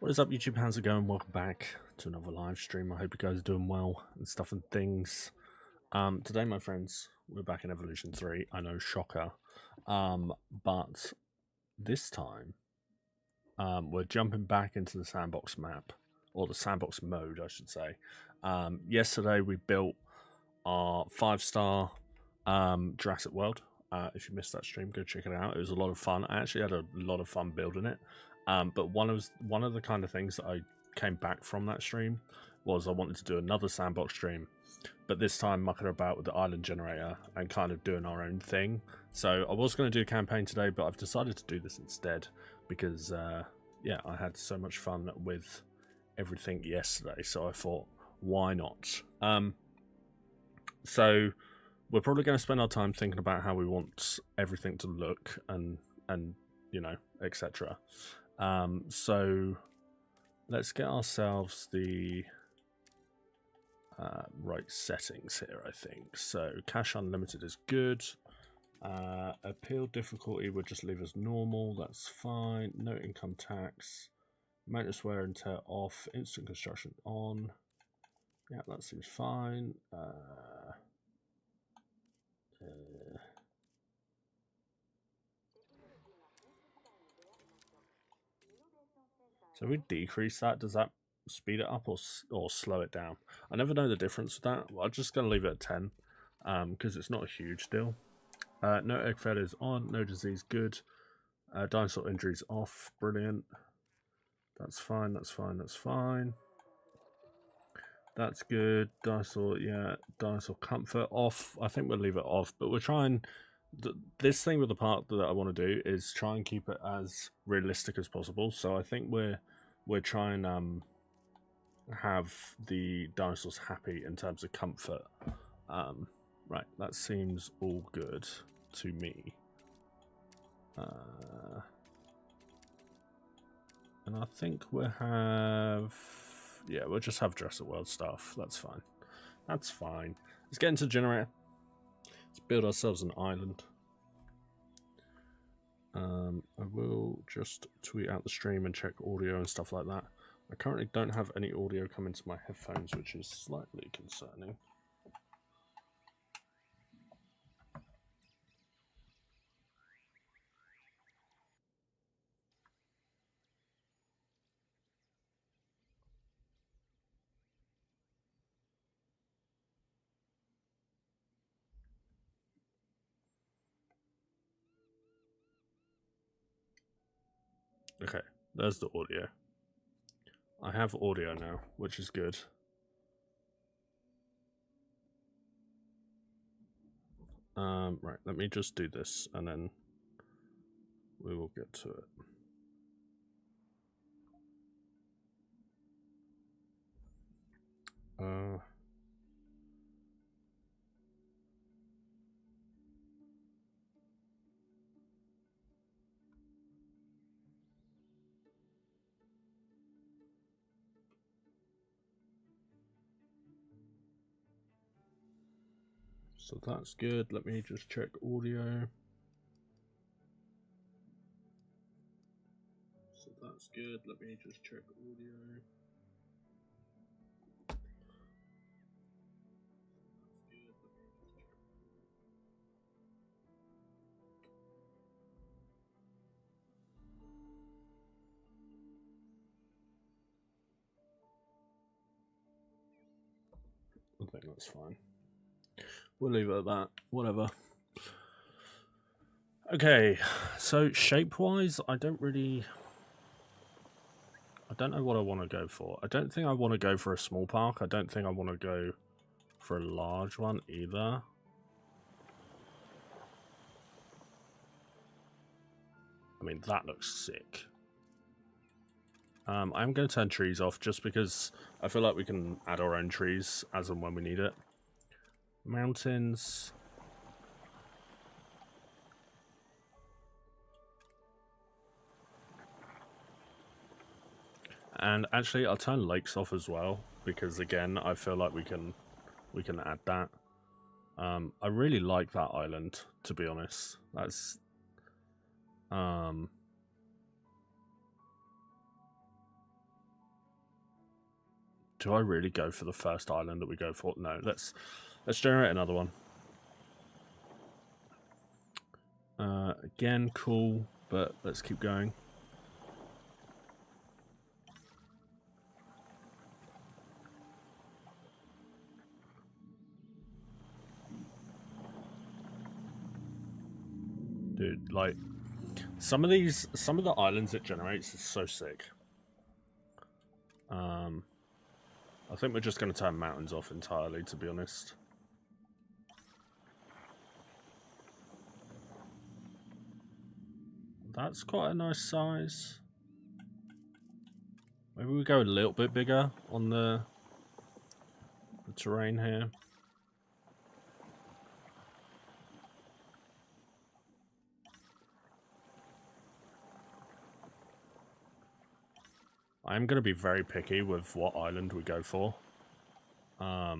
What is up, YouTube? How's it going? Welcome back to another live stream. I hope you guys are doing well and stuff and things. Today, my friends, we're back in Evolution 3. I know, shocker. But this time, we're jumping back into the Sandbox map, or the Sandbox mode, I should say. Yesterday, we built our 5-star Jurassic World. If you missed that stream, go check it out. It was a lot of fun. I actually had a lot of fun building it. But one of the kind of things that I came back from that stream was I wanted to do another Sandbox stream, but this time mucking about with the island generator and kind of doing our own thing. So I was going to do a campaign today, but I've decided to do this instead because, yeah, I had so much fun with everything yesterday. So I thought, why not? So we're probably going to spend our time thinking about how we want everything to look and you know, etc. So let's get ourselves the right settings here, I think. So cache unlimited is good. Appeal difficulty would just leave us normal, that's fine. No income tax. Maintenance wear and tear off. Instant construction on. Yeah, that seems fine. So if we decrease that, does that speed it up or slow it down? I never know the difference with that. Well, I'm just going to leave it at 10 because it's not a huge deal. No egg failures on, no disease, good. Dinosaur injuries off, brilliant. That's fine, that's fine, that's fine. That's good. Dinosaur, yeah, dinosaur comfort off. I think we'll leave it off, but we're trying. This thing with the part that I want to do is try and keep it as realistic as possible. So I think we're trying have the dinosaurs happy in terms of comfort. Right, that seems all good to me. And I think we'll have, yeah, we'll just have Jurassic World stuff. That's fine. That's fine. Let's get into the generator. Let's build ourselves an island. I will just tweet out the stream and check audio and stuff like that. I currently don't have any audio coming to my headphones, which is slightly concerning. Okay, there's the audio. I have audio now, which is good. Right, let me just do this and then we will get to it. So that's good. Let me just check audio. So that's good. Let me just check audio. I think that's fine. We'll leave it at that. Whatever. Okay, so shape-wise, I don't know what I want to go for. I don't think I want to go for a small park. I don't think I want to go for a large one either. I mean, that looks sick. I'm going to turn trees off just because I feel like we can add our own trees as and when we need it. Mountains. And actually, I'll turn lakes off as well because, again, I feel like we can add that. I really like that island, to be honest. That's Do I really go for the first island that we go for? No, let's generate another one. Again, cool, but let's keep going. Dude, like, some of the islands it generates is so sick. I think we're just going to turn mountains off entirely, to be honest. That's quite a nice size. Maybe we go a little bit bigger on the terrain here. I am going to be very picky with what island we go for. I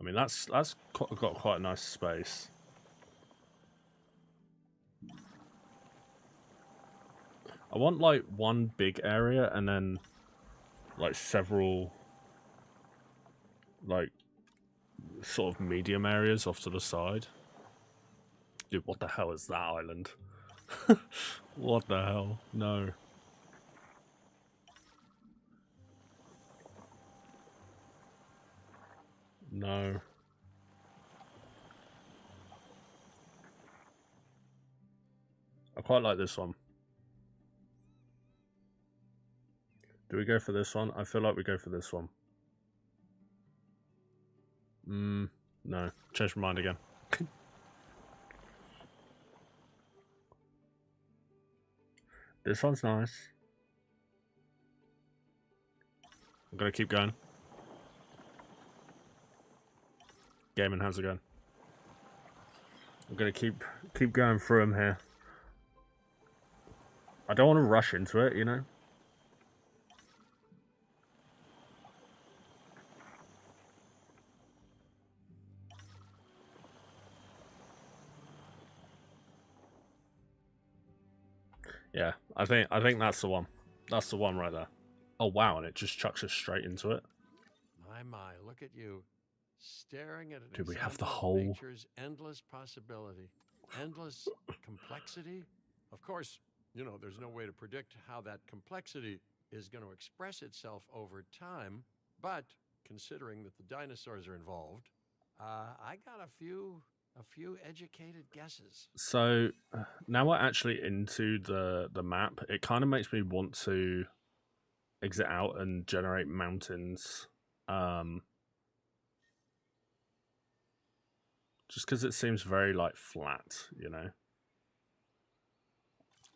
mean, that's got quite a nice space. I want, like, one big area and then, like, several, like, sort of medium areas off to the side. Dude, what the hell is that island? What the hell? No. No. I quite like this one. Do we go for this one? I feel like we go for this one. No. Change my mind again. This one's nice. I'm gonna keep going. Gaming, how's it going? I'm gonna keep going through them here. I don't want to rush into it, you know? Yeah, I think that's the one. That's the one right there. Oh wow, and it just chucks us straight into it. My, look at you, staring at an Do we have the example of whole nature's endless possibility, endless complexity? Of course, you know, there's no way to predict how that complexity is going to express itself over time, but considering that the dinosaurs are involved, I got a few educated guesses. So now we're actually into the map. It kind of makes me want to exit out and generate mountains. Just because it seems very like flat, you know.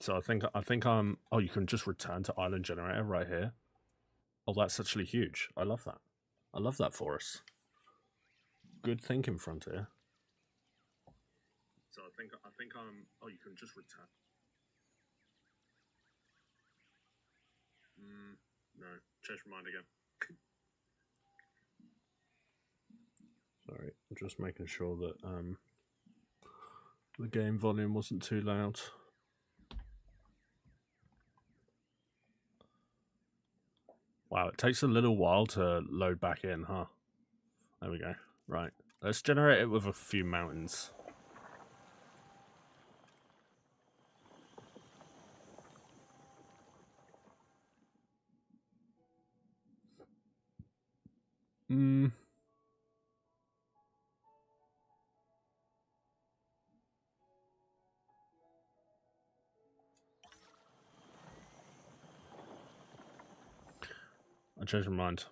So I think I'm. Oh, you can just return to island generator right here. Oh, that's actually huge. I love that. I love that for us. Good thinking, Frontier. So I think I'm. Oh, you can just return. No, change my mind again. Sorry, I'm just making sure that the game volume wasn't too loud. Wow, it takes a little while to load back in, huh? There we go. Right, let's generate it with a few mountains. I changed my mind.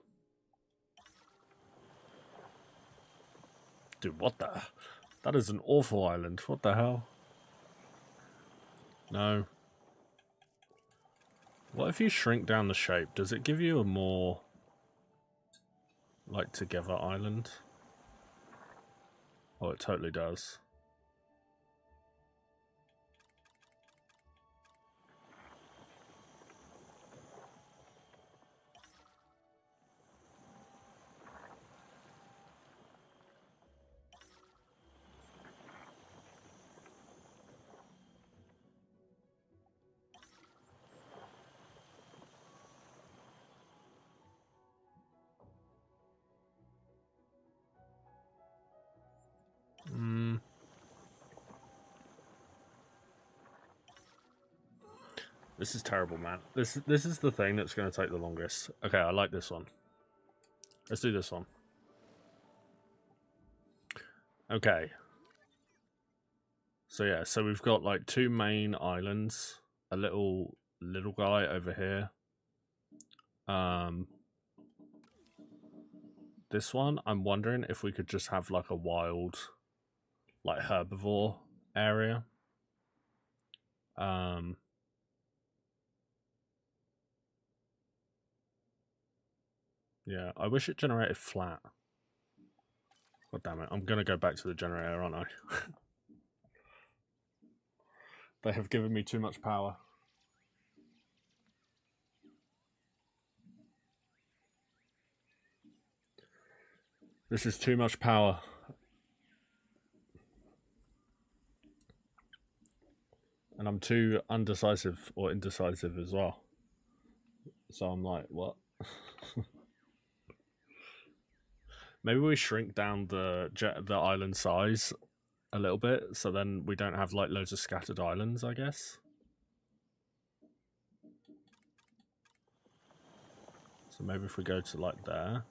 Dude, what the? That is an awful island. What the hell? No. What if you shrink down the shape? Does it give you a more, like, together island? Oh, it totally does. This is terrible, man. This is the thing that's going to take the longest. Okay, I like this one. Let's do this one. Okay. So yeah, so we've got like 2 main islands, a little guy over here. This one, I'm wondering if we could just have like a wild, like herbivore area. Yeah, I wish it generated flat. God damn it, I'm gonna go back to the generator, aren't I? They have given me too much power. This is too much power. And I'm too undecisive or indecisive as well. So I'm like, what? Maybe we shrink down the island size a little bit, so then we don't have like loads of scattered islands, I guess. So maybe if we go to like there.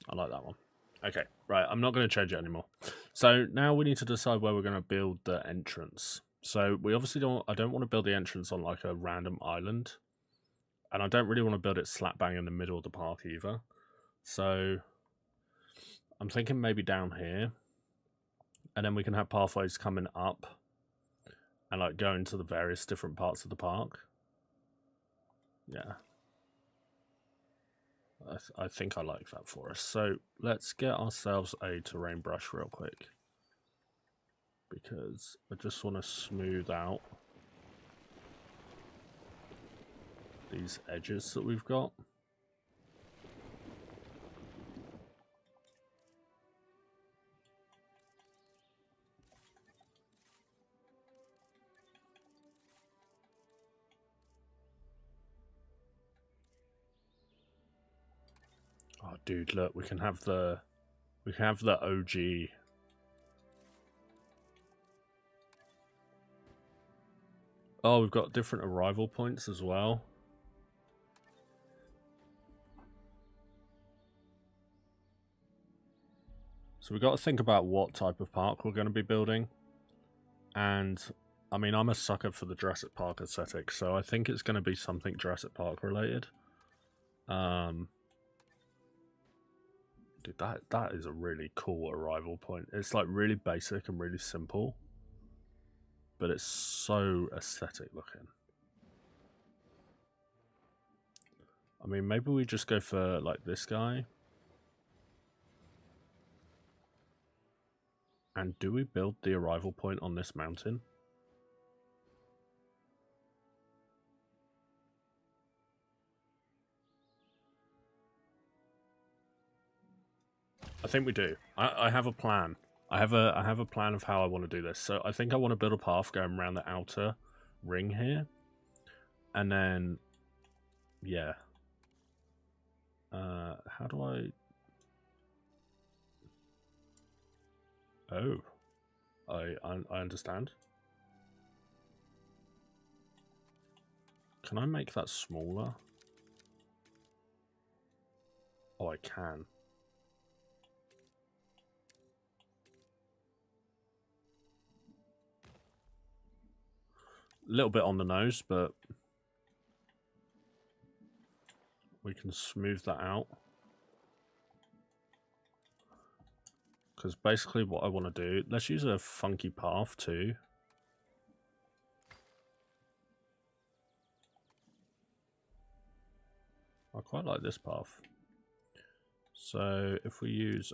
I like that one. Okay, right, I'm not going to change it anymore. So now we need to decide where we're going to build the entrance. So we obviously I don't want to build the entrance on like a random island. And I don't really want to build it slap bang in the middle of the park either. So I'm thinking maybe down here. And then we can have pathways coming up and like go into the various different parts of the park. Yeah. I think I like that for us. So let's get ourselves a terrain brush real quick. Because I just want to smooth out these edges that we've got. Oh, dude, look, we can have the OG. Oh, we've got different arrival points as well. So we've got to think about what type of park we're going to be building. And, I mean, I'm a sucker for the Jurassic Park aesthetic, so I think it's going to be something Jurassic Park related. Dude, that is a really cool arrival point. It's like really basic and really simple, but it's so aesthetic looking. I mean, maybe we just go for like this guy. And do we build the arrival point on this mountain? I think we do. I have a plan. I have a plan of how I want to do this. So I think I want to build a path going around the outer ring here. And then, yeah. How do I... Oh. I understand. Can I make that smaller? Oh, I can. A little bit on the nose, but we can smooth that out. Because basically what I want to do... Let's use a funky path too. I quite like this path. So if we use...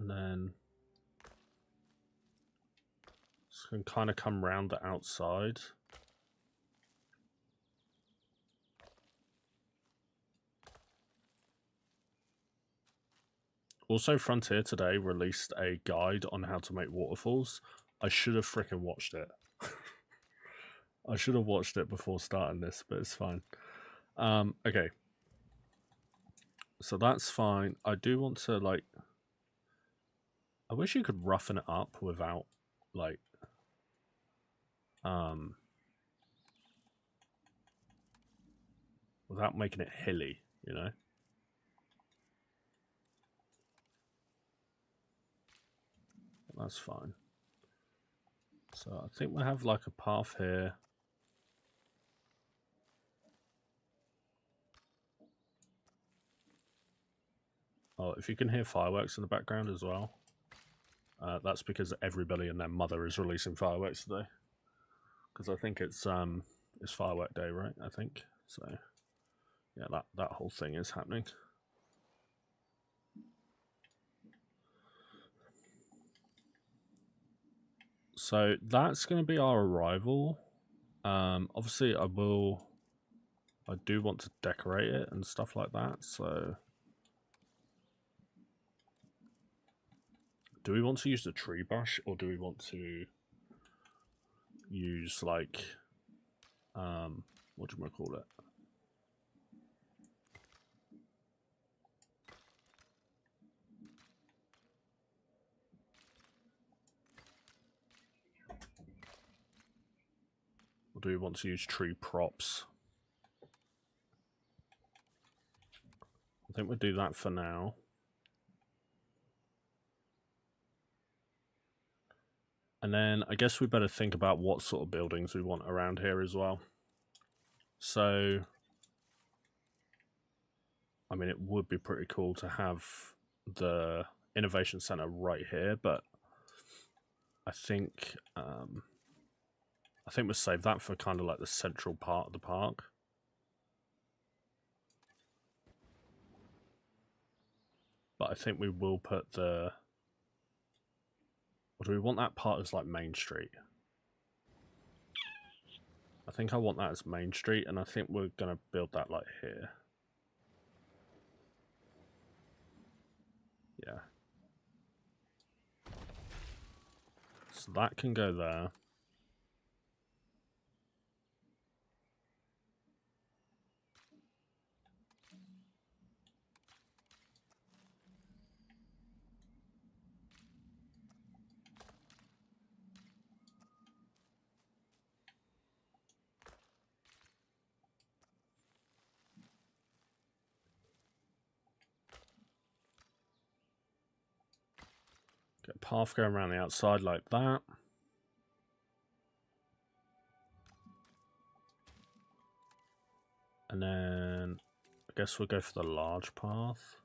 And then this can kind of come round the outside. Also, Frontier today released a guide on how to make waterfalls. I should have freaking watched it. I should have watched it before starting this, but it's fine. Okay. So that's fine. I do want to, like... I wish you could roughen it up without, like... without making it hilly, you know? That's fine. So I think we have like a path here. Oh, if you can hear fireworks in the background as well, that's because everybody and their mother is releasing fireworks today. Because I think it's firework day, right? I think so. Yeah, that whole thing is happening. So that's going to be our arrival. Obviously, I do want to decorate it and stuff like that. So, do we want to use the tree brush, or do we want to use like, what do we call it? Or do we want to use tree props? I think we'll do that for now. And then I guess we better think about what sort of buildings we want around here as well. So, I mean, it would be pretty cool to have the Innovation Center right here, but I think we'll save that for kind of like the central part of the park. But I think we will put the... Or do we want that part as like Main Street? I think I want that as Main Street, and I think we're going to build that like here. Yeah. So that can go there. Get a path going around the outside like that. And then I guess we'll go for the large path.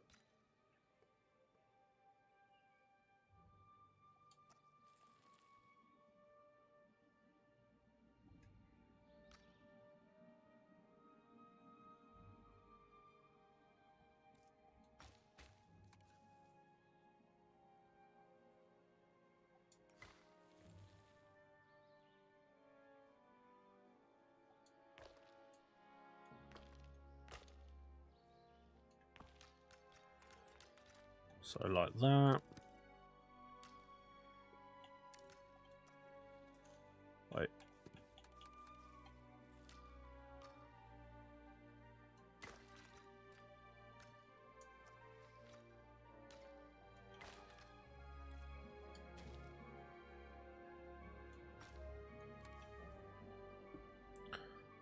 So like that. Wait.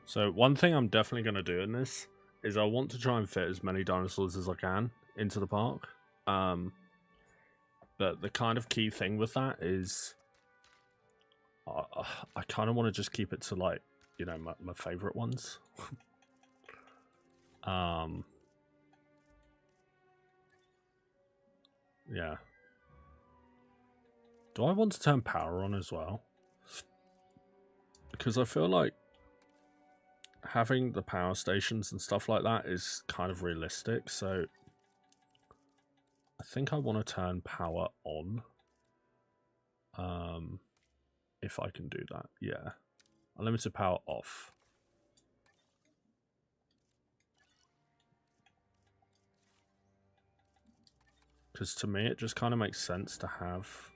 So one thing I'm definitely going to do in this is I want to try and fit as many dinosaurs as I can into the park. But the kind of key thing with that is I kind of want to just keep it to like, you know, my favorite ones. Yeah. Do I want to turn power on as well? Because I feel like having the power stations and stuff like that is kind of realistic, so I think I want to turn power on. If I can do that, yeah. Unlimited power off. Because to me, it just kind of makes sense to have...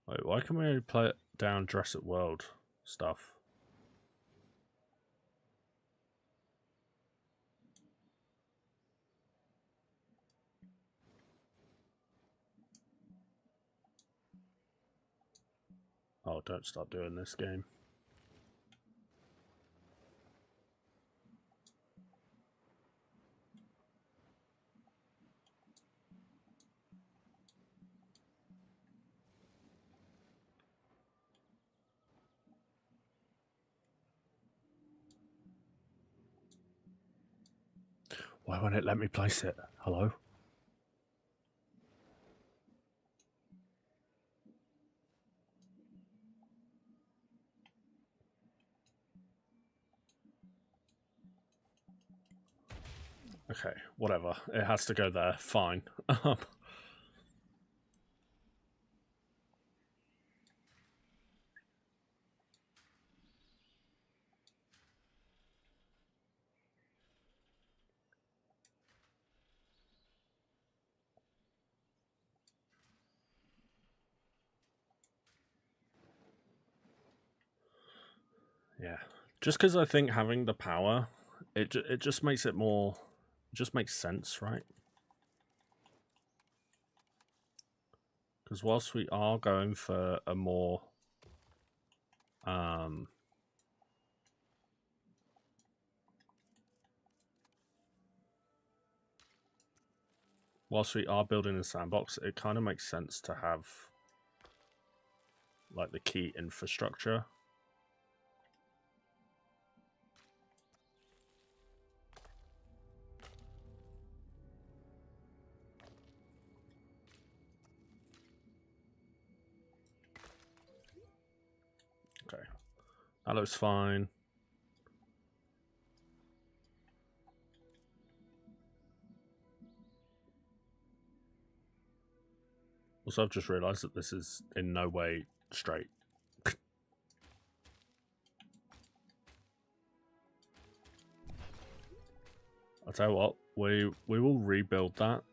Wait, why can we only play it down Jurassic World stuff? Oh, don't start doing this game. Why won't it let me place it? Hello? Okay, whatever. It has to go there. Fine. Yeah. Just because I think having the power, it just makes it more... It just makes sense, right? Because whilst we are going for a more... whilst we are building a sandbox, it kind of makes sense to have like the key infrastructure. Okay, that looks fine. Also, I've just realised that this is in no way straight. I'll tell you what, we will rebuild that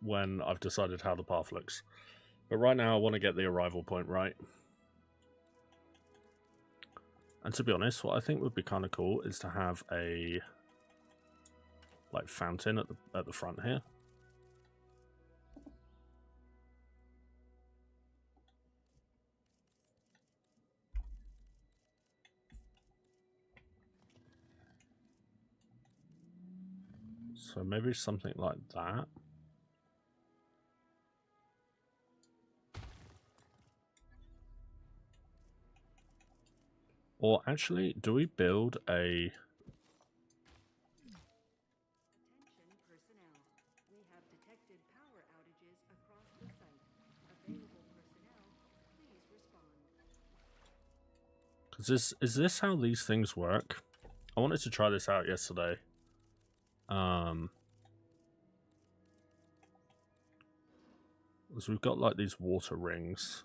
when I've decided how the path looks. But right now I want to get the arrival point right. And to be honest, what I think would be kind of cool is to have a like fountain at the front here. So maybe something like that. Or actually, do we build a... Attention personnel. We have detected power outages across the site. Available personnel, please respond. Because is this how these things work? I wanted to try this out yesterday. Because we've got like these water rings.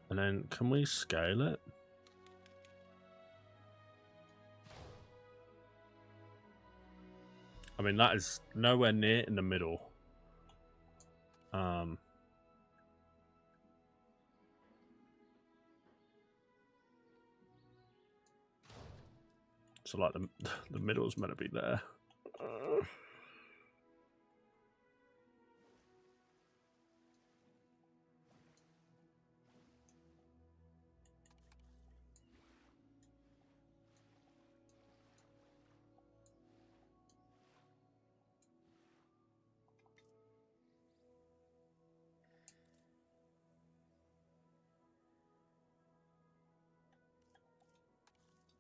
And then can we scale it? I mean, that is nowhere near in the middle. So like the middle's meant to be there.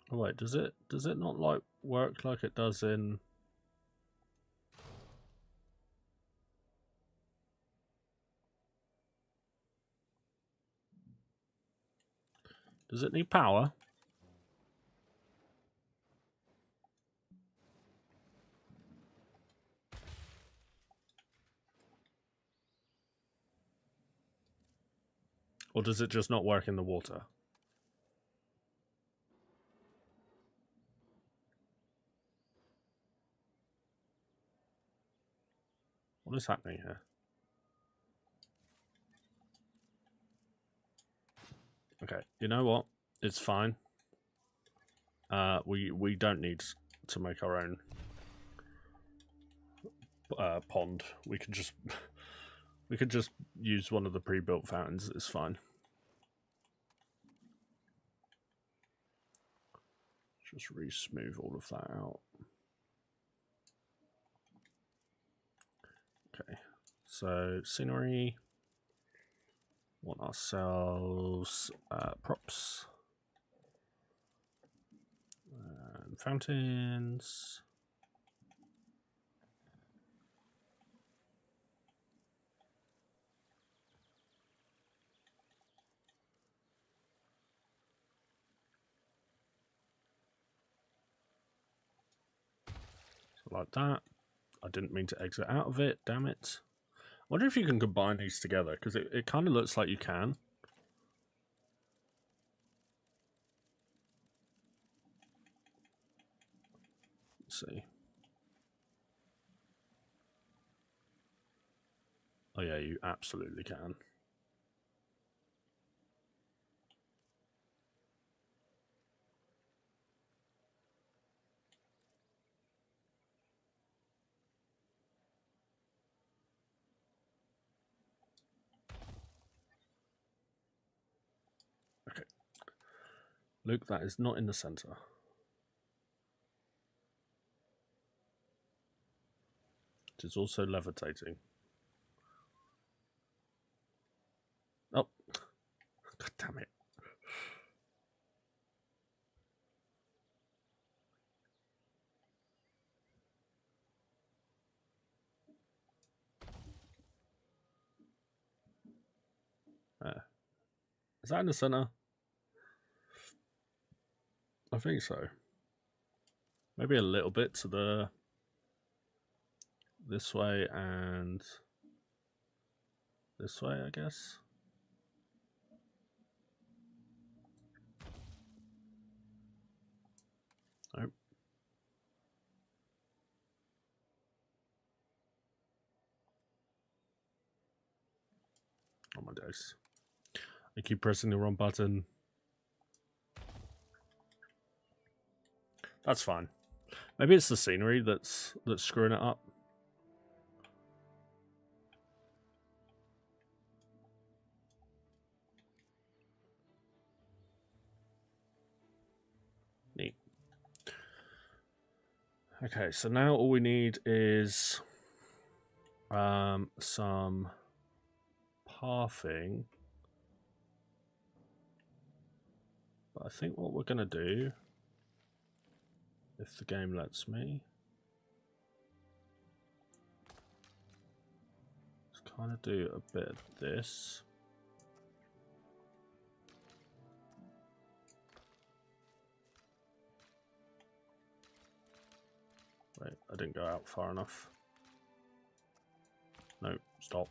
Oh wait, does it not like work like it does in? Does it need power? Or does it just not work in the water? What is happening here? Okay, you know what? It's fine. We don't need to make our own pond. We can just use one of the pre-built fountains. It's fine. Just re-smooth all of that out. Okay, so scenery. Want ourselves props and fountains. So like that. I didn't mean to exit out of it. Damn it. I wonder if you can combine these together, because it kind of looks like you can. Let's see. Oh yeah, you absolutely can. Okay. Luke, that is not in the center. It is also levitating. Oh. God damn it. Is that in the center? I think so. Maybe a little bit to the this way and this way, I guess. Nope. Oh my days. I keep pressing the wrong button. That's fine. Maybe it's the scenery that's screwing it up. Neat. Okay, so now all we need is some pathing. But I think what we're going to do, if the game lets me, is kind of do a bit of this. Wait, I didn't go out far enough. No, stop.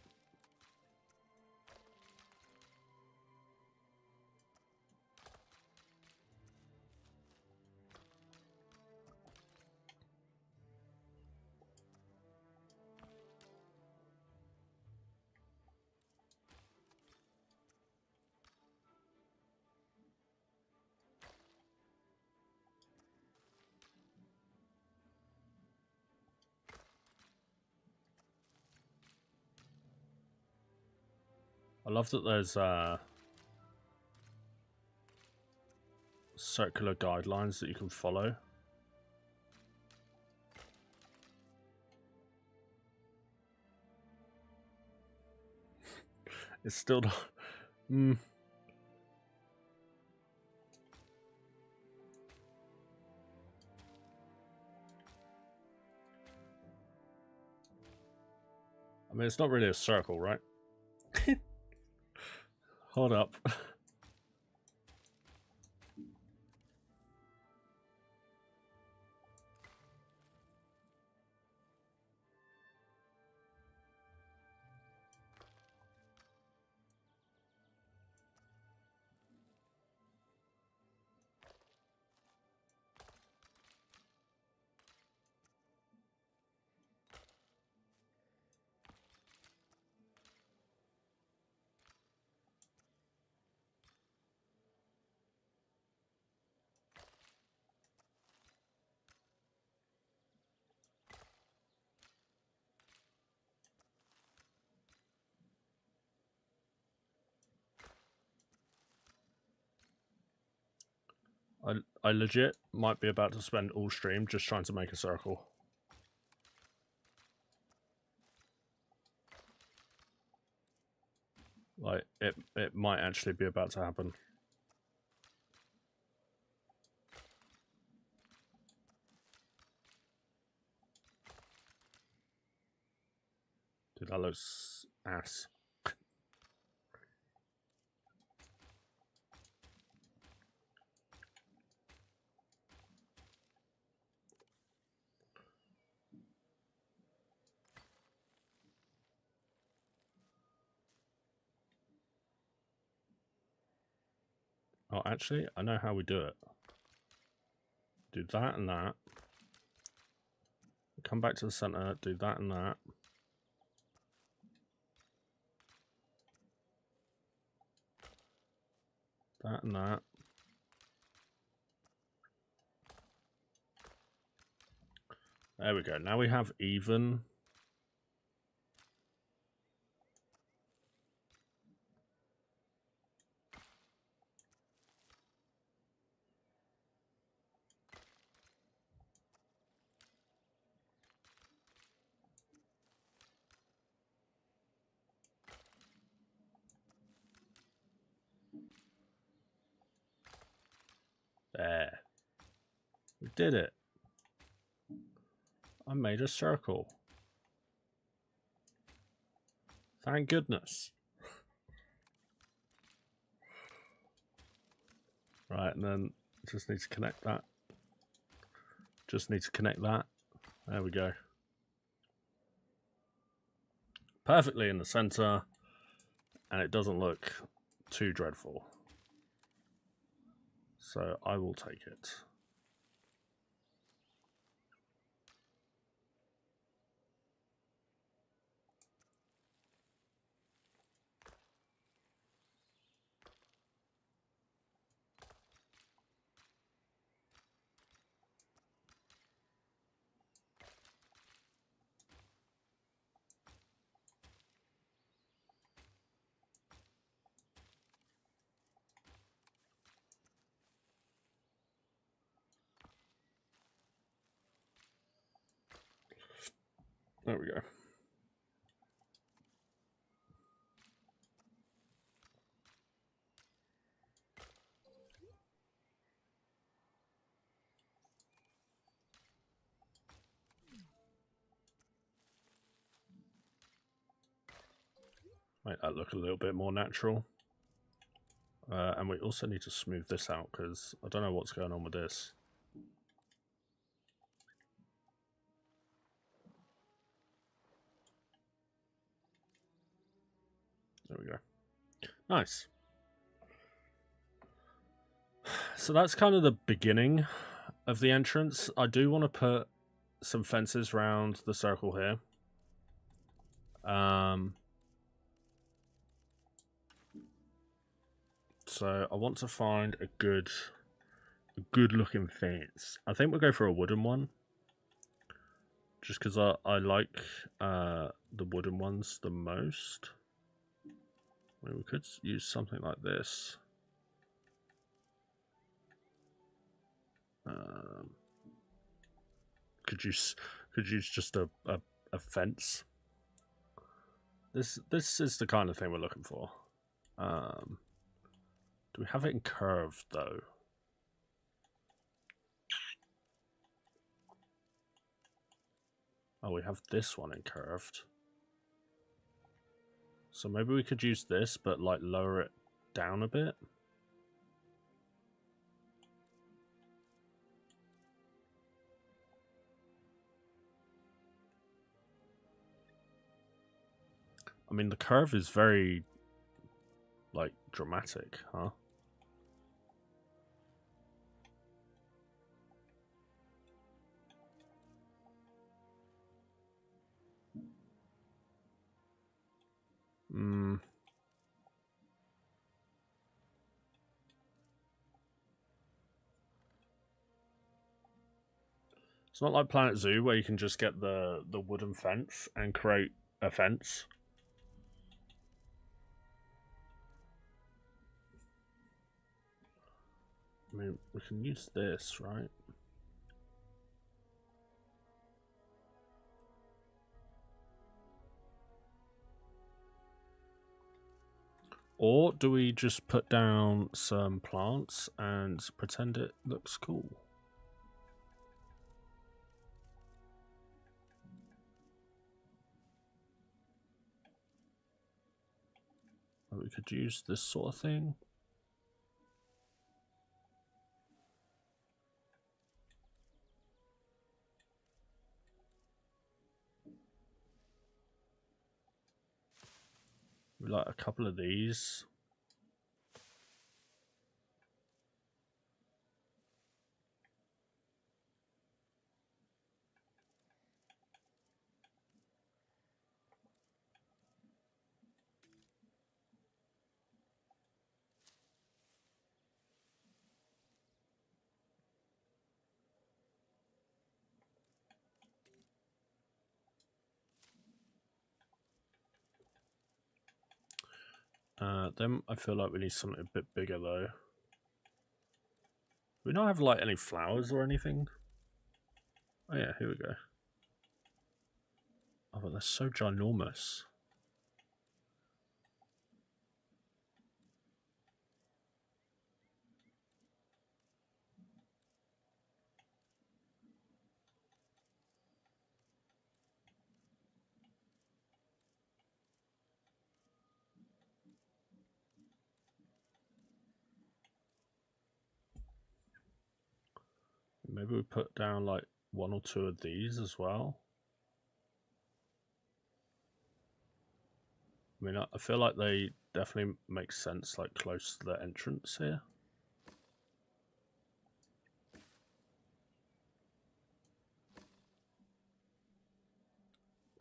I love that there's circular guidelines that you can follow. It's still not... I mean, it's not really a circle, right? Hold up. I legit might be about to spend all stream just trying to make a circle. Like, it might actually be about to happen. Dude, that looks ass. Oh, actually, I know how we do it. Do that and that. Come back to the center, do that and that. That and that. There we go. Now we have even. There. We did it. I made a circle. Thank goodness. Right, and then just need to connect that. Just need to connect that. There we go. Perfectly in the center. And it doesn't look too dreadful. So I will take it. There we go. Make that look a little bit more natural. And we also need to smooth this out because I don't know what's going on with this. There we go. Nice. So that's kind of the beginning of the entrance. I do want to put some fences around the circle here. So I want to find a good looking fence. I think we'll go for a wooden one. Just because I like the wooden ones the most. I mean, we could use something like this. Could use just a fence. This is the kind of thing we're looking for. Do we have it in curved though? Oh, we have this one in curved. So maybe we could use this, but like lower it down a bit. I mean, the curve is very, like, dramatic, huh? It's not like Planet Zoo where you can just get the wooden fence and create a fence. I mean, we can use this, right? Or do we just put down some plants and pretend it looks cool? Or we could use this sort of thing. We like a couple of these. Then I feel like we need something a bit bigger though. We don't have like any flowers or anything. Oh yeah, here we go. Oh, but they're so ginormous. Maybe we put down like one or two of these as well. I mean, I feel like they definitely make sense like close to the entrance here.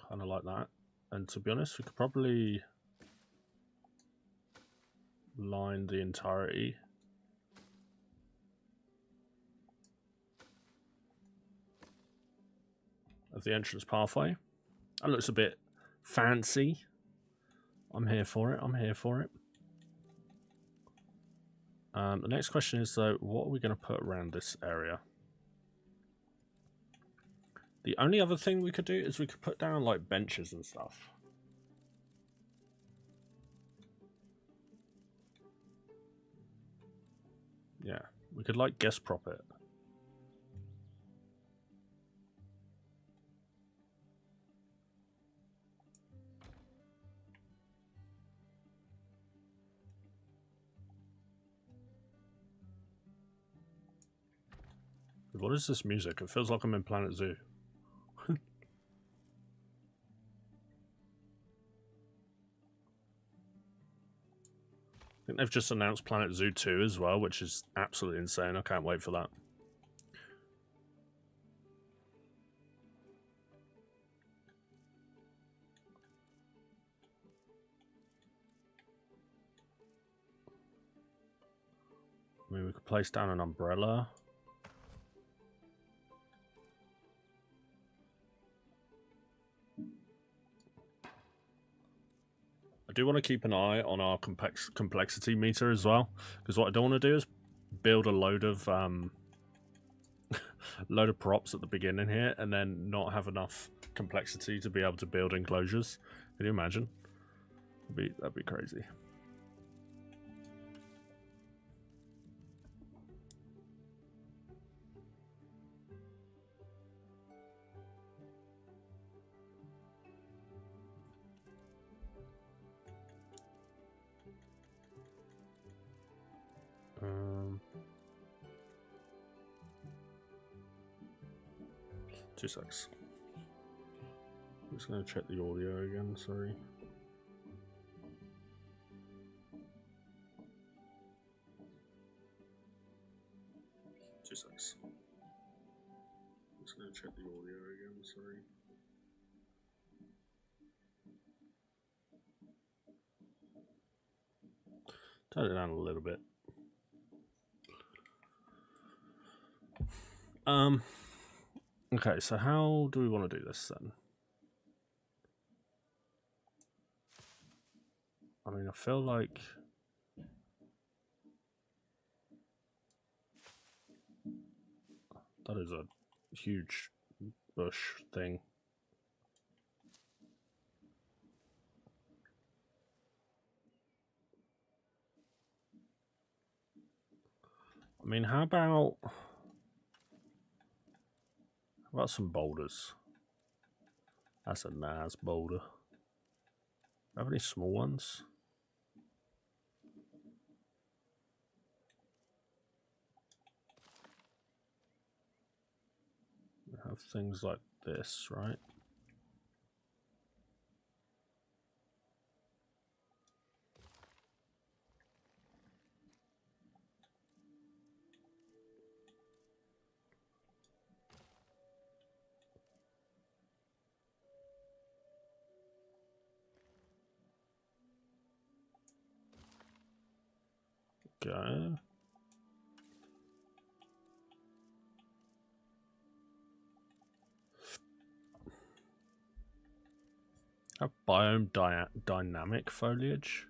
Kind of like that. And to be honest, we could probably line the entirety of the entrance pathway. That looks a bit fancy. I'm here for it. I'm here for it. The next question is though, what are we going to put around this area? The only other thing we could do is we could put down like benches and stuff. Yeah, we could like guest prop it. What is this music? It feels like I'm in Planet Zoo. I think they've just announced Planet Zoo 2 as well, which is absolutely insane. I can't wait for that. I mean, we could place down an umbrella. I do want to keep an eye on our complexity meter as well, because what I don't want to do is build a load of props at the beginning here and then not have enough complexity to be able to build enclosures. Can you imagine? That'd be crazy. Two secs. I'm just going to check the audio again, sorry. Two secs. I'm just going to check the audio again, sorry. Turn it down a little bit. Okay, so how do we want to do this then? I mean, I feel like that is a huge bush thing. I mean, how about some boulders? That's a nice boulder. Have any small ones? We have things like this, right? Okay. Have biome dynamic foliage.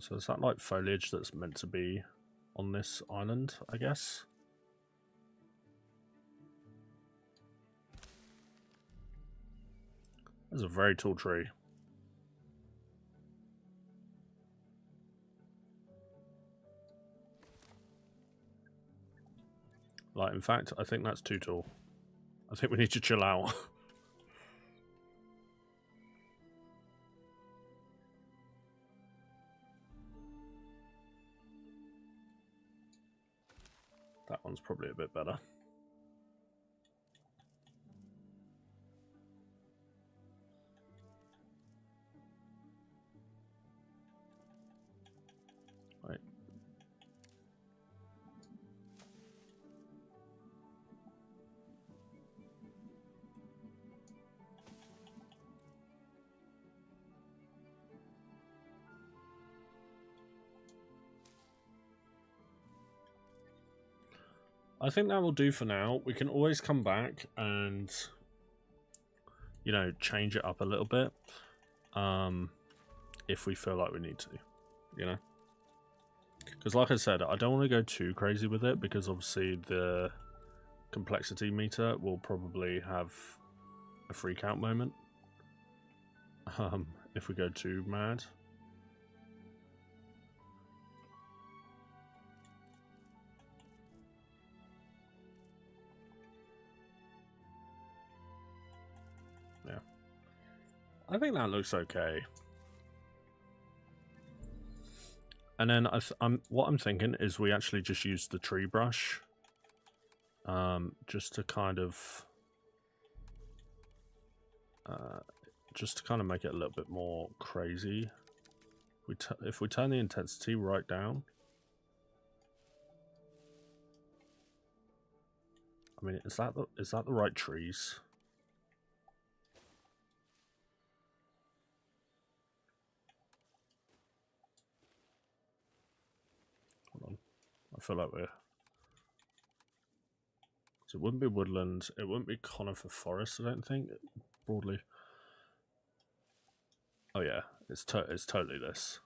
So is that like foliage that's meant to be on this island, I guess? There's a very tall tree. Like, in fact, I think that's too tall. I think we need to chill out. That one's probably a bit better. Right. I think that will do for now. We can always come back and, you know, change it up a little bit, if we feel like we need to, you know. Because like I said, I don't want to go too crazy with it, because obviously the complexity meter will probably have a freak out moment if we go too mad. Yeah, I think that looks okay. And then what I'm thinking is we actually just use the tree brush, just to kind of make it a little bit more crazy. If we turn the intensity right down, I mean, is that the right trees? Hold on, I feel like we're So it wouldn't be woodland. It wouldn't be conifer forest, I don't think, broadly. Oh yeah, it's totally this.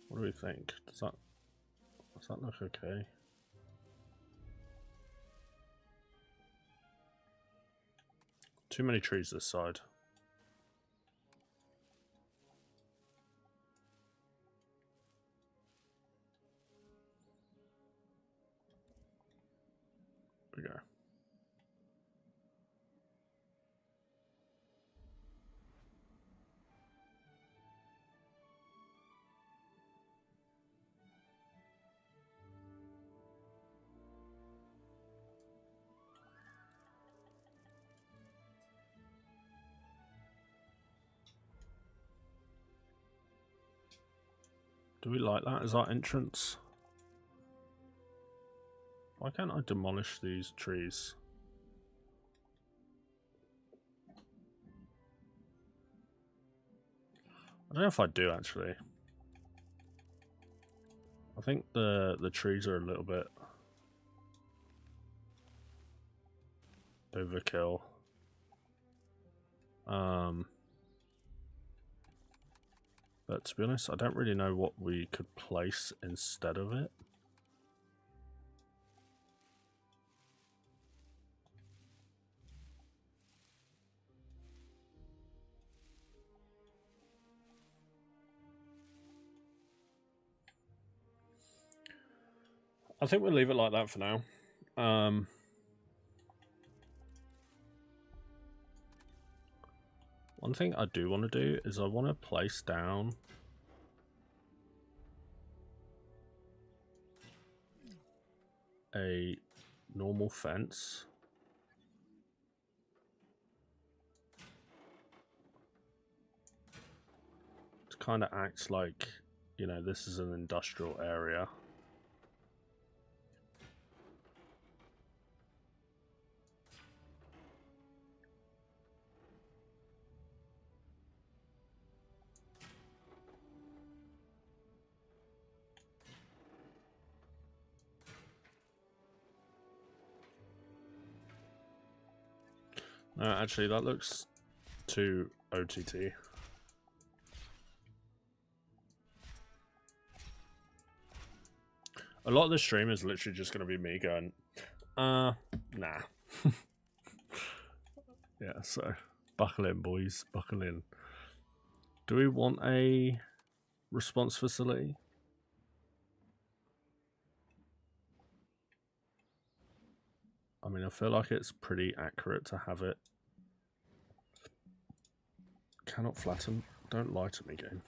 What do we think? Does that look okay? Too many trees this side. There we go. Do we like that as our entrance? Why can't I demolish these trees? I don't know if I do actually. I think the trees are a little bit overkill. But to be honest, I don't really know what we could place instead of it. I think we'll leave it like that for now. One thing I do want to do is I want to place down a normal fence. It kind of acts like, you know, this is an industrial area. No, actually, that looks too OTT. A lot of the stream is literally just going to be me going, nah. Yeah, so buckle in, boys, buckle in. Do we want a response facility? I mean, I feel like it's pretty accurate to have it. Cannot flatten. Don't lie to me, game.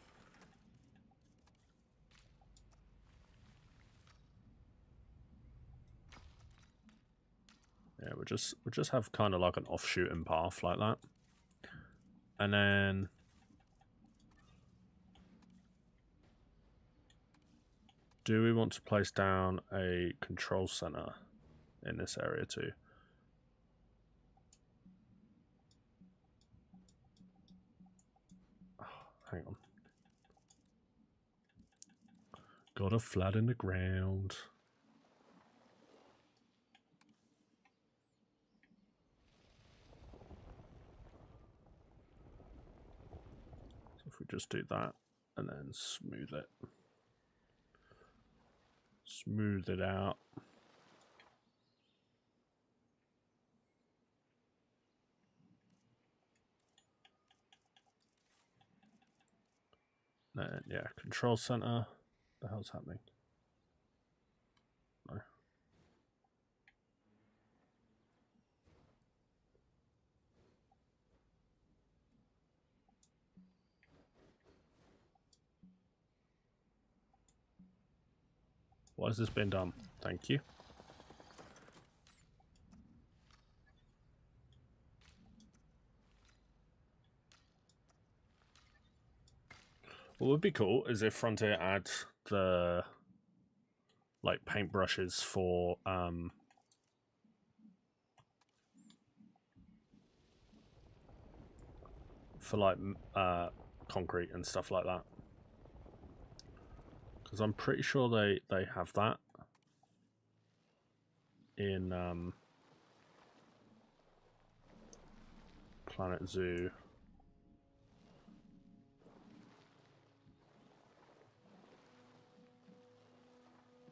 Yeah, we'll just have kind of like an offshooting path like that. And then do we want to place down a control center in this area too? Oh, hang on. Gotta flatten the ground. So if we just do that and then smooth it. Smooth it out. Then, yeah, control center. The hell's happening? No. Why has this been done? Thank you. What would be cool is if Frontier add the like paintbrushes for like concrete and stuff like that, because I'm pretty sure they have that in Planet Zoo.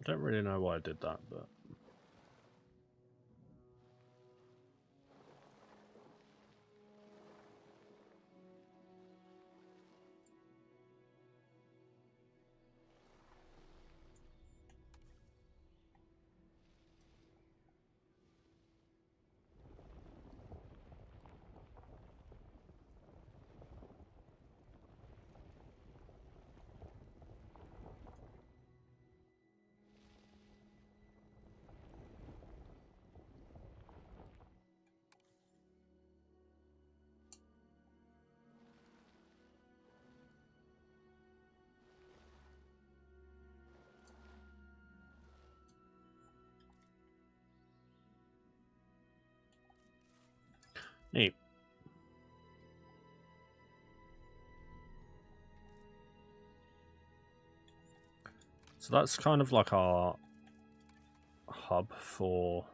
I don't really know why I did that, but neat. So that's kind of like our hub for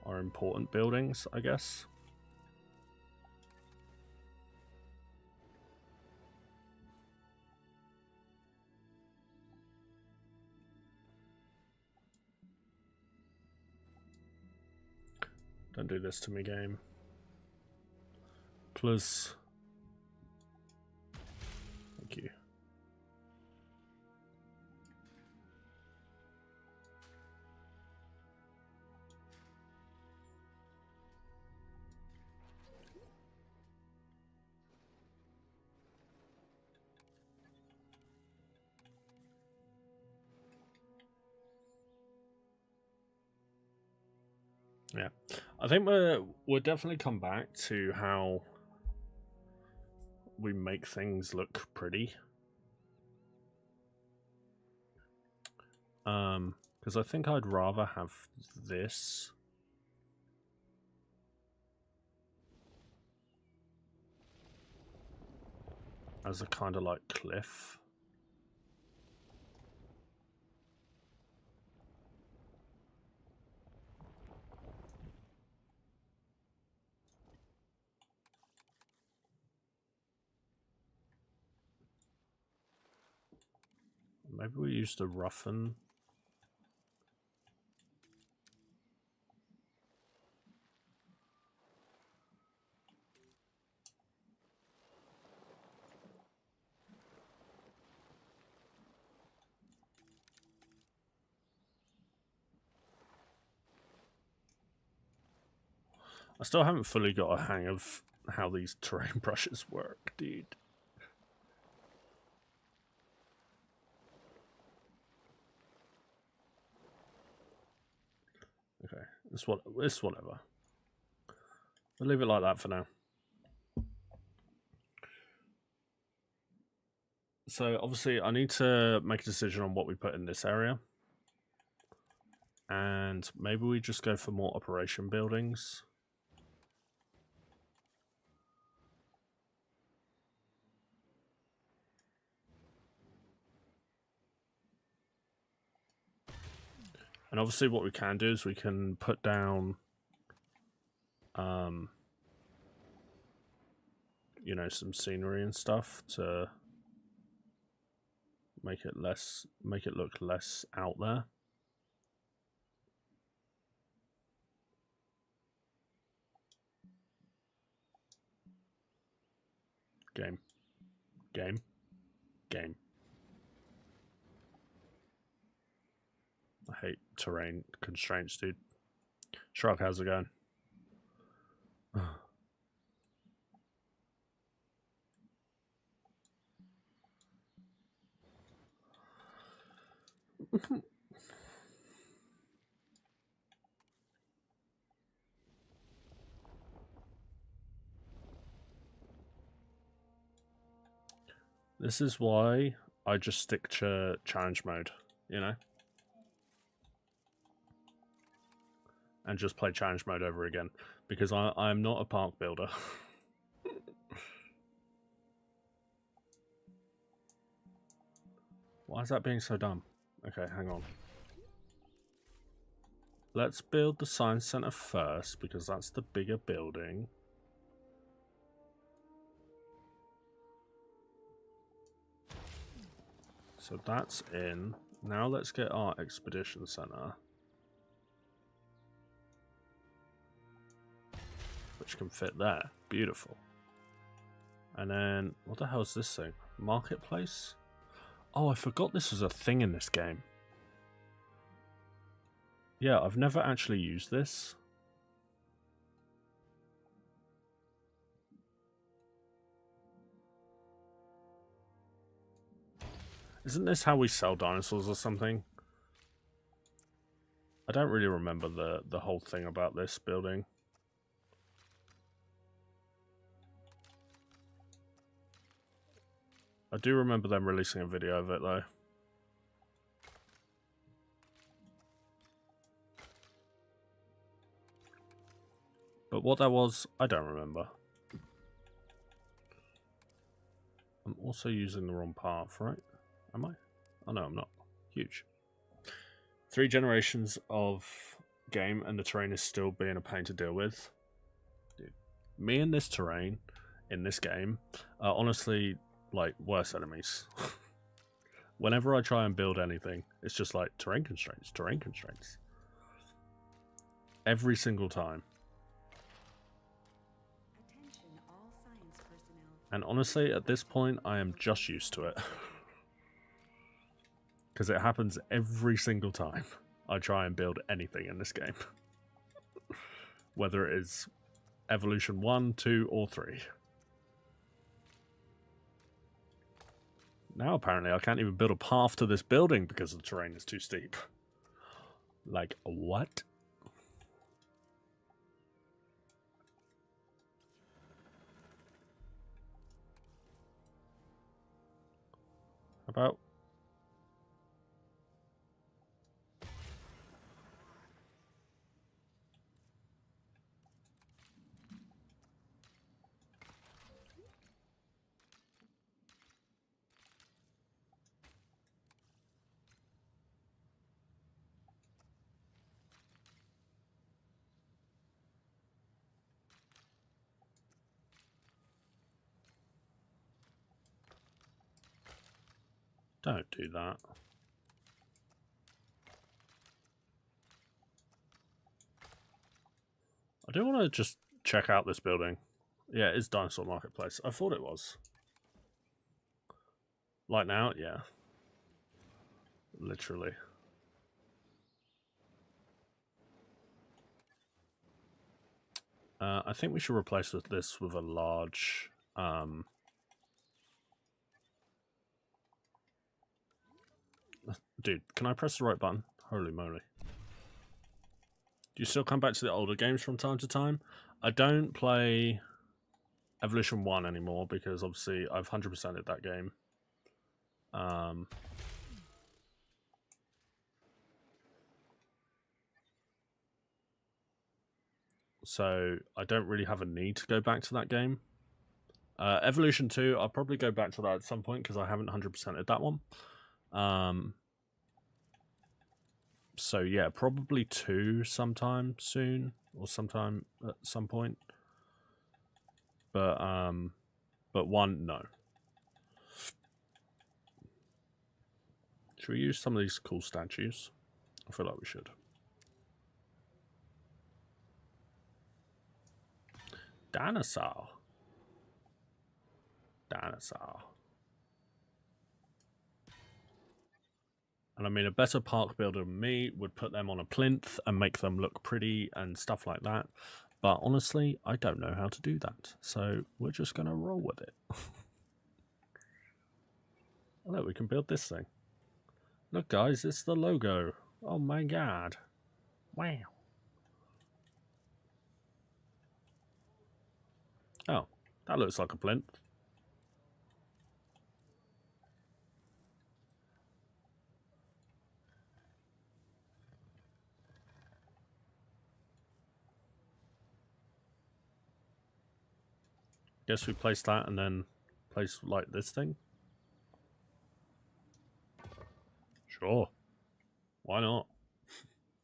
our important buildings, I guess. Don't do this to me, game. Plus, thank you. Yeah, I think we'll definitely come back to how we make things look pretty. Because I think I'd rather have this as a kind of like cliff. Maybe we use the roughen. I still haven't fully got a hang of how these terrain brushes work, dude. Okay, it's whatever. We'll leave it like that for now. So obviously I need to make a decision on what we put in this area. And maybe we just go for more operation buildings. And obviously what we can do is we can put down you know, some scenery and stuff to make it look less out there. Game. I hate terrain constraints, dude. Shrug, how's it going? This is why I just stick to challenge mode, you know? And just play challenge mode over again. Because I'm not a park builder. Why is that being so dumb? Okay, hang on. Let's build the science center first, because that's the bigger building. So that's in. Now let's get our expedition center. Which can fit there. Beautiful. And then, what the hell is this thing? Marketplace? Oh, I forgot this was a thing in this game. Yeah, I've never actually used this. Isn't this how we sell dinosaurs or something? I don't really remember the whole thing about this building. I do remember them releasing a video of it though. But what that was, I don't remember. I'm also using the wrong path, right? Am I? Oh no, I'm not. Huge. 3 generations of game and the terrain is still being a pain to deal with. Dude, me and this terrain in this game are honestly like worse enemies. Whenever I try and build anything, it's just like terrain constraints, terrain constraints. Every single time. Attention all science personnel. And honestly, at this point, I am just used to it. Because it happens every single time I try and build anything in this game. Whether it is Evolution 1, 2, or 3. Now apparently I can't even build a path to this building because the terrain is too steep. Like, what? About... Don't do that. I do want to just check out this building. Yeah, it is Dinosaur Marketplace. I thought it was. Like now, yeah. Literally. I think we should replace this with a large... Dude, can I press the right button? Holy moly. Do you still come back to the older games from time to time? I don't play Evolution 1 anymore because obviously I've 100%ed that game. So I don't really have a need to go back to that game. Evolution 2, I'll probably go back to that at some point because I haven't 100%ed that one. So yeah, probably 2 sometime soon or sometime at some point. But 1, no. Should we use some of these cool statues? I feel like we should. Dinosaur. Dinosaur. And I mean, a better park builder than me would put them on a plinth and make them look pretty and stuff like that. But honestly, I don't know how to do that. So we're just going to roll with it. Look, we can build this thing. Look, guys, it's the logo. Oh my god. Wow. Oh, that looks like a plinth. guess we place that and then place like this thing. Sure. Why not?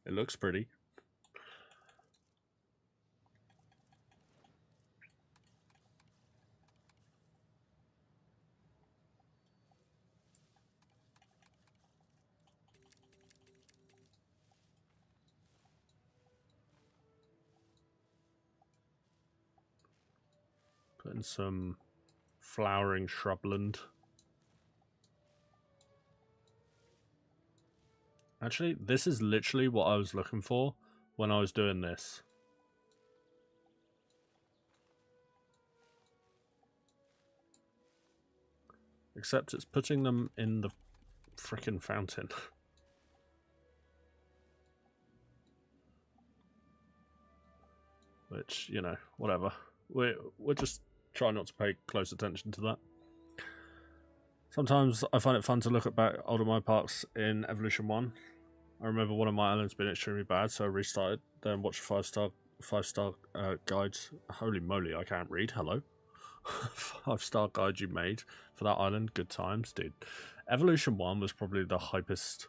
It looks pretty. Put in some flowering shrubland. Actually, this is literally what I was looking for when I was doing this. Except it's putting them in the frickin' fountain. Which, you know, whatever. We're just trying not to pay close attention to that. Sometimes I find it fun to look at back older my parks in Evolution 1. I remember one of my islands being extremely bad, so I restarted, then watched a five-star guide. Holy moly, I can't read. Hello. 5-star guide you made for that island. Good times, dude. Evolution 1 was probably the hypest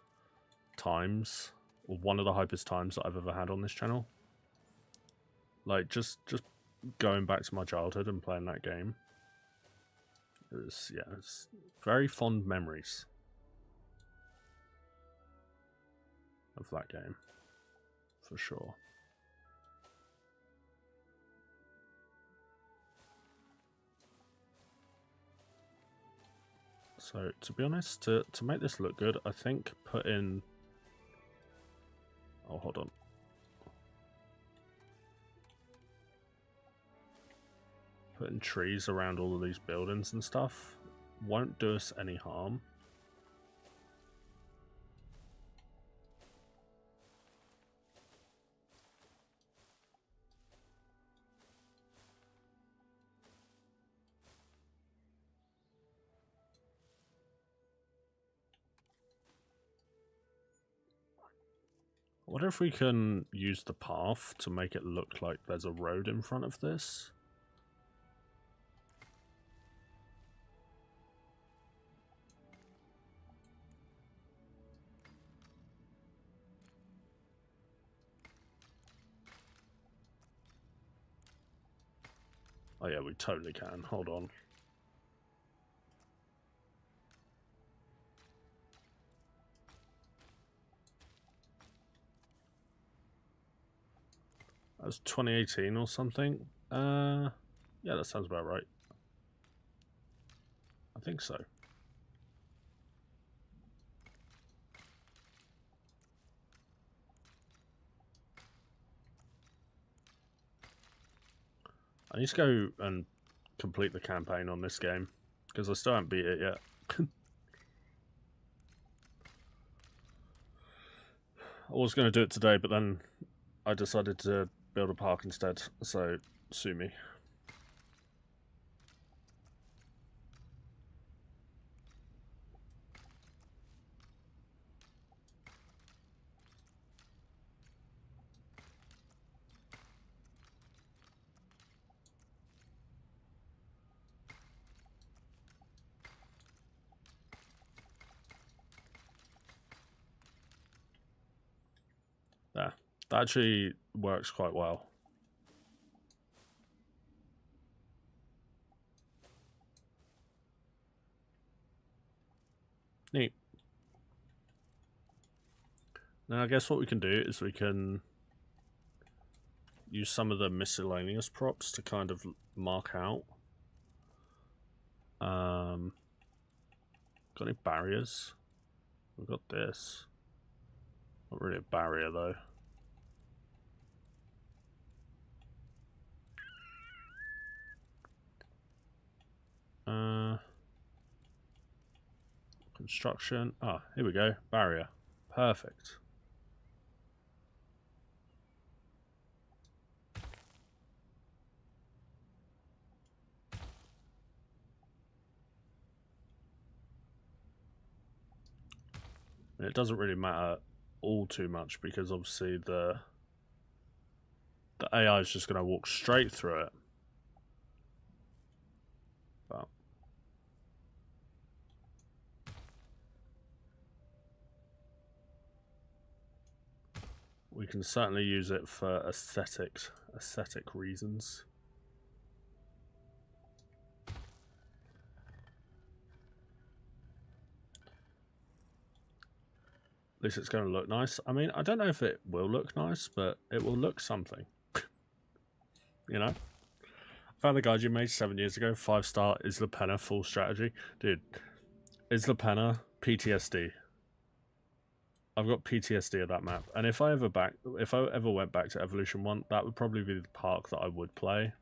times, or one of the hypest times that I've ever had on this channel. Like, just going back to my childhood and playing that game. It's very fond memories of that game, for sure. So, to be honest, to make this look good, I think put in... Oh, hold on. Putting trees around all of these buildings and stuff won't do us any harm. I wonder if we can use the path to make it look like there's a road in front of this. Oh yeah, we totally can. Hold on. That was 2018 or something. Yeah, that sounds about right. I think so. I need to go and complete the campaign on this game, because I still haven't beat it yet. I was going to do it today, but then I decided to build a park instead, so sue me. There. That actually works quite well. Neat. Now I guess what we can do is we can use some of the miscellaneous props to kind of mark out. Got any barriers? We've got this. Not really a barrier though. Construction. Ah, here we go. Barrier. Perfect. And it doesn't really matter all too much because obviously the AI is just going to walk straight through it. but we can certainly use it for aesthetic reasons. At least it's going to look nice. I mean, I don't know if it will look nice, but it will look something. You know? I found the guide you made 7 years ago, 5-star Isla Pena full strategy. Dude, Isla Pena, PTSD. I've got PTSD of that map. And if I ever went back to Evolution 1, that would probably be the park that I would play.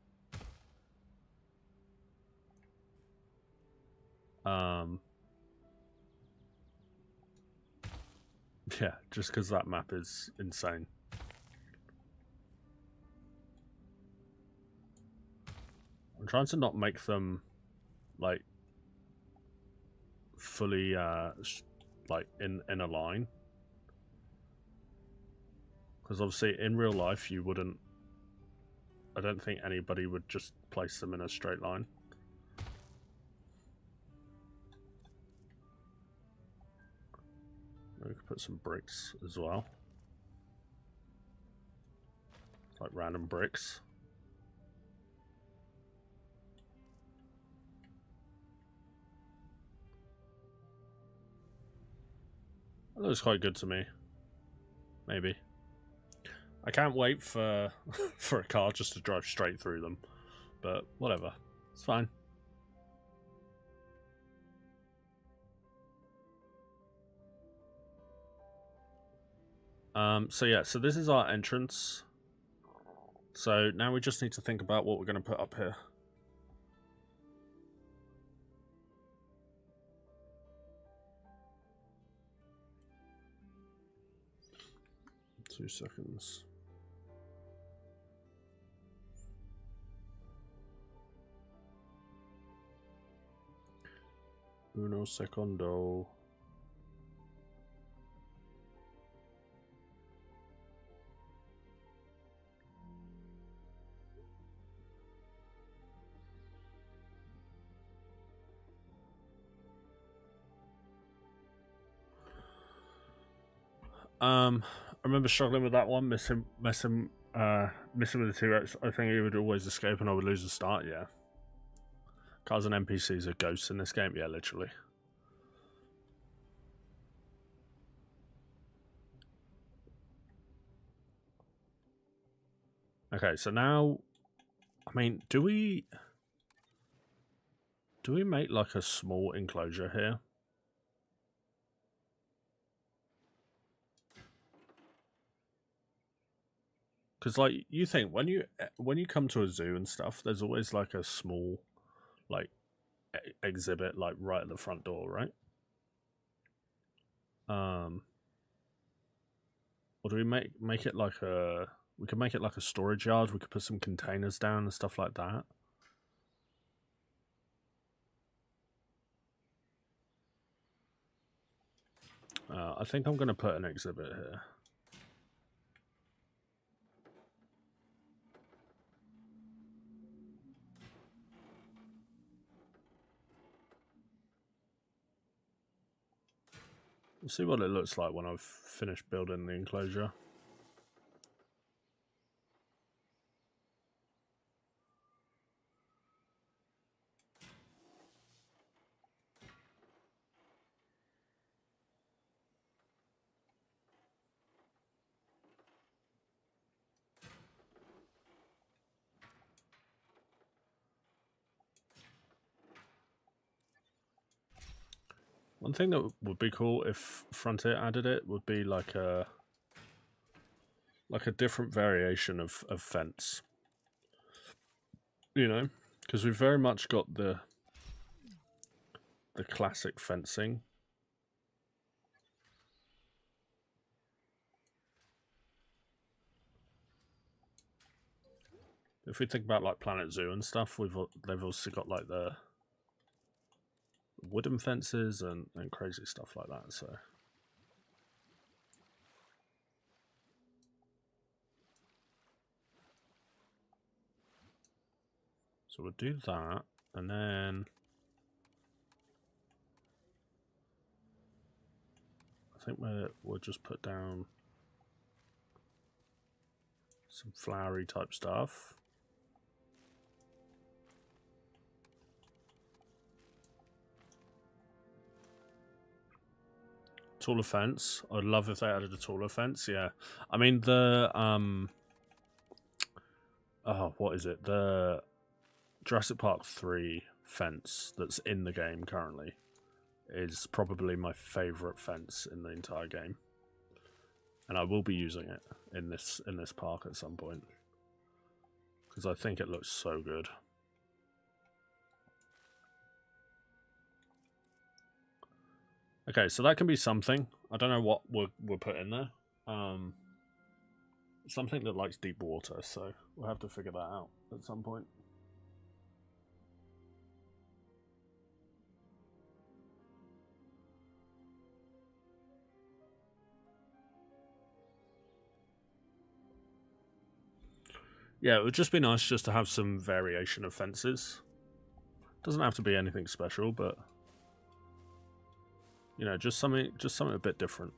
Yeah, just because that map is insane. I'm trying to not make them like fully like in a line, because obviously in real life you wouldn't. I don't think anybody would just place them in a straight line. We could put some bricks as well, like random bricks. That looks quite good to me. Maybe. I can't wait for for a car just to drive straight through them, but whatever, it's fine. So yeah, so this is our entrance. So now we just need to think about what we're going to put up here. Two seconds. Uno secondo. I remember struggling with that one, missing with the T-Rex. I think he would always escape and I would lose the start, yeah. Cars and NPCs are ghosts in this game, yeah, literally. Okay, so now, I mean, do we make like a small enclosure here? Because like you think when you come to a zoo and stuff, there's always like a small like exhibit like right at the front door, right? Or do we make it like a? We could make it like a storage yard. We could put some containers down and stuff like that. I think I'm going to put an exhibit here. We'll see what it looks like when I've finished building the enclosure. One thing that would be cool if Frontier added it would be like a different variation of fence. You know, because we've very much got the classic fencing. If we think about like Planet Zoo and stuff, they've also got like the wooden fences and crazy stuff like that. So we'll do that, and then think we'll just put down some flowery type stuff. Taller fence. I'd love if they added a taller fence. Yeah, I mean the oh, what is it? The Jurassic Park 3 fence that's in the game currently is probably my favourite fence in the entire game, and I will be using it in this park at some point because I think it looks so good. Okay, so that can be something. I don't know what we'll put in there. Something that likes deep water, so we'll have to figure that out at some point. Yeah, it would just be nice just to have some variation of fences. Doesn't have to be anything special, but you know, just something a bit different.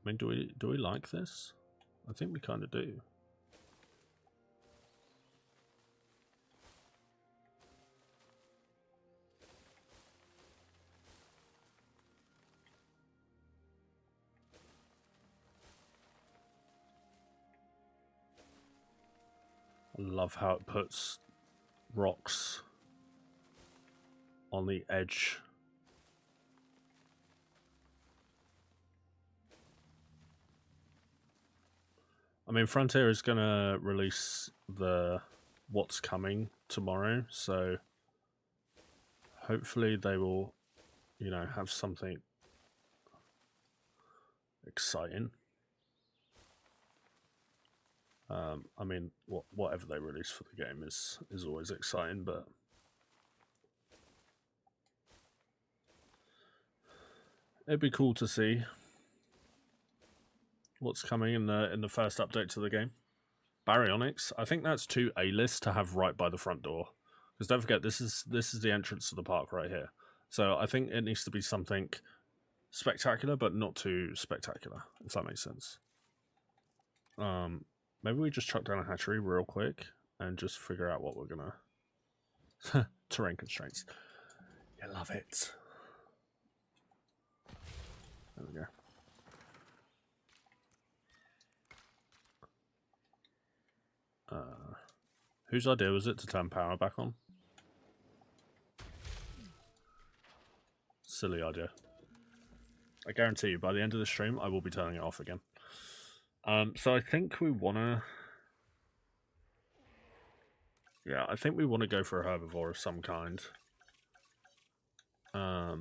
I mean, do we like this? I think we kind of do. I love how it puts rocks on the edge. I mean, Frontier is going to release the what's coming tomorrow, so hopefully they will, you know, have something exciting. I mean, whatever they release for the game is always exciting, but it'd be cool to see what's coming in the first update to the game. Baryonyx, I think that's too A-list to have right by the front door, because don't forget this is the entrance to the park right here. So I think it needs to be something spectacular, but not too spectacular, if that makes sense. Maybe we just chuck down a hatchery real quick and just figure out what we're gonna... Terrain constraints. I love it. There we go. Whose idea was it to turn power back on? Silly idea. I guarantee you, by the end of the stream, I will be turning it off again. So I think we want to... Yeah, I think we want to go for a herbivore of some kind. I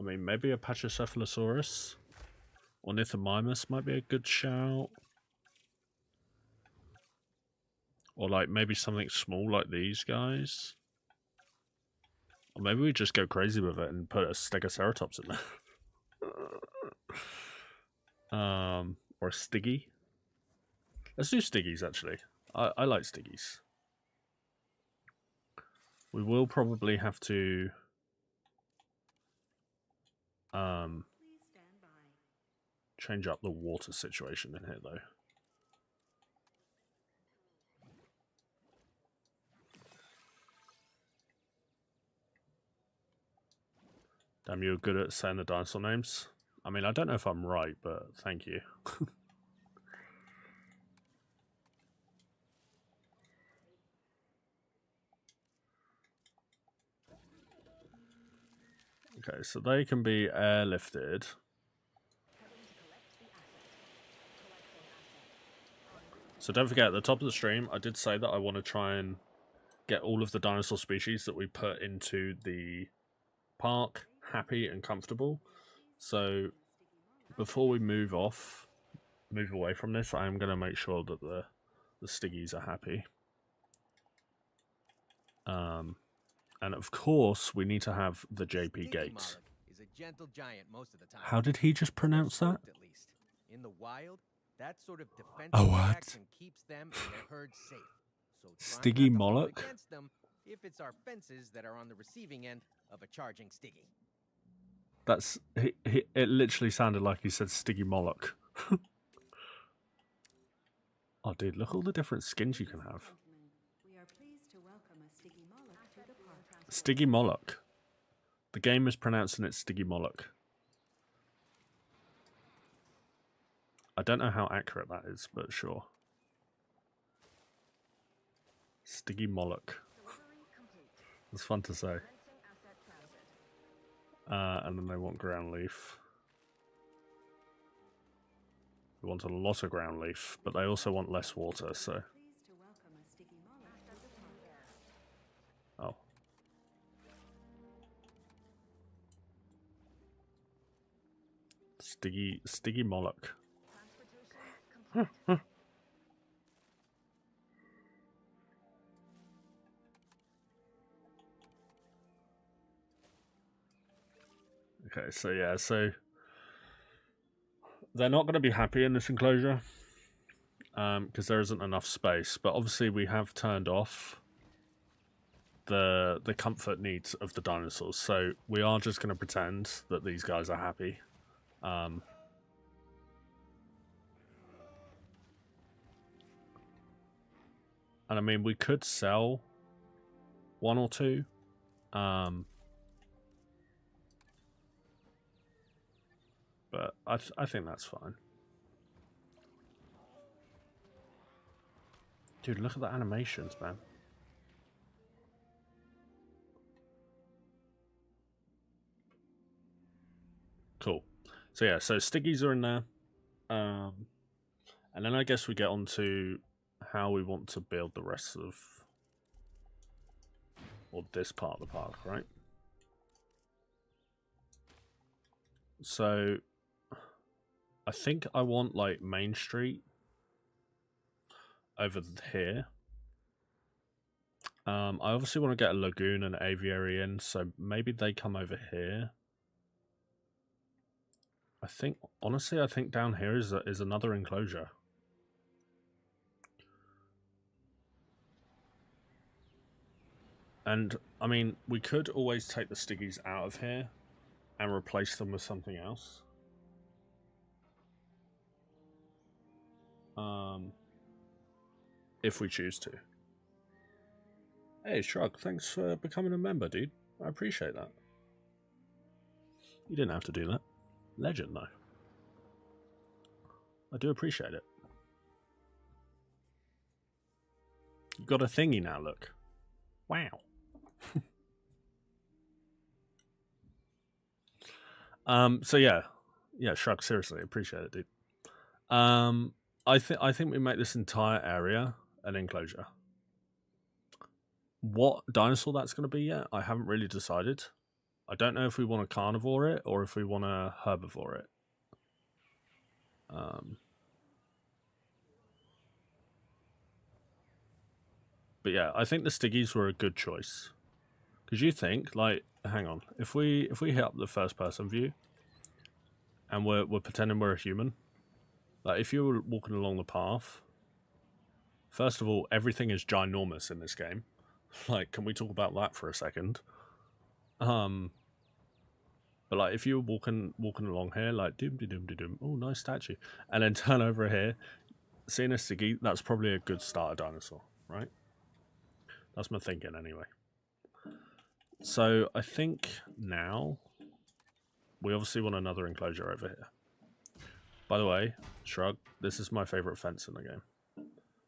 mean, maybe a Pachycephalosaurus or Nithomimus might be a good shout. Or like maybe something small like these guys. Or maybe we just go crazy with it and put a Stegoceratops in there. Or a Stiggy. Let's do Stiggies, actually. I like Stiggies. We will probably have to... change up the water situation in here, though. Damn, you're good at saying the dinosaur names. I mean, I don't know if I'm right, but thank you. Okay, so they can be airlifted. So don't forget, at the top of the stream, I did say that I want to try and get all of the dinosaur species that we put into the park happy and comfortable. So before we move away from this, I am going to make sure that the Stiggies are happy. And of course, we need to have the JP Gate. Is a gentle giant most of the time. How did he just pronounce that? At least. In the wild, that sort of Oh, defensive what? reaction keeps them and their herd safe. So try Stiggy not to hold Moloch? against them if it's our fences that are on the receiving end of a charging Stiggy. That's it literally sounded like he said Stiggy Moloch. Oh, dude, look all the different skins you can have. Gentlemen, we are pleased to welcome a Stiggy Moloch to the park. Stiggy Moloch. The game is pronouncing it Stiggy Moloch. I don't know how accurate that is, but sure. Stiggy Moloch. It's fun to say. And then they want ground leaf. They want a lot of ground leaf, but they also want less water, so... Pleased to welcome a Stiggy Moloch to the park. Oh. Stiggy Moloch. Okay, so yeah, so they're not going to be happy in this enclosure because there isn't enough space. But obviously, we have turned off the comfort needs of the dinosaurs, so we are just going to pretend that these guys are happy. And I mean, we could sell one or two. But I think that's fine. Dude, look at the animations, man. Cool. So yeah, so Stiggies are in there. And then I guess we get on to how we want to build the rest of... or this part of the park, right? So... I think I want, like, Main Street over here. I obviously want to get a lagoon and aviary in, so maybe they come over here. I think, honestly, I think down here is another enclosure. And, I mean, we could always take the Stiggies out of here and replace them with something else. If we choose to. Hey, Shrug, thanks for becoming a member, dude. I appreciate that. You didn't have to do that. Legend, though. I do appreciate it. You got a thingy now, look. Wow. So yeah. Yeah, Shrug, seriously, appreciate it, dude. I think we make this entire area an enclosure. What dinosaur that's going to be yet, I haven't really decided. I don't know if we want to carnivore it or if we want to herbivore it. But yeah, I think the Stiggies were a good choice. Because you think, like, hang on, if we hit up the first person view and we're pretending we're a human, like if you were walking along the path, first of all, everything is ginormous in this game. Like, can we talk about that for a second? But like, if you were walking along here, like, doom, oh, nice statue, and then turn over here, seeing a Stiggy, that's probably a good starter dinosaur, right? That's my thinking, anyway. So I think now we obviously want another enclosure over here. By the way, Shrug, this is my favorite fence in the game.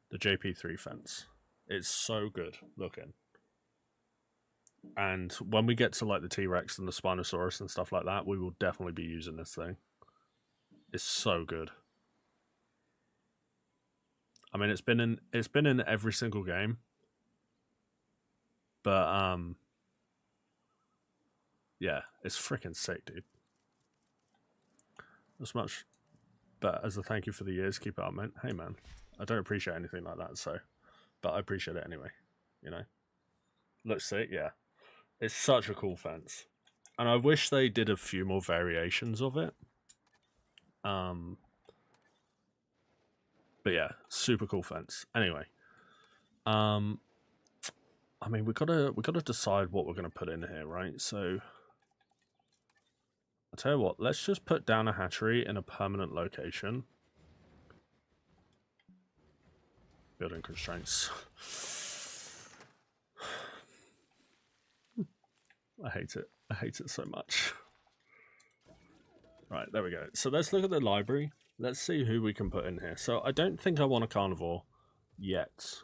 The JP3 fence. It's so good looking. And when we get to like the T-Rex and the Spinosaurus and stuff like that, we will definitely be using this thing. It's so good. I mean, it's been in every single game. But yeah, it's freaking sick, dude. As much, but as a thank you for the years, keep it up, man. Hey, man, I don't appreciate anything like that, so, but I appreciate it anyway. You know, looks sick, yeah. It's such a cool fence, and I wish they did a few more variations of it. But yeah, super cool fence. Anyway, I mean, we gotta decide what we're gonna put in here, right? So, I'll tell you what. Let's just put down a hatchery in a permanent location. Building constraints. I hate it. I hate it so much. Right, there we go. So let's look at the library. Let's see who we can put in here. So I don't think I want a carnivore yet.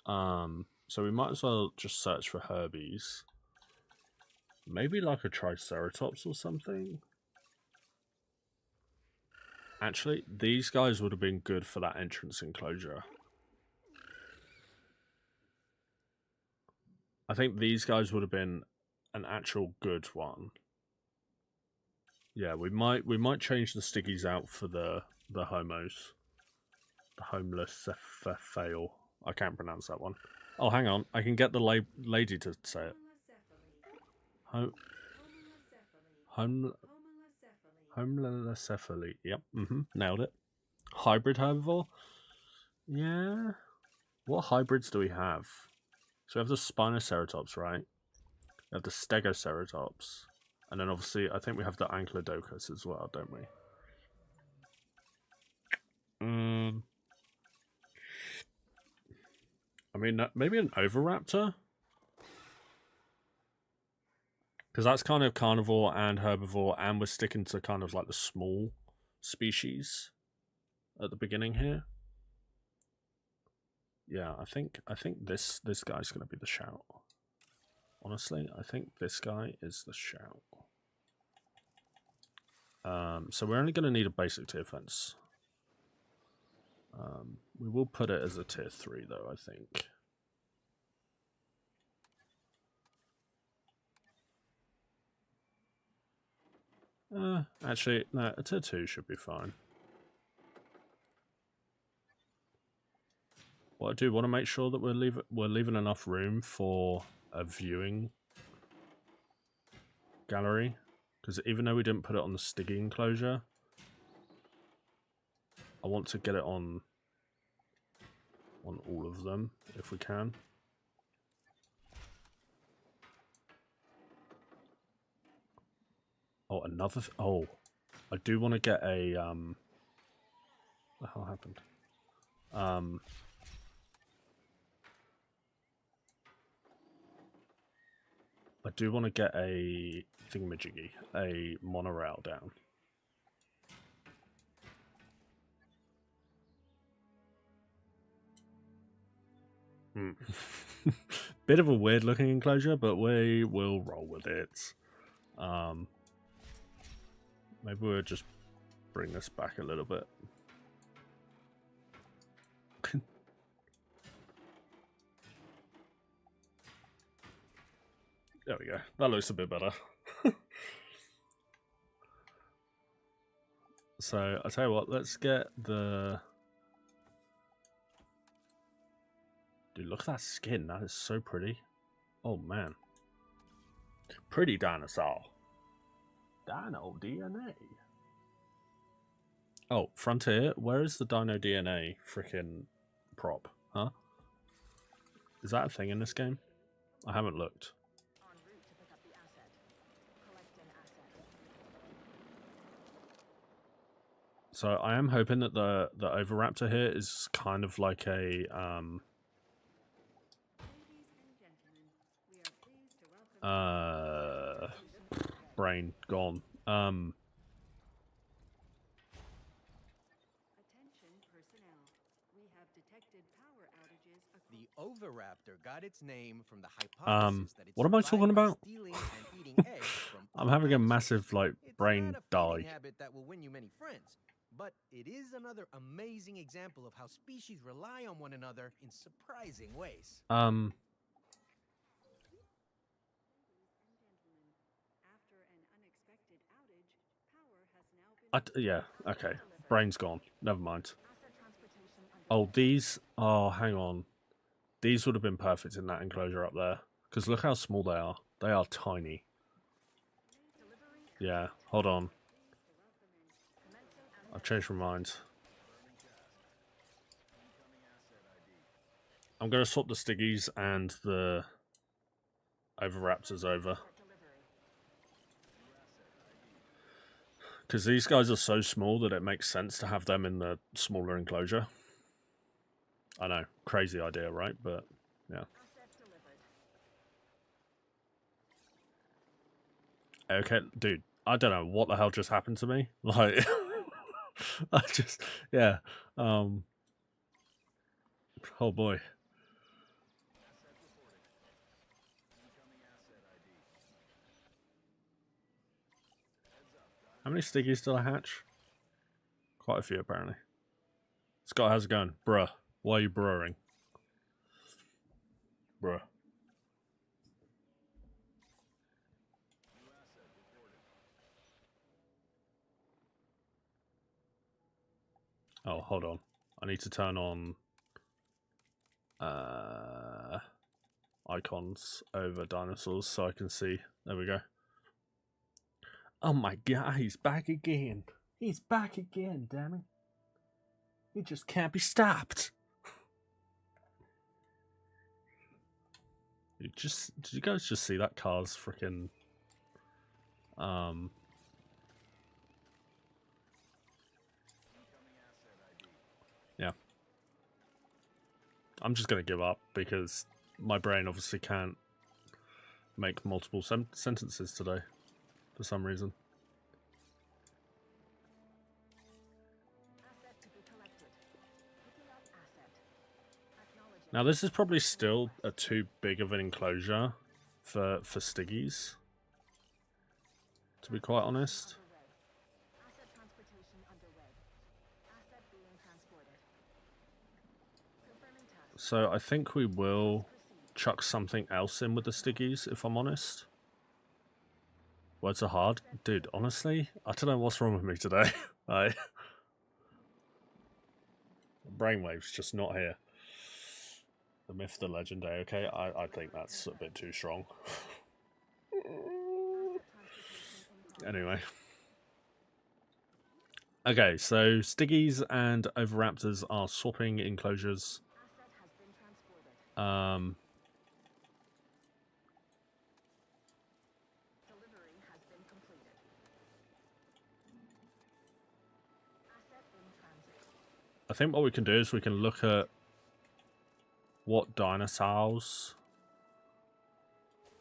So we might as well just search for herbies. Maybe like a triceratops or something. Actually, these guys would have been good for that entrance enclosure. I think these guys would have been an actual good one. Yeah, we might change the stickies out for the homos. The homeless fail. I can't pronounce that one. Oh, hang on. I can get the lady to say it. Homelescephaly. Yep. Nailed it. Hybrid herbivore? Yeah. What hybrids do we have? So we have the Spinoceratops, right? We have the Stegoceratops. And then obviously, I think we have the Ankylodocus as well, don't we? I mean, maybe an Oviraptor? Because that's kind of carnivore and herbivore, and we're sticking to kind of like the small species at the beginning here. Yeah, I think this guy's going to be the shout. Honestly, I think this guy is the shout. So we're only going to need a basic tier fence. We will put it as a tier 3 though, I think. Actually, no, a tier 2 should be fine. Well, I do want to make sure that we're leaving enough room for a viewing gallery, because even though we didn't put it on the sticky enclosure, I want to get it on all of them if we can. Oh, another. Oh, I do want to get a. What the hell happened? I do want to get a thingamajiggy, a monorail down. Bit of a weird looking enclosure, but we will roll with it. Maybe we'll just bring this back a little bit. There we go. That looks a bit better. So, I'll tell you what, let's get the... Dude, look at that skin. That is so pretty. Oh, man. Pretty dinosaur. Dino DNA. Oh, Frontier, where is the Dino DNA freaking prop? Huh? Is that a thing in this game? I haven't looked. So I am hoping that the Oviraptor here is kind of like a brain gone. The Oviraptor got its name from the hypothesis that it what am I talking about? stealing and eating eggs from I'm having a others. massive like brain It's not a feeding die. habit that will win you many friends, but it is another amazing example of how species rely on one another in surprising ways. Yeah, okay. Brain's gone. Never mind. Oh, these... Oh, hang on. These would have been perfect in that enclosure up there. Because look how small they are. They are tiny. Yeah, hold on. I've changed my mind. I'm going to swap the Stiggies and the Oviraptors over. Because these guys are so small that it makes sense to have them in the smaller enclosure. I know, crazy idea, right? But, yeah. Okay, dude, I don't know what the hell just happened to me. Like, I just, yeah. Oh boy. How many Stiggies did I hatch? Quite a few, apparently. Scott, how's it going? Bruh, why are you bruhing? Bruh. Oh, hold on. I need to turn on icons over dinosaurs so I can see. There we go. Oh my god, he's back again. He's back again, damn it. He just can't be stopped. Did you guys just see that car's freaking yeah. I'm just gonna give up because my brain obviously can't make multiple sentences today for some reason. Now this is probably still too big of an enclosure for Stiggies, to be quite honest. So I think we will chuck something else in with the Stiggies, if I'm honest. Words are hard. Dude, honestly, I don't know what's wrong with me today. Brainwave's just not here. The myth, the legend, Aeocate. I think that's a bit too strong. Anyway. Okay, so Stiggies and Oviraptors are swapping enclosures. I think what we can do is we can look at what dinosaurs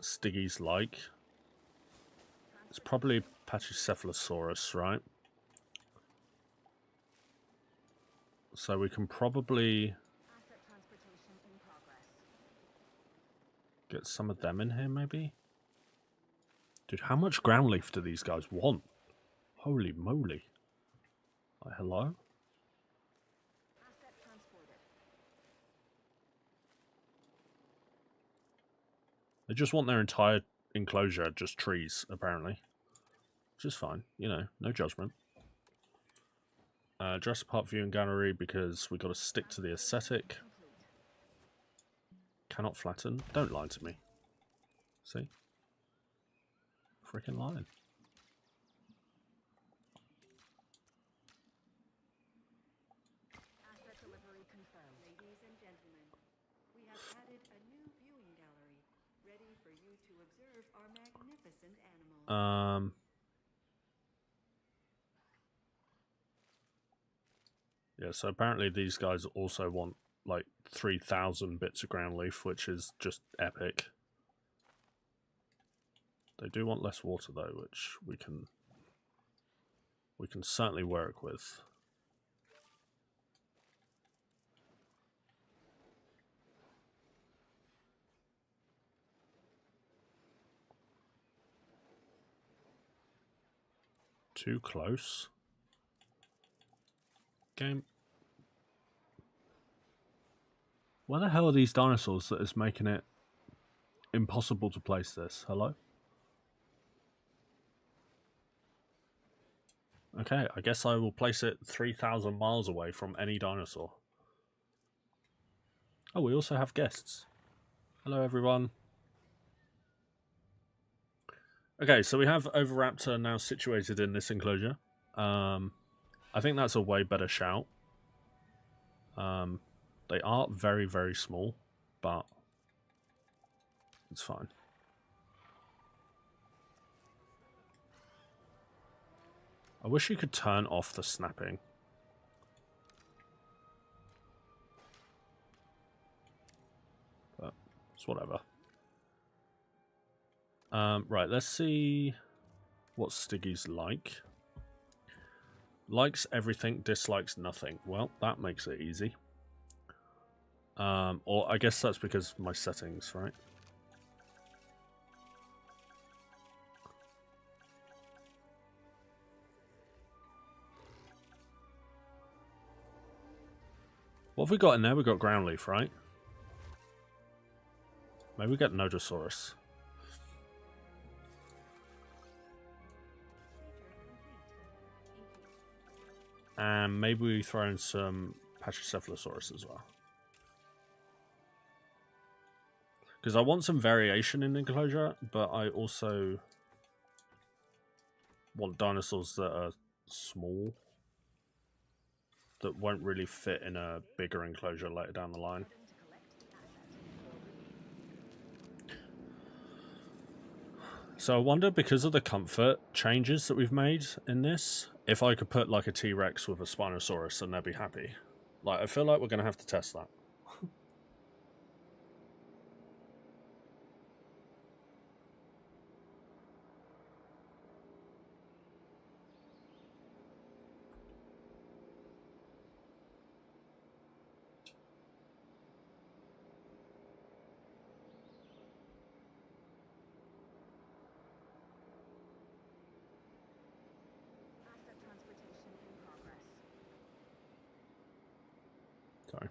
Stiggies like. It's probably Pachycephalosaurus, right? So we can probably get some of them in here, maybe? Dude, how much ground leaf do these guys want? Holy moly. Like, hello? They just want their entire enclosure, just trees, apparently. Which is fine, you know, no judgment. Dress apart view and gallery because we got to stick to the aesthetic. Cannot flatten. Don't lie to me. See? Freaking lying. Ladies and gentlemen, we have added a new viewing gallery, ready for you to observe our magnificent animals. Yeah, so apparently these guys also want like 3,000 bits of ground leaf, which is just epic. They do want less water though, which we can certainly work with. Too close. Game. Where the hell are these dinosaurs that is making it impossible to place this? Hello? Okay, I guess I will place it 3,000 miles away from any dinosaur. Oh, we also have guests. Hello, everyone. Okay, so we have Oviraptor now situated in this enclosure. I think that's a way better shout. They are very, very small. but it's fine. I wish you could turn off the snapping. But it's whatever. Right, let's see what Stiggy's like. Likes everything, dislikes nothing. Well, that makes it easy. Or I guess that's because my settings, right? What have we got in there? We got ground leaf, right? Maybe we get Nodosaurus. And maybe we throw in some Pachycephalosaurus as well. Because I want some variation in enclosure, but I also want dinosaurs that are small, that won't really fit in a bigger enclosure later down the line. So I wonder, because of the comfort changes that we've made in this, if I could put like a T-Rex with a Spinosaurus and they'd be happy. Like, I feel like we're going to have to test that. Sorry.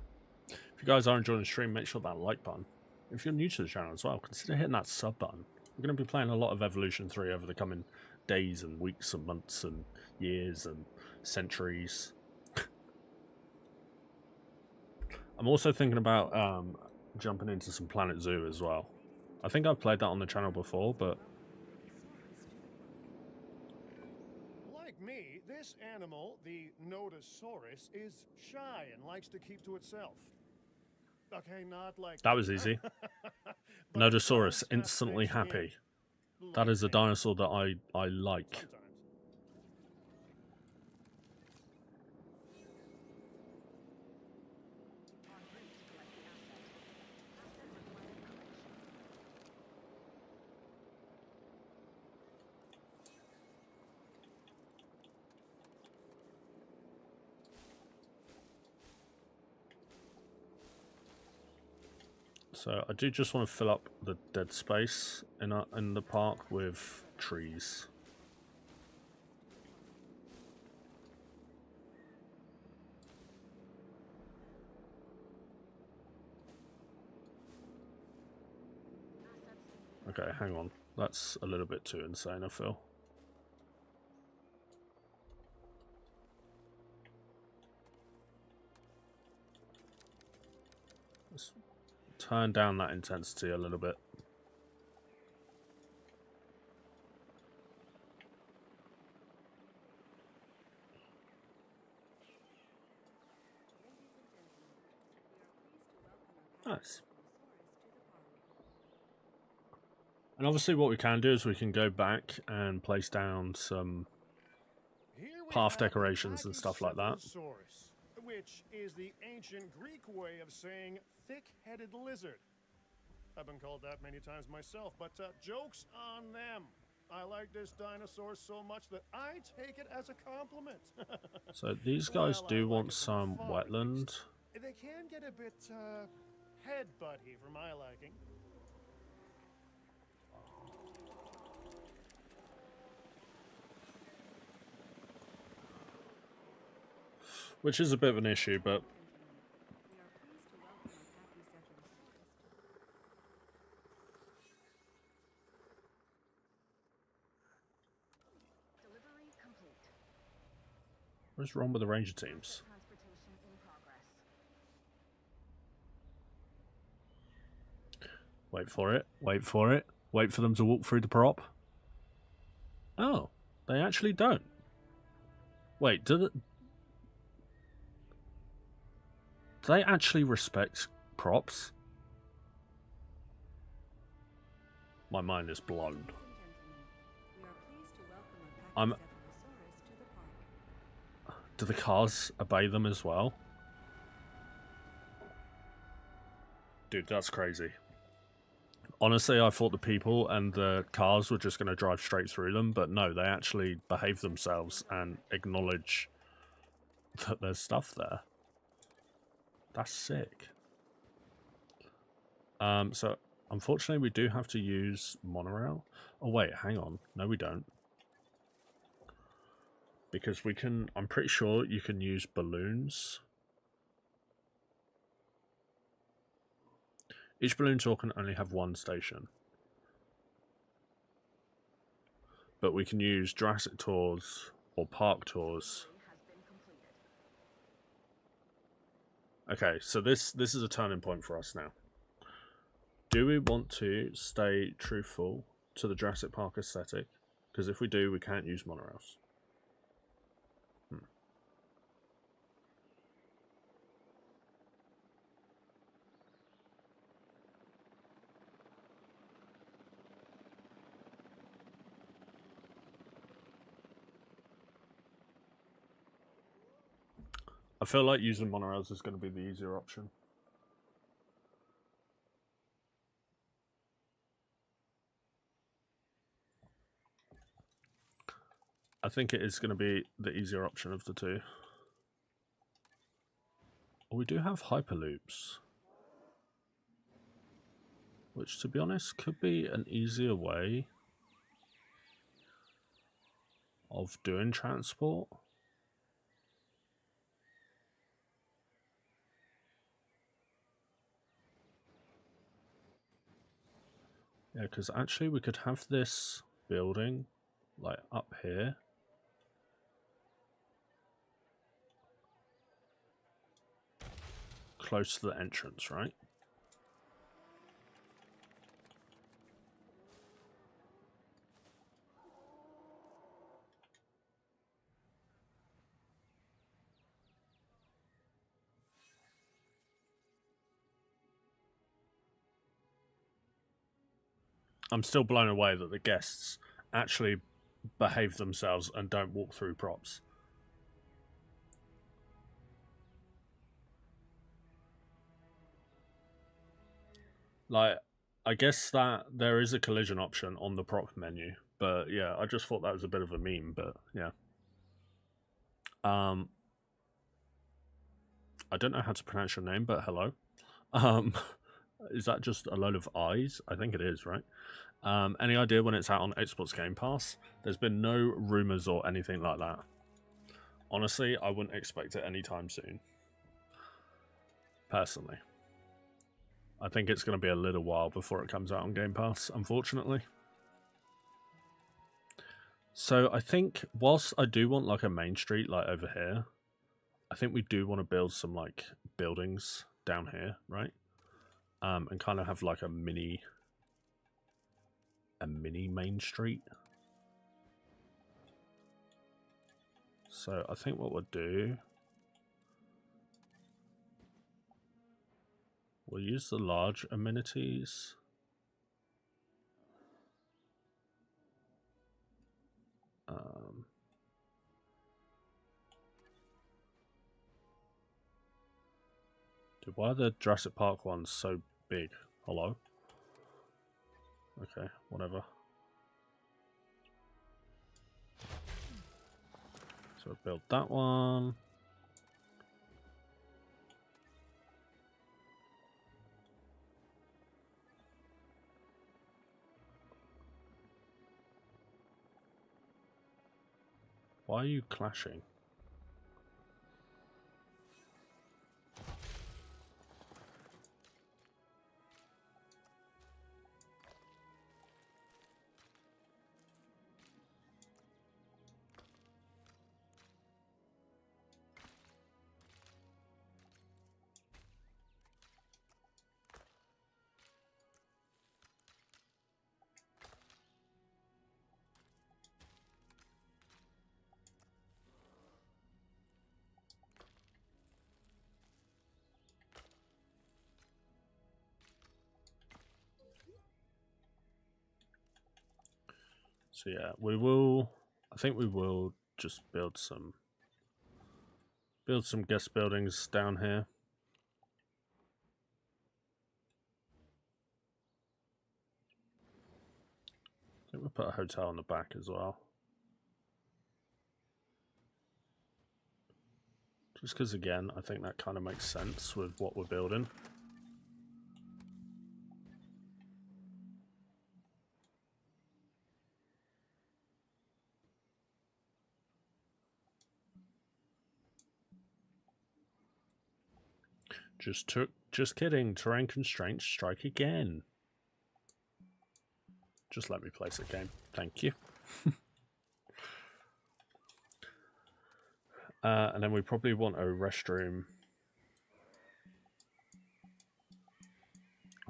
If you guys are enjoying the stream, make sure that like button. If you're new to the channel as well, consider hitting that sub button. We're going to be playing a lot of Evolution 3 over the coming days and weeks and months and years and centuries. I'm also thinking about jumping into some Planet Zoo as well. I think I've played that on the channel before, but... Like me, this animal, the Nodosaurus, is shy and likes to keep to itself. Okay, not like... That was easy. Nodosaurus, instantly happy. That is a dinosaur that I like. Sometimes. So I do just want to fill up the dead space in the park with trees. Okay, hang on. That's a little bit too insane, I feel. Let's turn down that intensity a little bit. Nice. And obviously what we can do is we can go back and place down some path decorations and stuff like that. Which is the ancient Greek way of saying thick-headed lizard. I've been called that many times myself, but joke's on them. I like this dinosaur so much that I take it as a compliment. So these guys do want some wetland. They can get a bit head-butty for my liking. Which is a bit of an issue, but... What's wrong with the ranger teams? Wait for it, wait for it, wait for them to walk through the prop. Oh, they actually don't. Wait, do they actually respect props? My mind is blown. Ladies and gentlemen, we are pleased to welcome a I'm- Pachycephalosaurus to the park. Do the cars obey them as well? Dude, that's crazy. Honestly, I thought the people and the cars were just going to drive straight through them, but no, they actually behave themselves and acknowledge that there's stuff there. That's sick. So unfortunately we do have to use monorail. Oh wait, hang on. No, we don't. Because we can, I'm pretty sure you can use balloons. Each balloon tour can only have one station. But we can use Jurassic tours or park tours. Okay, so this is a turning point for us now. Do we want to stay truthful to the Jurassic Park aesthetic? Because if we do, we can't use monorails. I feel like using monorails is going to be the easier option. I think it is going to be the easier option of the two. We do have Hyperloops, which to be honest could be an easier way of doing transport. Yeah, because actually we could have this building like up here. Close to the entrance, right? I'm still blown away that the guests actually behave themselves and don't walk through props. Like, I guess that there is a collision option on the prop menu, but yeah, I just thought that was a bit of a meme, but yeah. I don't know how to pronounce your name, but hello. Is that just a load of eyes? I think it is, right? Any idea when it's out on Xbox Game Pass? There's been no rumors or anything like that. Honestly, I wouldn't expect it anytime soon. Personally. I think it's going to be a little while before it comes out on Game Pass, unfortunately. So I think whilst I do want like a main street like over here, I think we do want to build some like buildings down here, right? And kind of have like a mini main street. So I think what we'll do, we'll use the large amenities. Dude, why are the Jurassic Park ones so big? Hello? Okay, whatever. So build that one. Why are you clashing? So yeah, we will. I think we will just build some guest buildings down here. I think we'll put a hotel in the back as well. Just because, again, I think that kind of makes sense with what we're building. Just kidding. Terrain constraints strike again. Just let me place a game. Thank you. And then we probably want a restroom.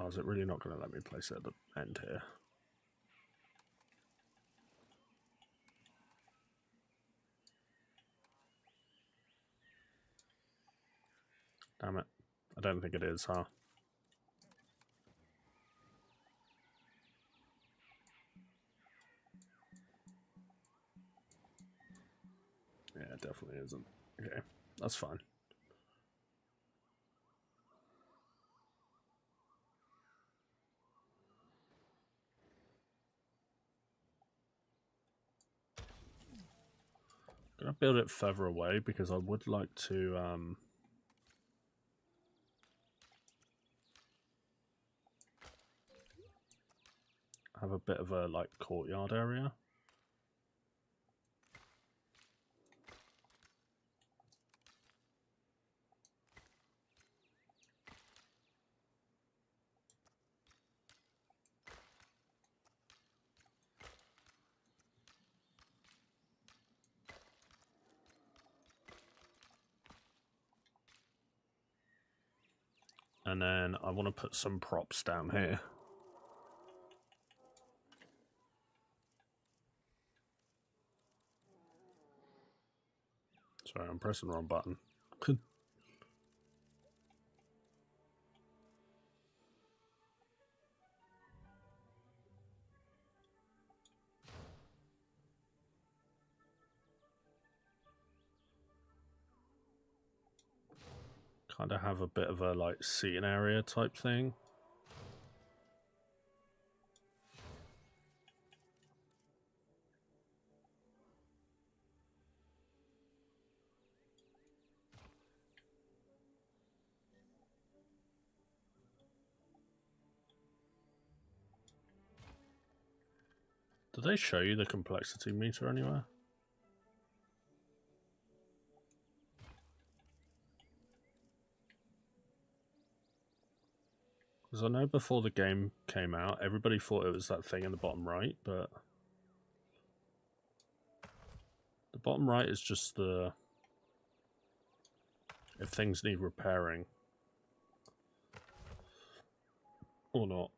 Oh, is it really not going to let me place it at the end here? Damn it. I don't think it is, huh? Yeah, it definitely isn't. Okay, that's fine. I'm going to build it further away because I would like to have a bit of a like courtyard area. And then I want to put some props down here. Sorry, I'm pressing the wrong button. Kind of have a bit of a like seating area type thing. Do they show you the complexity meter anywhere? Because I know before the game came out, everybody thought it was that thing in the bottom right, but the bottom right is just the if things need repairing or not.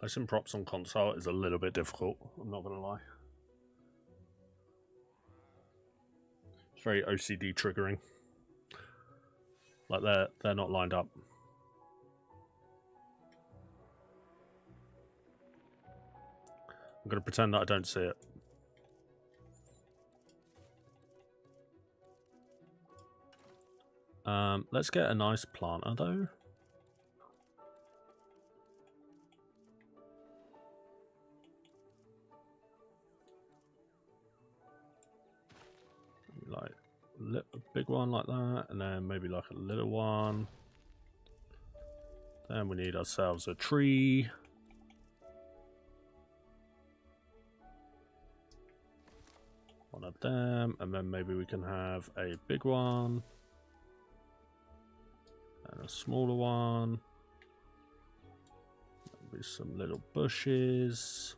Placing props on console is a little bit difficult, I'm not going to lie. It's very OCD triggering. Like they're not lined up. I'm going to pretend that I don't see it. Let's get a nice planter though. Like a big one like that, and then maybe like a little one. Then we need ourselves a tree. One of them, and then maybe we can have a big one. And a smaller one. Maybe some little bushes.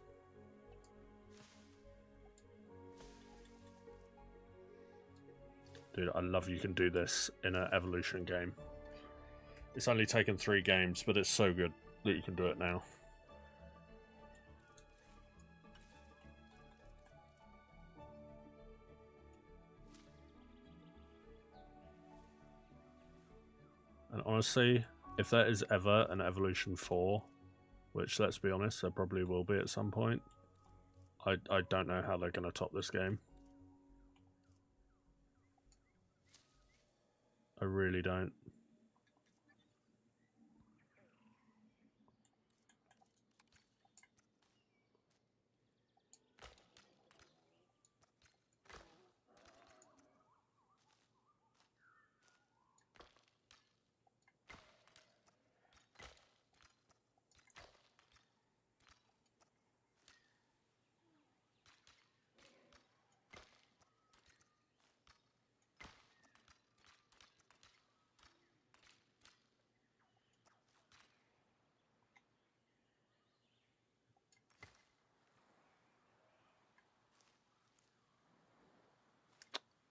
Dude, I love you can do this in an evolution game. It's only taken 3 games, but it's so good that you can do it now. And honestly, if there is ever an Evolution 4, which, let's be honest, there probably will be at some point, I don't know how they're going to top this game. I really don't.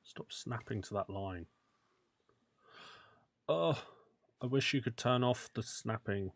Stop snapping to that line. Oh, I wish you could turn off the snapping.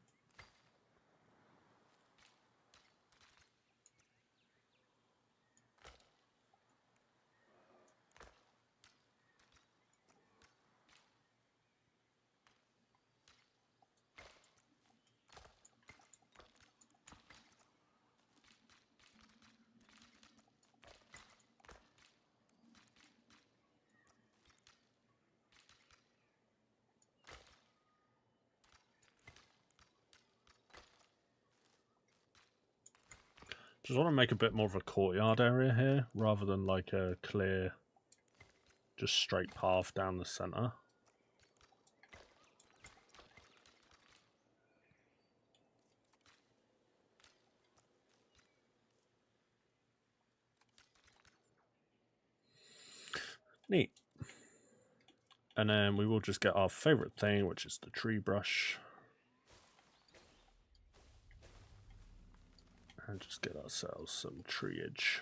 Just want to make a bit more of a courtyard area here, rather than like a clear, just straight path down the center. Neat. And then we will just get our favorite thing, which is the tree brush. And just get ourselves some treeage.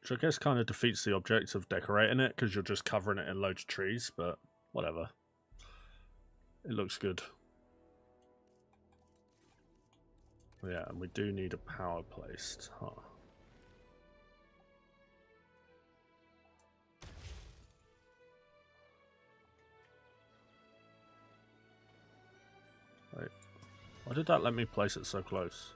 Which I guess kind of defeats the object of decorating it, because you're just covering it in loads of trees, but whatever. It looks good. Yeah, and we do need a power placed, huh? Wait, why did that let me place it so close?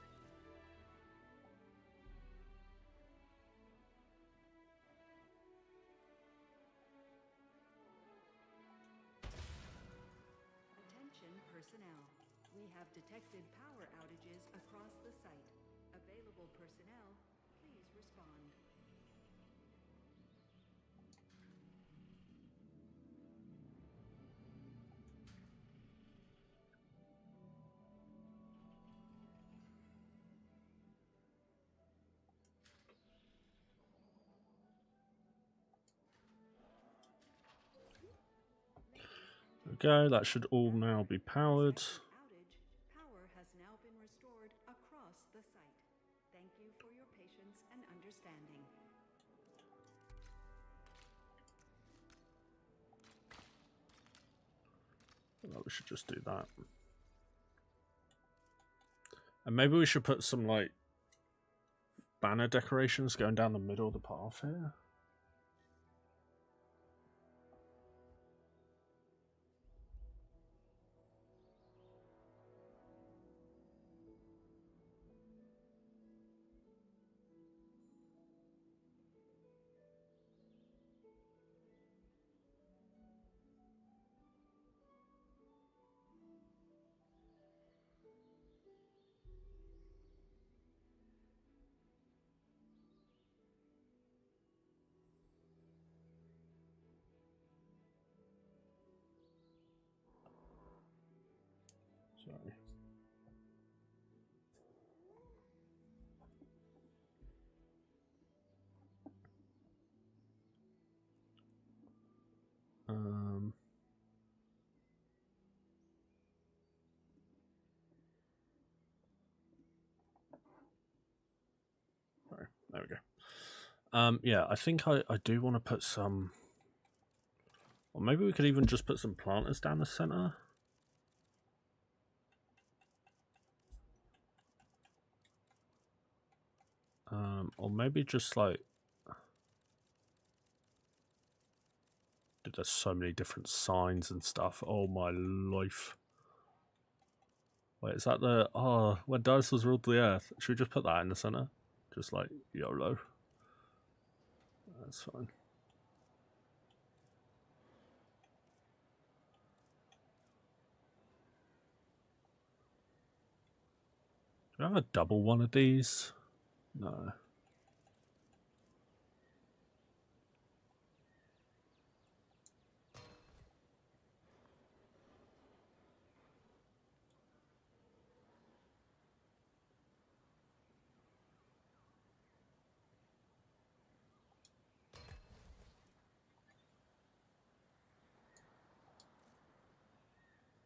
Attention personnel. We have detected power outages across the site. Available personnel, please respond. Okay, that should all now be powered. Outage. Power has now been restored across the site. Thank you for your patience and understanding. Well, we should just do that. And maybe we should put some, like, banner decorations going down the middle of the path here. Okay. Sorry, there we go. Yeah, I think I do want to put some, or maybe we could even just put some planters down the center. Or maybe just like, dude, there's so many different signs and stuff. Oh my life. Wait, is that the, oh, when dinosaurs ruled the earth? Should we just put that in the center? Just like YOLO. That's fine. Do I have a double one of these? No.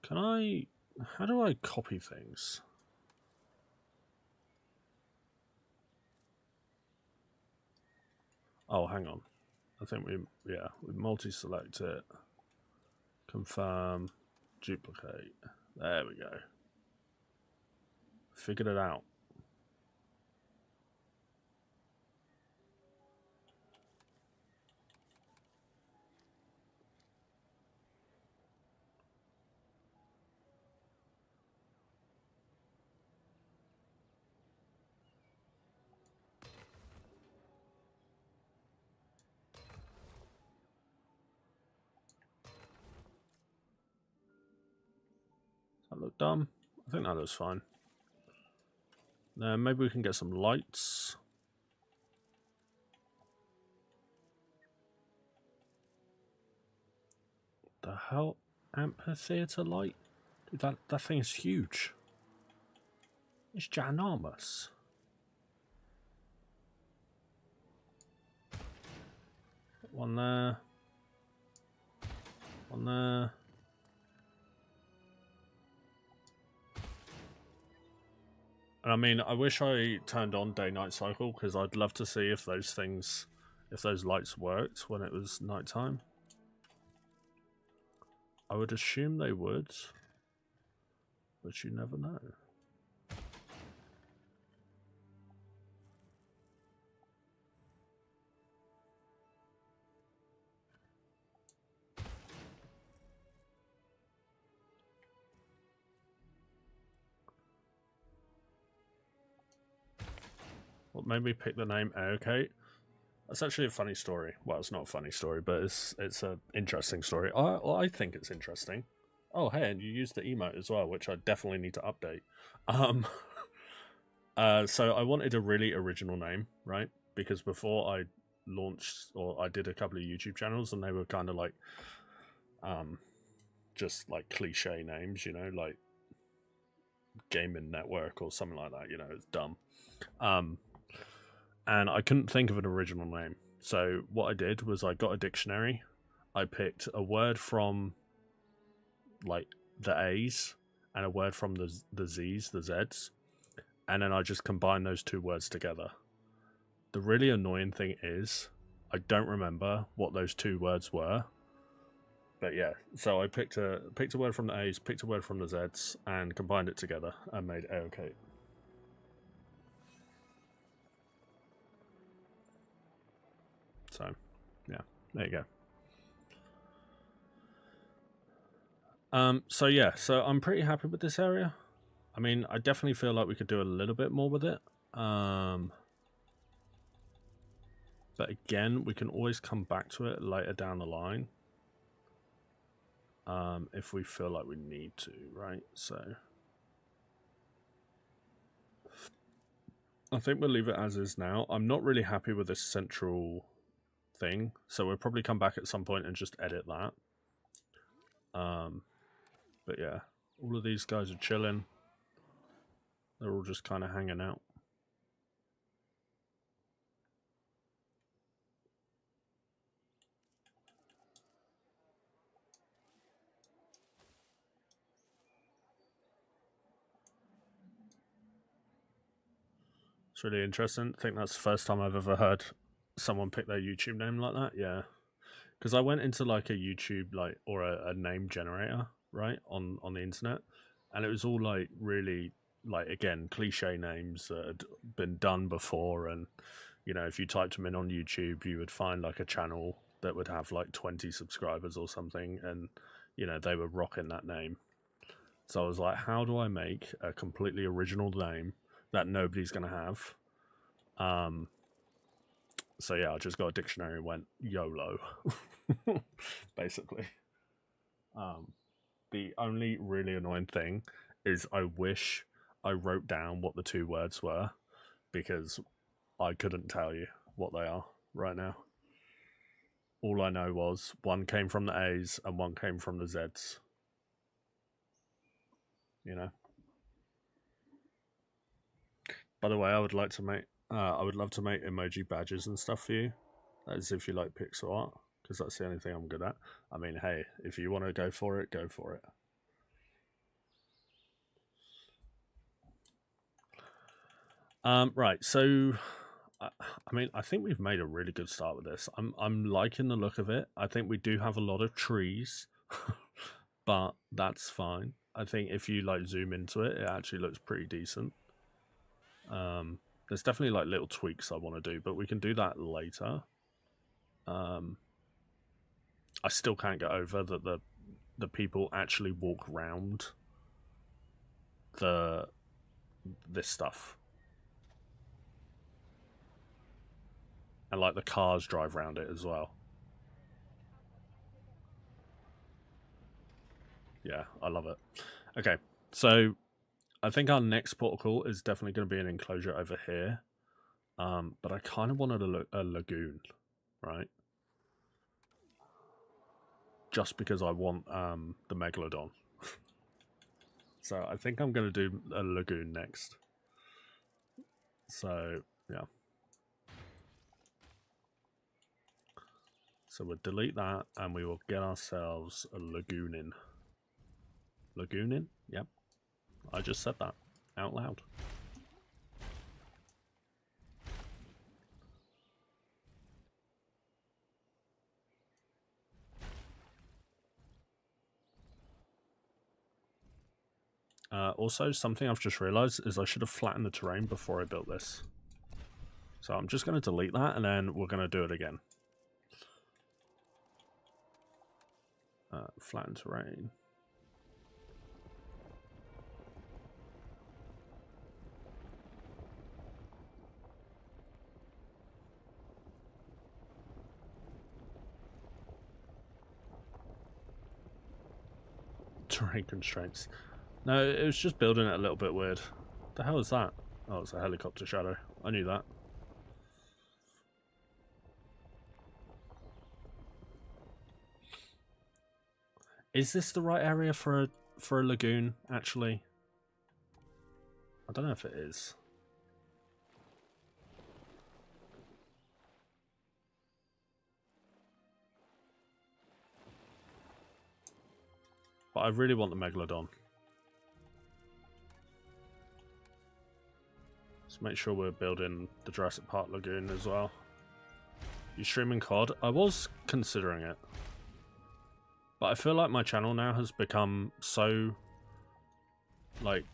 Can I... How do I copy things? Oh, hang on. I think we multi-select it. Confirm. Duplicate. There we go. Figured it out. Does that look dumb? I think that looks fine. Maybe we can get some lights. The hell? Amphitheater light? Dude, that thing is huge. It's ginormous. One there. One there. And I mean, I wish I turned on day-night cycle because I'd love to see if those things, if those lights worked when it was nighttime. I would assume they would, but you never know. What made me pick the name Aeocate? That's actually a funny story. Well, it's not a funny story, but it's an interesting story. I think it's interesting. Oh, hey, and you used the emote as well, which I definitely need to update. So I wanted a really original name, right? Because before I launched, or I did a couple of YouTube channels, and they were kind of like, just like cliche names, you know, like Gaming Network or something like that. You know, it's dumb. And I couldn't think of an original name. So what I did was I got a dictionary. I picked a word from like the A's and a word from the Z's, the Z's, and then I just combined those two words together. The really annoying thing is I don't remember what those two words were. But yeah, so I picked a word from the A's, picked a word from the Z's, and combined it together and made Aeocate. So, yeah, there you go. So yeah, so I'm pretty happy with this area. I mean, I definitely feel like we could do a little bit more with it. But again, we can always come back to it later down the line. If we feel like we need to, right? So I think we'll leave it as is now. I'm not really happy with this central thing, so we'll probably come back at some point and just edit that. But yeah, All of these guys are chilling. They're all just kind of hanging out. It's really interesting. I think that's the first time I've ever heard someone pick their YouTube name like that. Yeah, because I went into like a YouTube or a name generator, right, on the internet, and it was all like really like, again, cliche names that had been done before, and you know, if you typed them in on YouTube, you would find like a channel that would have like 20 subscribers or something, and you know, they were rocking that name. So I was like, how do I make a completely original name that nobody's gonna have? So yeah, I just got a dictionary and went YOLO, basically. The only really annoying thing is I wish I wrote down what the two words were, because I couldn't tell you what they are right now. All I know was one came from the A's and one came from the Z's. You know. By the way, I would love to make emoji badges and stuff for you. That is if you like pixel art, because that's the only thing I'm good at. I mean, hey, if you want to go for it, go for it. Right, so I mean, I think we've made a really good start with this. I'm liking the look of it. I think we do have a lot of trees, but that's fine. I think if you like zoom into it, it actually looks pretty decent. There's definitely like little tweaks I want to do, but we can do that later. I still can't get over that the people actually walk round this stuff. And like the cars drive around it as well. Yeah, I love it. Okay, so I think our next protocol is definitely going to be an enclosure over here. But I kind of wanted a lagoon, right? Just because I want the Megalodon. So I think I'm going to do a lagoon next. So, yeah. So we'll delete that and we will get ourselves a lagoonin. Lagoonin? Yep. I just said that out loud. Also, something I've just realized is I should have flattened the terrain before I built this. So I'm just going to delete that and then we're going to do it again. Flatten terrain. Terrain constraints. No, it was just building it a little bit weird. The hell is that? Oh, it's a helicopter shadow. I knew that. Is this the right area for a lagoon, actually? I don't know if it is. But I really want the Megalodon. Let's make sure we're building the Jurassic Park Lagoon as well. You streaming COD? I was considering it. But I feel like my channel now has become so, like,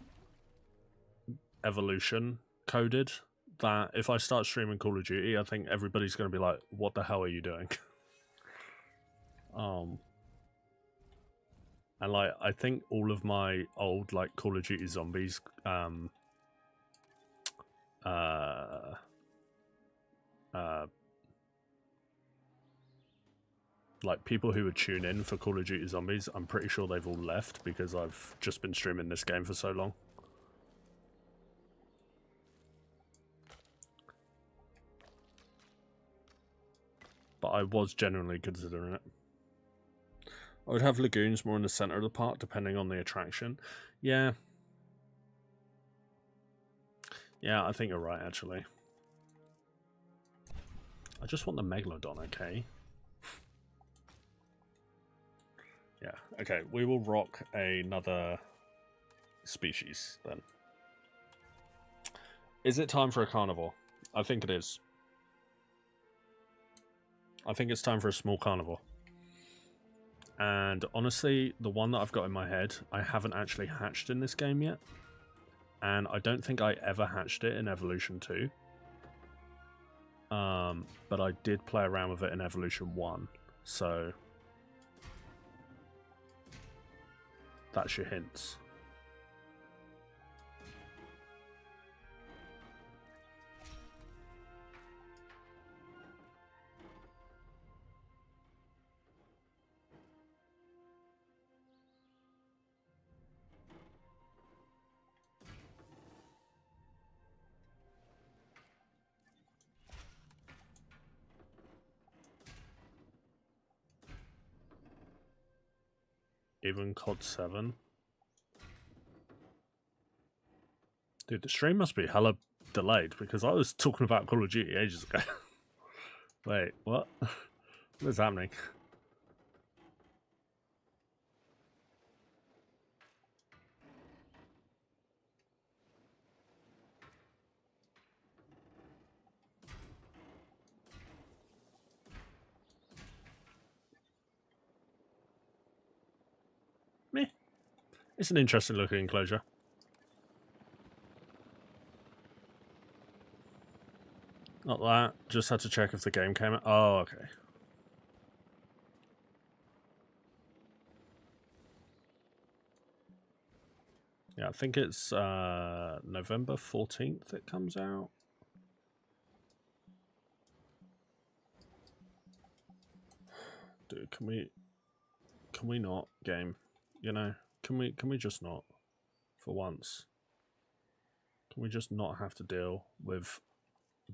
evolution coded that if I start streaming Call of Duty, I think everybody's going to be like, what the hell are you doing? And like, I think all of my old like Call of Duty Zombies like people who would tune in for Call of Duty Zombies, I'm pretty sure they've all left because I've just been streaming this game for so long. But I was genuinely considering it. I would have lagoons more in the center of the park, depending on the attraction. Yeah. Yeah, I think you're right, actually. I just want the Megalodon, okay? Yeah, okay. We will rock another species, then. Is it time for a carnivore? I think it is. I think it's time for a small carnivore. And honestly, the one that I've got in my head, I haven't actually hatched in this game yet. And I don't think I ever hatched it in Evolution 2. But I did play around with it in Evolution 1. So that's your hints. Even COD 7. Dude, the stream must be hella delayed because I was talking about Call of Duty ages ago. Wait, what? What is happening? Meh. It's an interesting looking enclosure. Not that. Just had to check if the game came out. Oh, okay. Yeah, I think it's November 14th it comes out. Dude, can we not, game? You know, can we just not? For once. Can we just not have to deal with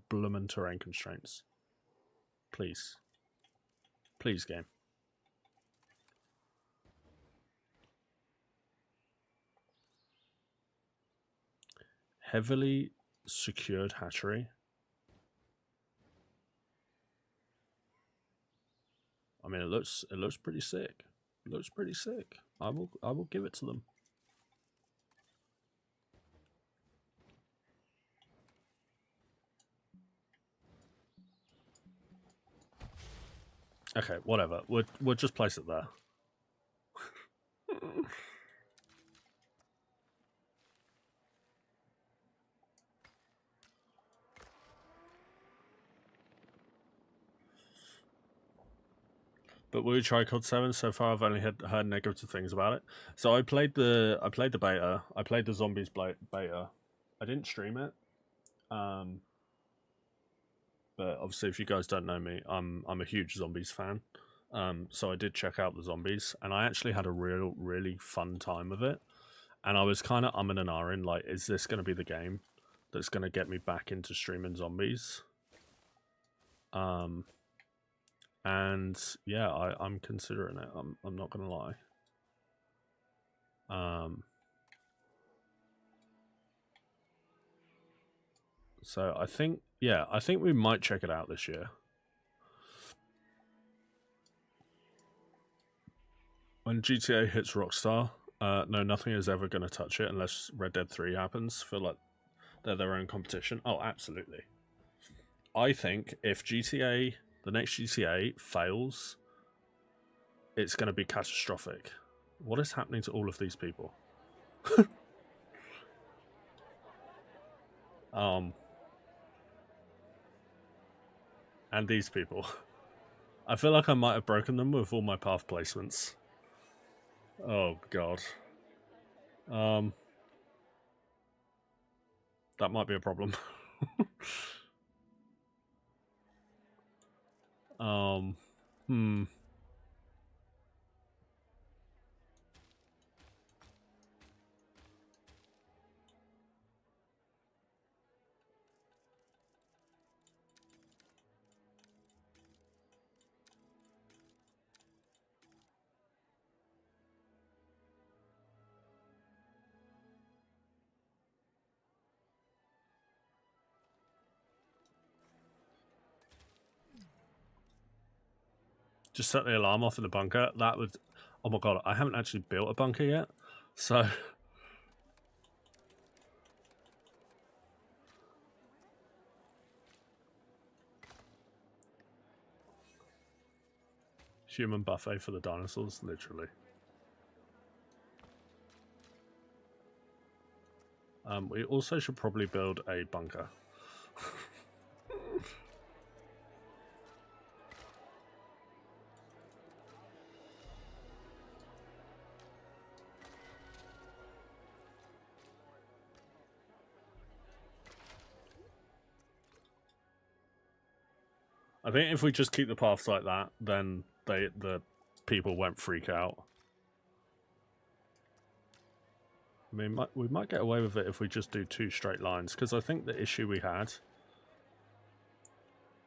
bloomin' terrain constraints? Please. Please, game. Heavily secured hatchery. I mean, it looks pretty sick. It looks pretty sick. I will give it to them. Okay, whatever. We'll just place it there. But will you try COD 7? So far, I've only heard negative things about it. So I played the beta. I played the zombies beta. I didn't stream it. But obviously, if you guys don't know me, I'm a huge zombies fan. So I did check out the zombies, and I actually had a really fun time with it. And I was kind of umming and ahhing, like, is this going to be the game that's going to get me back into streaming zombies? And yeah, I'm considering it. I'm not gonna lie. So I think we might check it out this year. When GTA hits Rockstar, no, nothing is ever going to touch it unless Red Dead 3 happens. Feel like they're their own competition. Oh, absolutely. I think if the next GTA fails, it's going to be catastrophic. What is happening to all of these people? And these people. I feel like I might have broken them with all my path placements. Oh, God. That might be a problem. just set the alarm off in the bunker. That would... Oh my god, I haven't actually built a bunker yet. So... Human buffet for the dinosaurs, literally. We also should probably build a bunker. I think if we just keep the paths like that, then the people won't freak out. I mean, we might get away with it if we just do 2 straight lines, because I think the issue we had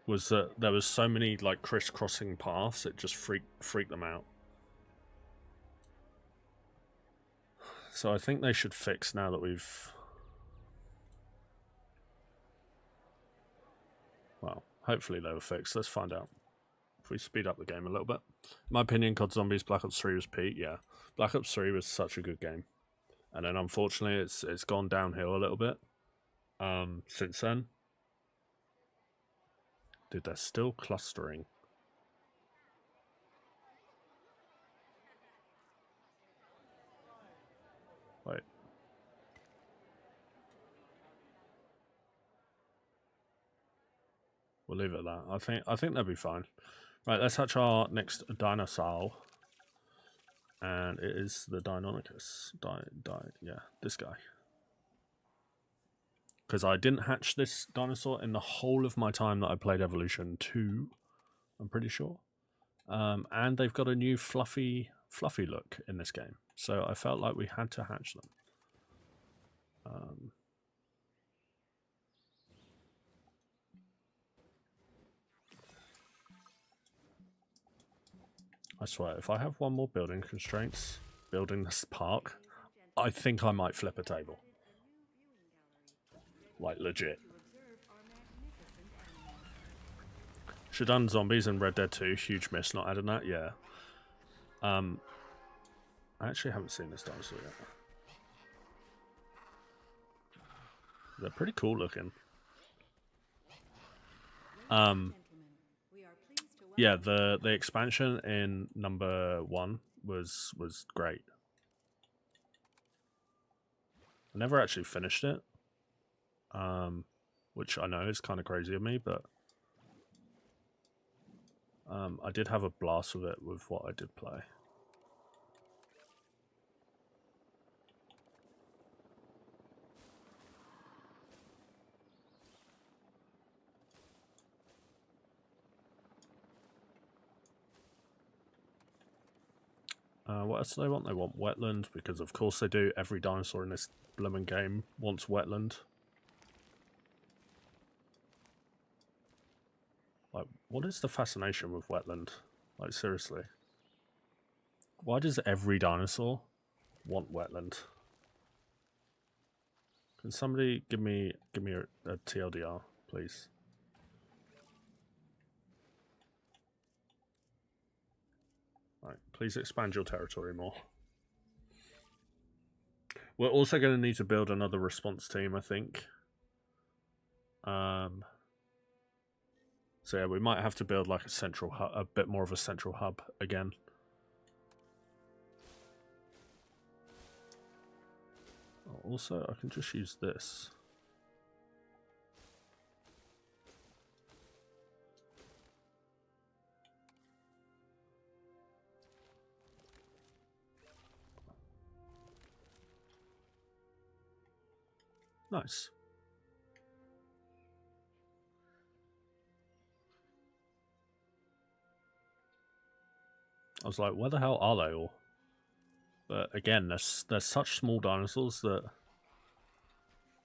was that there was so many like crisscrossing paths, it just freaked them out. So I think they should fix now that we've... Well, hopefully they were fixed. Let's find out. If we speed up the game a little bit. In my opinion, COD Zombies Black Ops 3 was peak, yeah. Black Ops 3 was such a good game. And then unfortunately it's gone downhill a little bit since then. Dude, they're still clustering. Wait. We'll leave it at that. I think they'll be fine. Right, let's hatch our next dinosaur. And it is the Deinonychus. Yeah, this guy. Because I didn't hatch this dinosaur in the whole of my time that I played Evolution 2, I'm pretty sure. And they've got a new fluffy look in this game. So I felt like we had to hatch them. I swear, if I have one more building constraints, building this park, I think I might flip a table. Like, legit. Should have done zombies in Red Dead 2. Huge miss not adding that, yeah. I actually haven't seen this dinosaur yet. They're pretty cool looking. Yeah, the expansion in number 1 was great. I never actually finished it. Which I know is kind of crazy of me, but I did have a blast with it with what I did play. What else do they want? They want wetland, because of course they do. Every dinosaur in this blooming game wants wetland. Like, what is the fascination with wetland? Like, seriously. Why does every dinosaur want wetland? Can somebody give me a TLDR, please? Right, please expand your territory more. We're also going to need to build another response team, I think. So yeah, we might have to build like a central hub, a bit more of a central hub again. Also, I can just use this. Nice. I was like, where the hell are they all? But again, they're such small dinosaurs that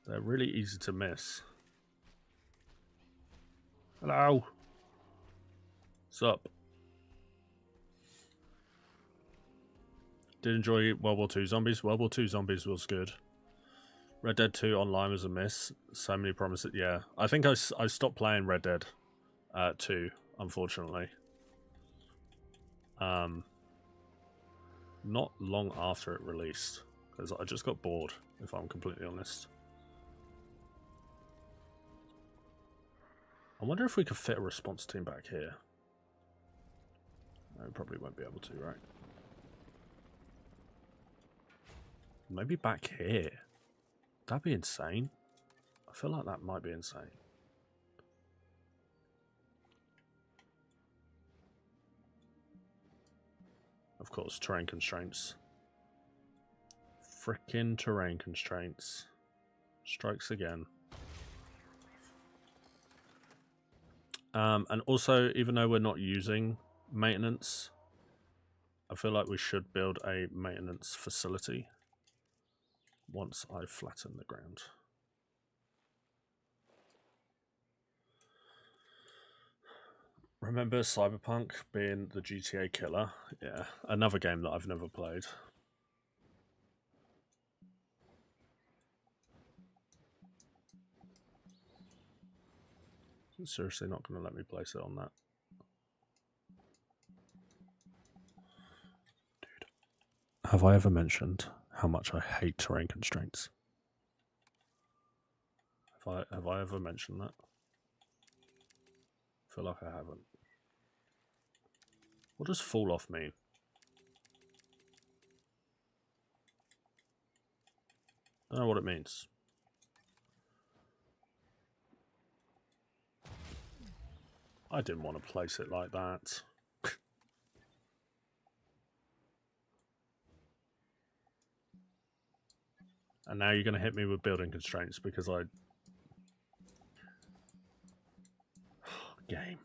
they're really easy to miss. Hello. What's up? Did enjoy World War II Zombies. World War II Zombies was good. Red Dead 2 online was a miss. So many promises. Yeah, I think I stopped playing Red Dead 2, unfortunately. not long after it released, because I just got bored, if I'm completely honest. I wonder if we could fit a response team back here. No, we probably won't be able to, right? Maybe back here. That'd be insane. I feel like that might be insane. Of course, terrain constraints. Frickin' terrain constraints. Strikes again. And also, even though we're not using maintenance, I feel like we should build a maintenance facility once I flatten the ground. Remember Cyberpunk being the GTA killer? Yeah, another game that I've never played. I'm seriously not going to let me place it on that. Dude, have I ever mentioned how much I hate terrain constraints? Have I ever mentioned that? I feel like I haven't. What does fall off mean? I don't know what it means. I didn't want to place it like that. And now you're going to hit me with building constraints because I... Game.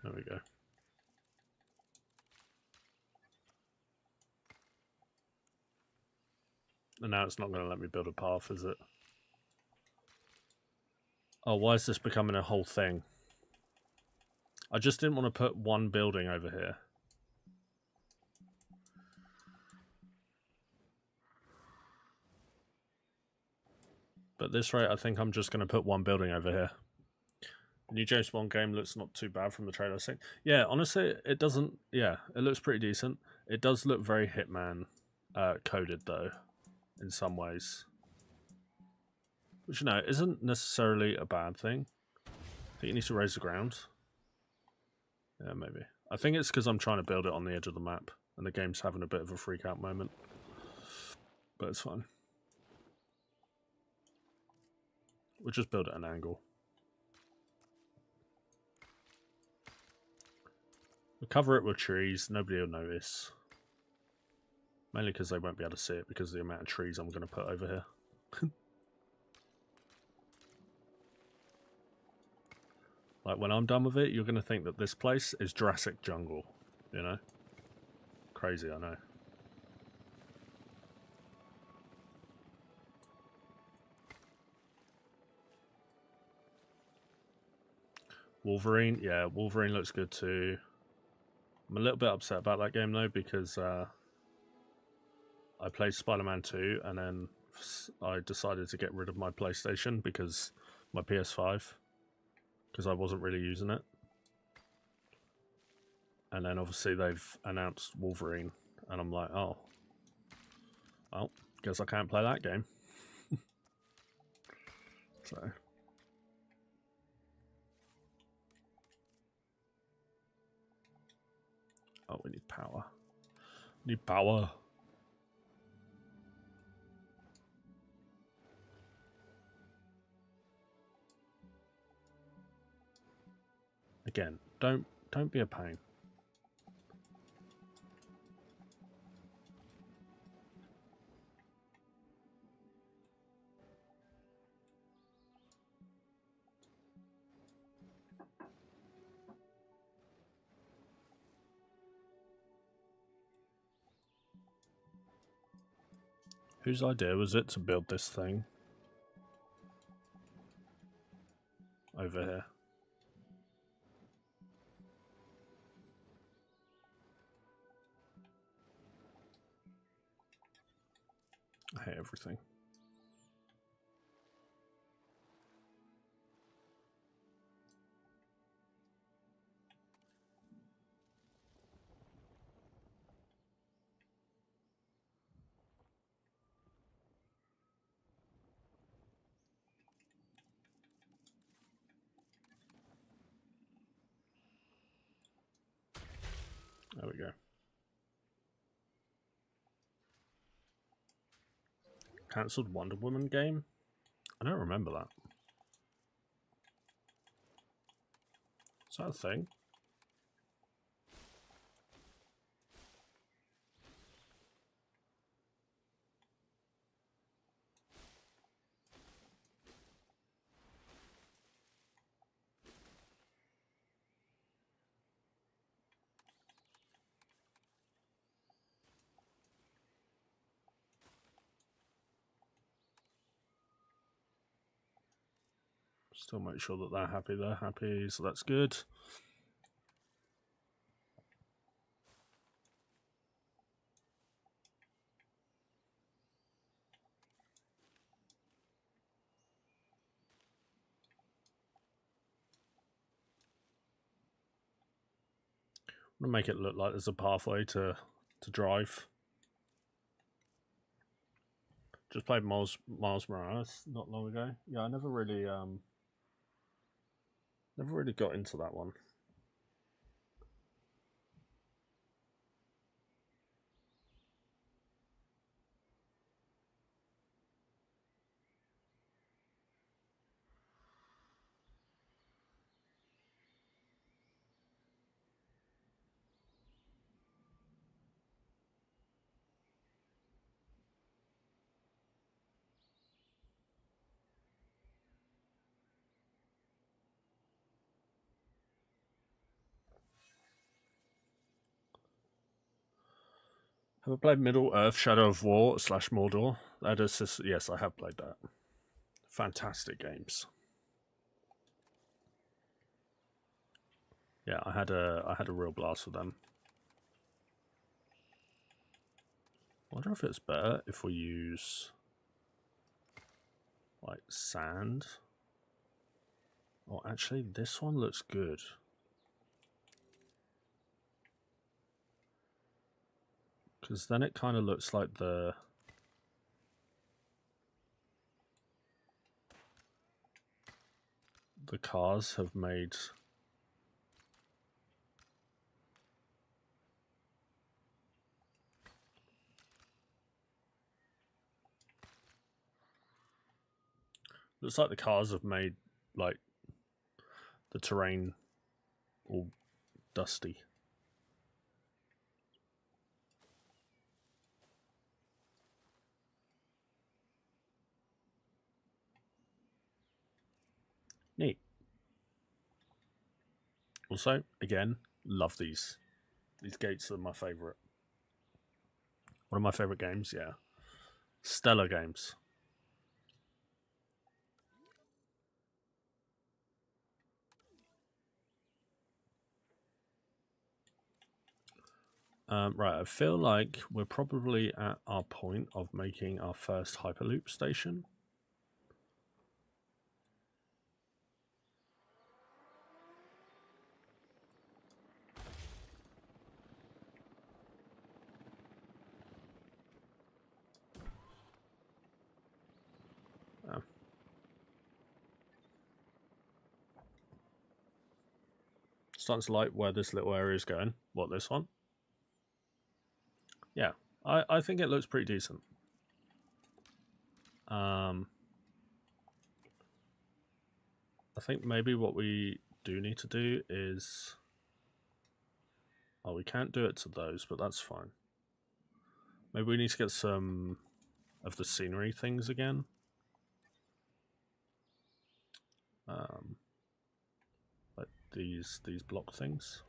There we go. And now it's not going to let me build a path, is it? Oh, why is this becoming a whole thing? I just didn't want to put one building over here. But at this rate, I think I'm just going to put one building over here. The new James Bond game looks not too bad from the trailer. Yeah, honestly, it doesn't... Yeah, it looks pretty decent. It does look very Hitman coded, though, in some ways. Which, you know, isn't necessarily a bad thing. I think you need to raise the ground. Yeah, maybe. I think it's because I'm trying to build it on the edge of the map, and the game's having a bit of a freak out moment. But it's fine. We'll just build it at an angle. We'll cover it with trees, nobody will notice. Mainly because they won't be able to see it because of the amount of trees I'm going to put over here. Like, when I'm done with it, you're going to think that this place is Jurassic Jungle, you know? Crazy, I know. Wolverine, yeah, Wolverine looks good too. I'm a little bit upset about that game though because I played Spider-Man 2 and then I decided to get rid of my PlayStation because my PS5 because I wasn't really using it. And then obviously they've announced Wolverine and I'm like, oh, well, guess I can't play that game. So... Oh, we need power. We need power. Again, don't be a pain. Whose idea was it to build this thing over here? I hate everything. There we go. Cancelled Wonder Woman game? I don't remember that. Is that a thing? Still make sure that they're happy, so that's good. I'm gonna make it look like there's a pathway to drive. Just played Miles Morales not long ago. Yeah, I never really got into that one. Have I played Middle Earth: Shadow of War / Mordor? Yes, I have played that. Fantastic games. Yeah, I had a real blast with them. I wonder if it's better if we use like sand. Oh, actually, this one looks good. Because then it kind of looks like the cars have made looks like the cars have made like the terrain all dusty. Neat. Also, again, love these. These gates are my favourite. One of my favourite games, yeah. Stellar games. Right, I feel like we're probably at our point of making our first Hyperloop station. Starting to like where this little area is going. What, this one? Yeah, I think it looks pretty decent. I think maybe what we do need to do is... Oh, we can't do it to those, but that's fine. Maybe we need to get some of the scenery things again. Like these block things.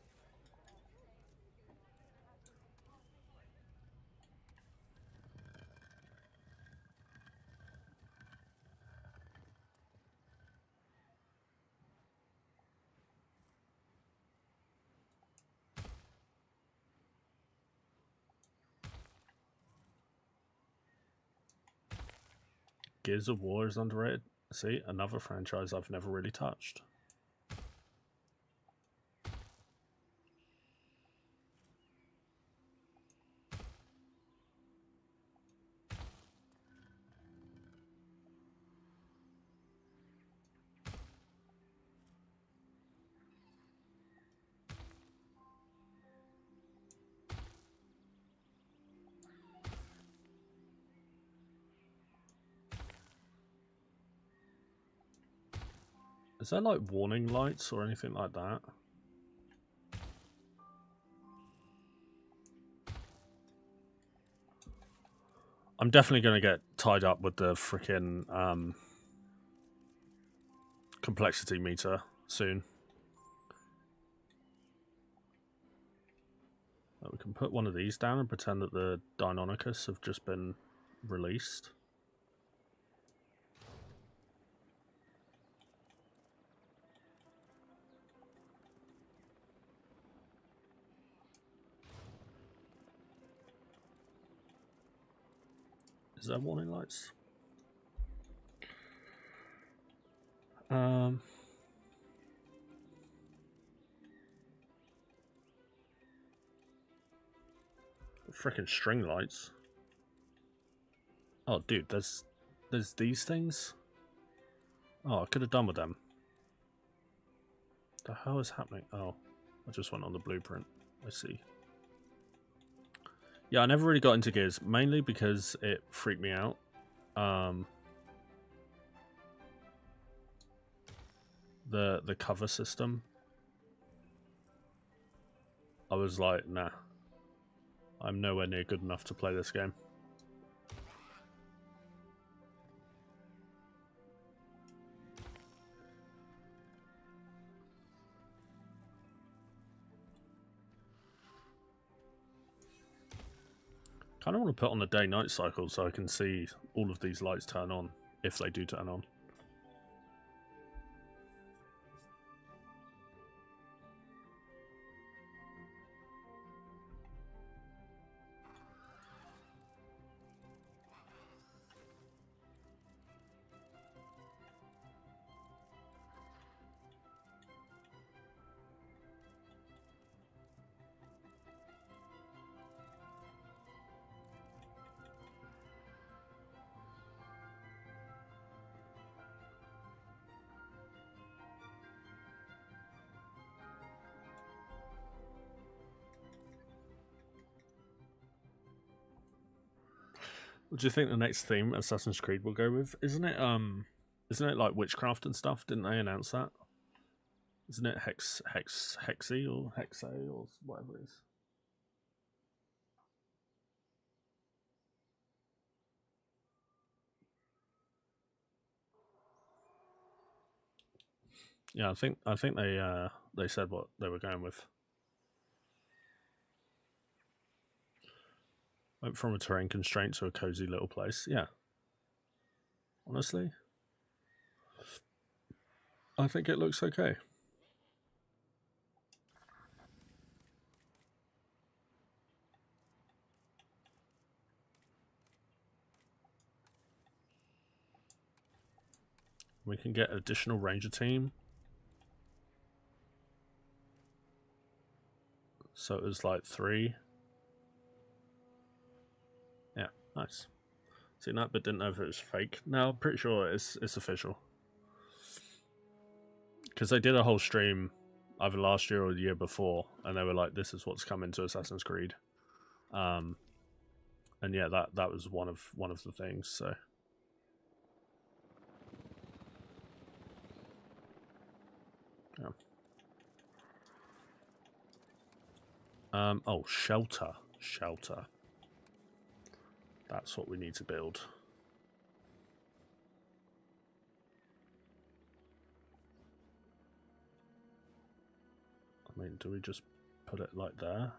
Gears of War is underrated. See, another franchise I've never really touched. Is there like warning lights or anything like that? I'm definitely going to get tied up with the freaking complexity meter soon. We can put one of these down and pretend that the Deinonychus have just been released. Is there warning lights? Freaking string lights. Oh, dude, there's these things. Oh, I could have done with them. The hell is happening? Oh, I just went on the blueprint. I see. Yeah, I never really got into Gears, mainly because it freaked me out. The cover system. I was like, nah. I'm nowhere near good enough to play this game. Kind of want to put on the day-night cycle so I can see all of these lights turn on, if they do turn on. What do you think the next theme Assassin's Creed will go with? Isn't it like witchcraft and stuff? Didn't they announce that? Isn't it Hexy or Hexe or whatever it is? Yeah, I think they said what they were going with. Went from a terrain constraint to a cozy little place. Yeah. Honestly, I think it looks okay. We can get additional ranger team. So it was like 3. Yeah, nice. Seen that, but didn't know if it was fake. No, I'm pretty sure it's official. Because they did a whole stream either last year or the year before, and they were like, "This is what's coming to Assassin's Creed," and yeah, that was one of the things. So, yeah. Oh, shelter. That's what we need to build. I mean, do we just put it like there?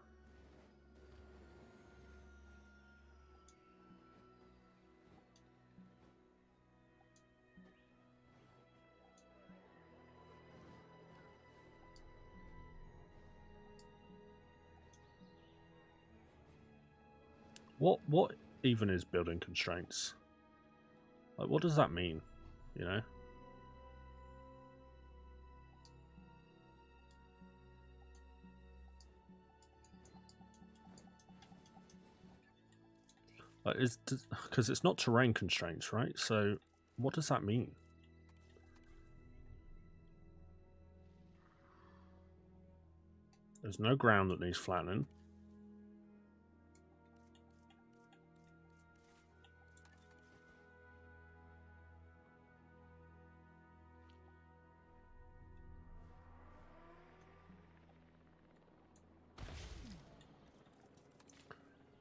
What even is building constraints? Like, what does that mean? You know? Like, because it's not terrain constraints, right? So, what does that mean? There's no ground that needs flattening.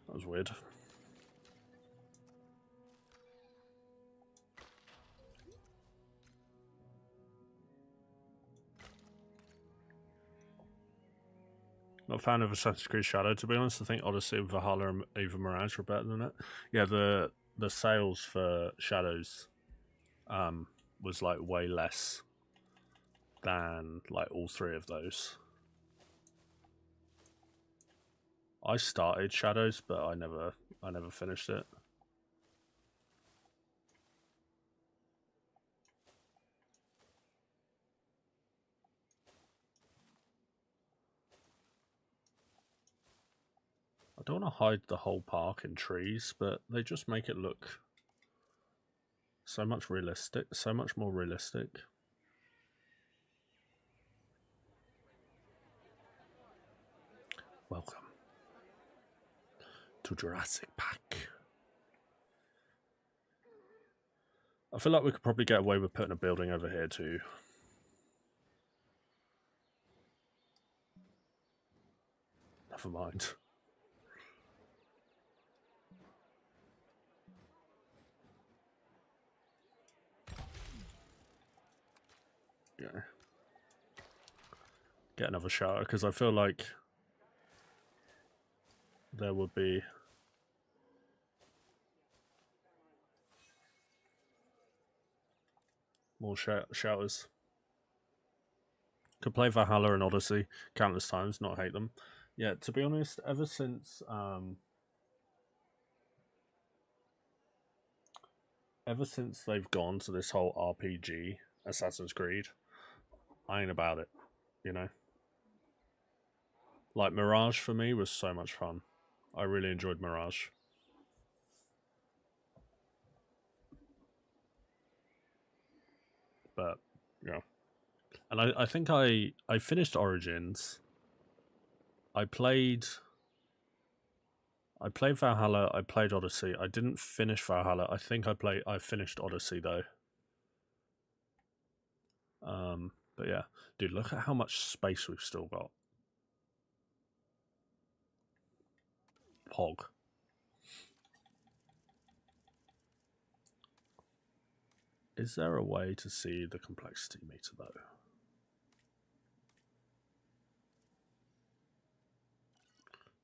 That was weird. Not a fan of Assassin's Creed Shadow, to be honest. I think Odyssey and Valhalla and even Mirage were better than it. Yeah, the sales for Shadows was like way less than like all three of those. I started Shadows, but I never finished it. I don't want to hide the whole park in trees, but they just make it look so much realistic, so much more realistic. Welcome to Jurassic Park. I feel like we could probably get away with putting a building over here too. Never mind. Yeah. Get another shower, because I feel like there would be more showers. Could play Valhalla and Odyssey countless times, not hate them. Yeah, to be honest, ever since they've gone to this whole RPG Assassin's Creed, I ain't about it, you know? Like, Mirage for me was so much fun. I really enjoyed Mirage. But, yeah. And I think I finished Origins. I played Valhalla, I played Odyssey. I didn't finish Valhalla. I think I finished Odyssey though. But yeah. Dude, look at how much space we've still got. Pog. Is there a way to see the complexity meter though?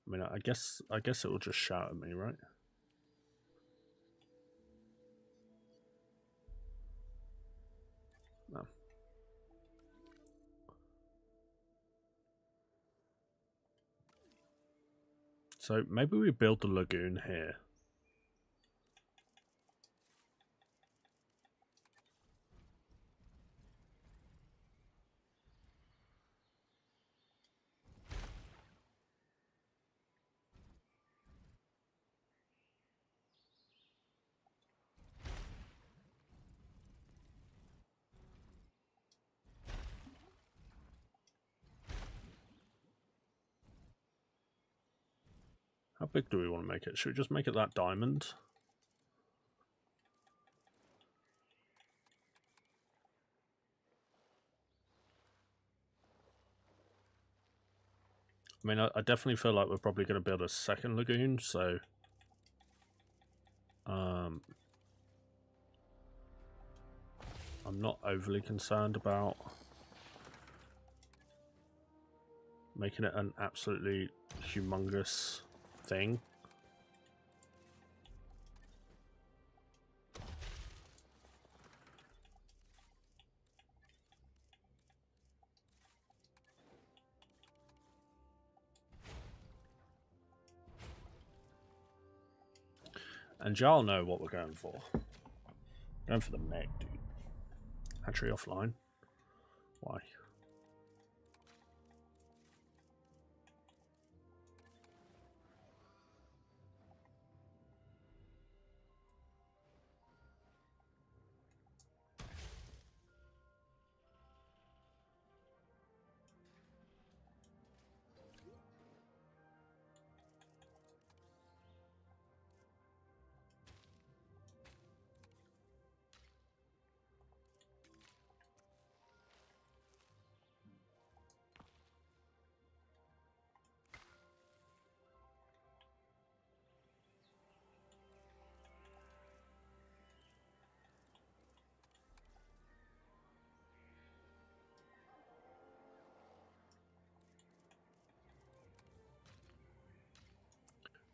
I mean, I guess it will just shout at me, right? No. So maybe we build the lagoon here. How big do we want to make it? Should we just make it that diamond? I mean, I definitely feel like we're probably going to build a second lagoon, so... I'm not overly concerned about making it an absolutely humongous thing. And y'all know what we're going for. Going for the meg, dude. Hatchery offline. Why?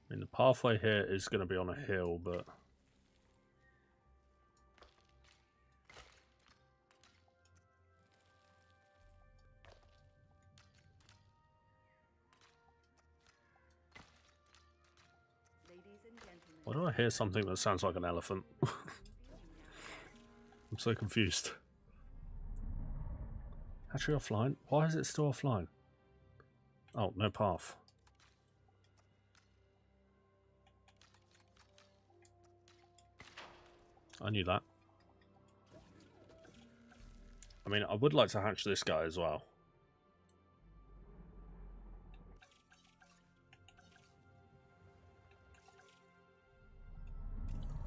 I mean, the pathway here is going to be on a hill, but... Ladies and gentlemen, Why do I hear something that sounds like an elephant? I'm so confused. Hatchery offline? Why is it still offline? Oh, no path. I knew that. I mean, I would like to hatch this guy as well.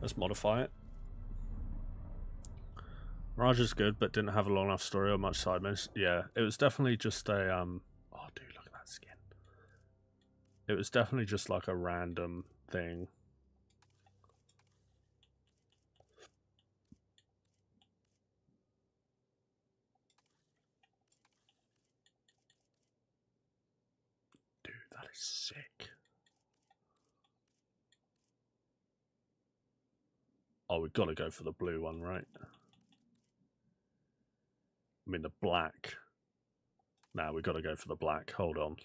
Let's modify it. Mirage is good, but didn't have a long enough story or much side missions. Yeah, it was definitely just a oh, dude, look at that skin. It was definitely just like a random thing. Dude, that is sick. Oh, we've got to go for the blue one, right? I mean, the black. Nah, we've got to go for the black. Hold on.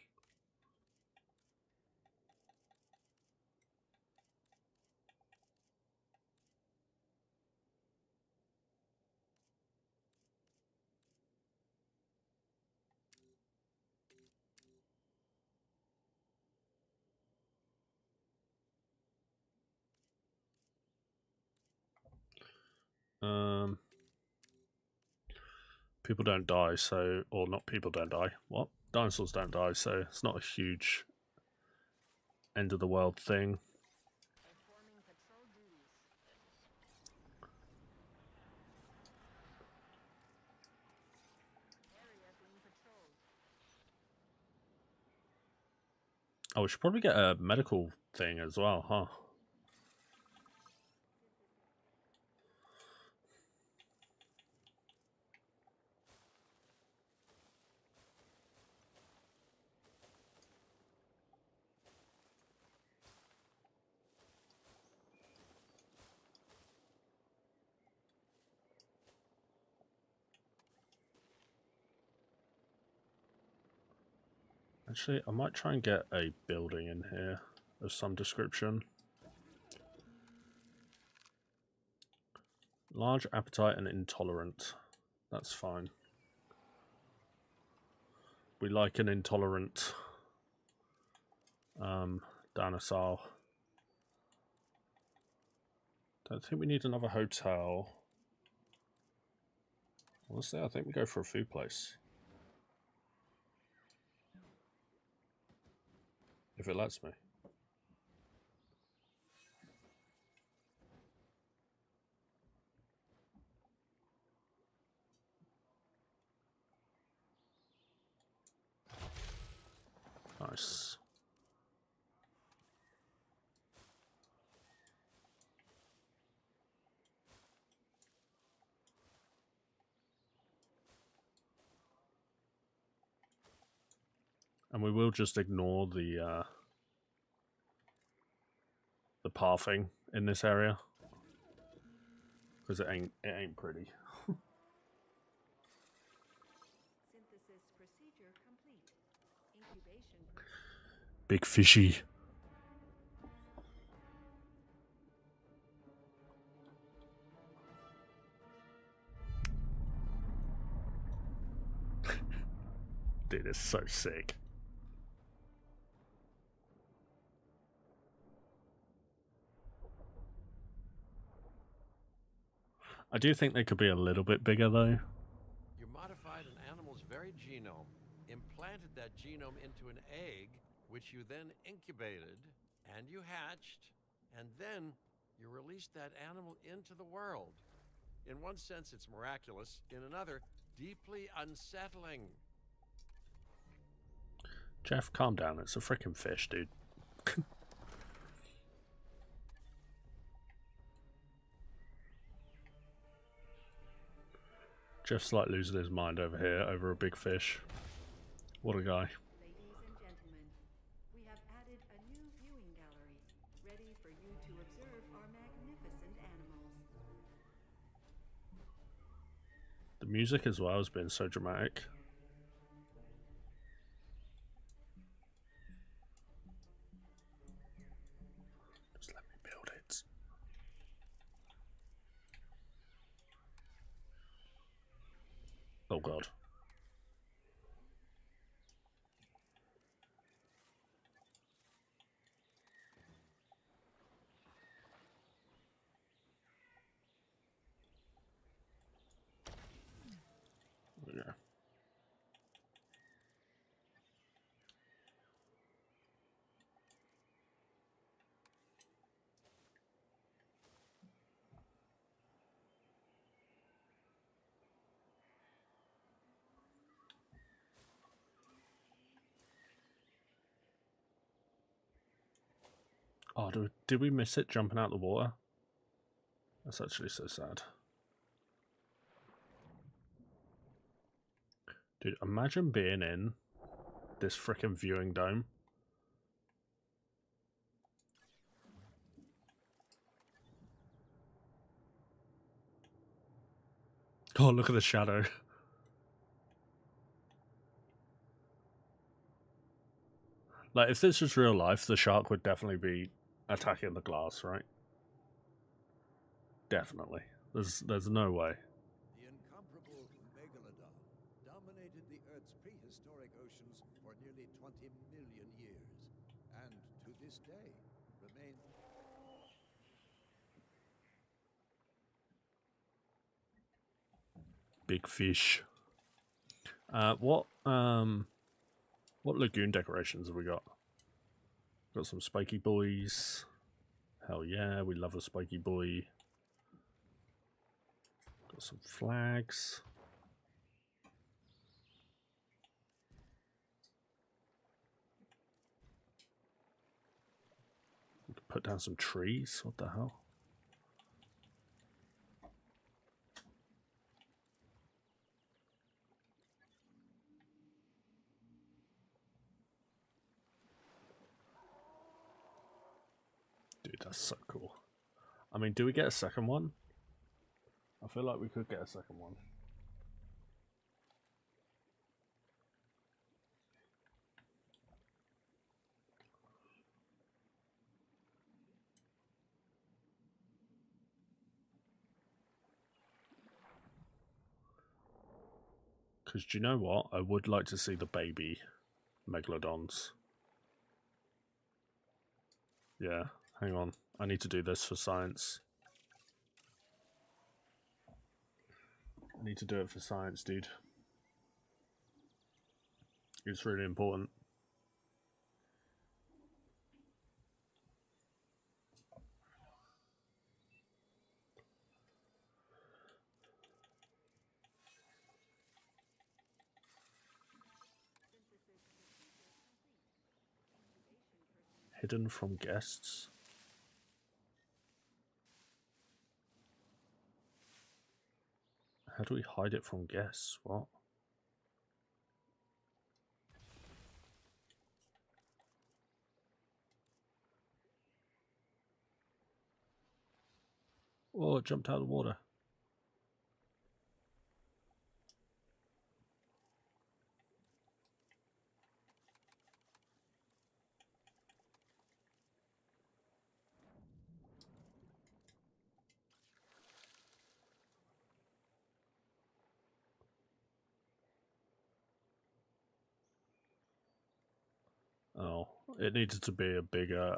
People don't die, so... Or not people don't die. What? Dinosaurs don't die, so it's not a huge end of the world thing. Performing patrol duties. Area being patrolled. Oh, we should probably get a medical thing as well, huh? Actually, I might try and get a building in here of some description. Large appetite and intolerant. That's fine. We like an intolerant dinosaur. Don't think we need another hotel. Honestly, I think we go for a food place. If it lets me. Nice. And we will just ignore the pathing in this area. Because it ain't pretty. synthesis procedure complete. Incubation. Big fishy. So sick. I do think they could be a little bit bigger though. You modified an animal's very genome, implanted that genome into an egg, which you then incubated, and you hatched, and then you released that animal into the world. In one sense, it's miraculous. In another, deeply unsettling. Jeff, calm down. It's a freaking fish, dude. Jeff's like losing his mind over here over a big fish. What a guy. Ladies and gentlemen, we have added a new viewing gallery, ready for you to observe our magnificent animals. The music as well has been so dramatic. Just let me build it. Oh god. Yeah. Oh, did we miss it jumping out the water? That's actually so sad. Dude, imagine being in this frickin' viewing dome. Oh, look at the shadow. Like, if this was real life, the shark would definitely be attacking the glass, right? Definitely. There's no way. The incomparable megalodon dominated the Earth's prehistoric oceans for nearly 20 million years, and to this day remains... Big fish. What lagoon decorations have we got? Got some spiky boys. Hell yeah, we love a spiky boy. Got some flags. We can put down some trees. What the hell? Dude, that's so cool. I mean, do we get a second one? I feel like we could get a second one. Because do you know what? I would like to see the baby megalodons. Yeah, hang on. I need to do this for science. I need to do it for science, dude. It's really important. Hidden from guests. How do we hide it from guests? What? Oh, it jumped out of the water. It needed to be a bigger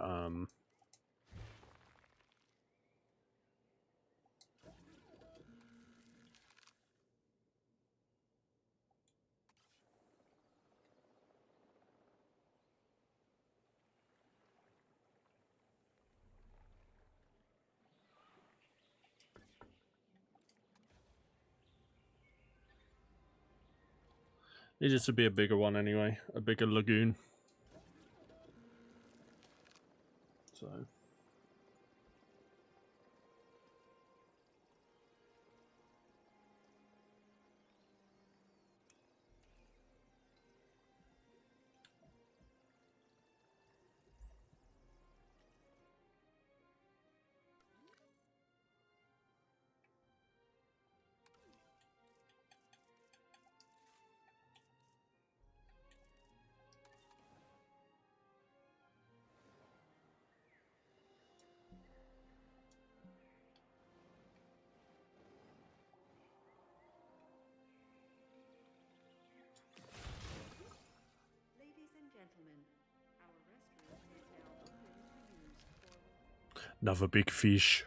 needed to be a bigger one anyway, a bigger lagoon. So Ladies and gentlemen, our restroom is now open to use for... another big fish.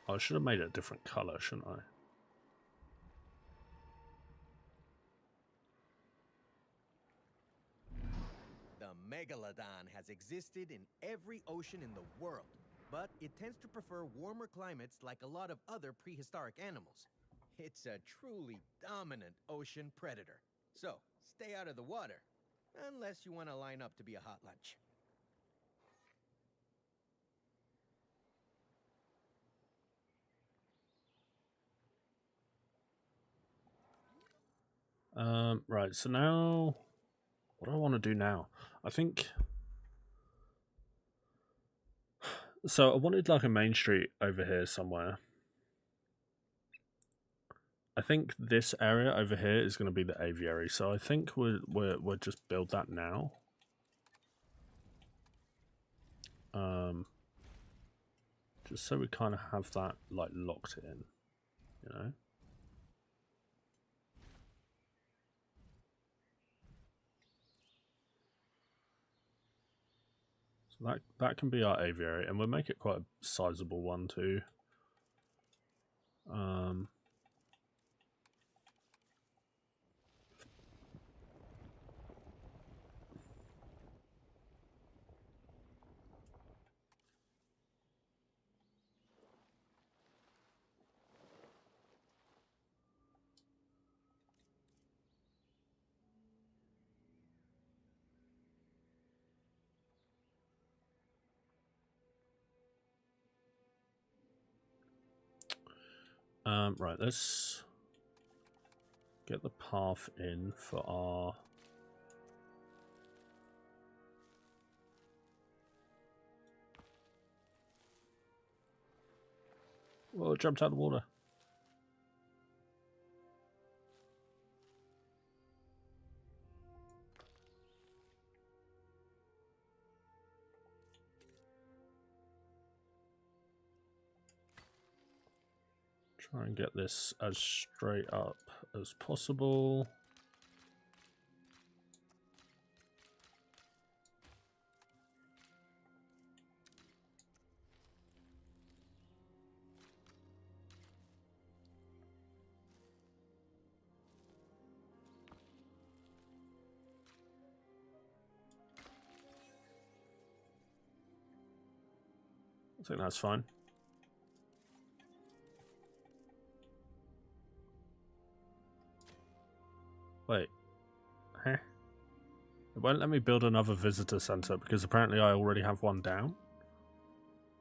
I should have made it a different color, shouldn't I? The megalodon has existed in every ocean in the world, but it tends to prefer warmer climates like a lot of other prehistoric animals. It's a truly dominant ocean predator. So, stay out of the water, unless you want to line up to be a hot lunch. Right, so now what do I want to do now? I think so I wanted like a main street over here somewhere. I think this area over here is going to be the aviary, so I think we'll just build that now. Just so we kind of have that like locked in, you know. So that can be our aviary, and we'll make it quite a sizable one too. Right, let's get the path in for our... Whoa, it jumped out of the water. Try and get this as straight up as possible. I think that's fine. Wait. Huh? It won't let me build another visitor center because apparently I already have one down.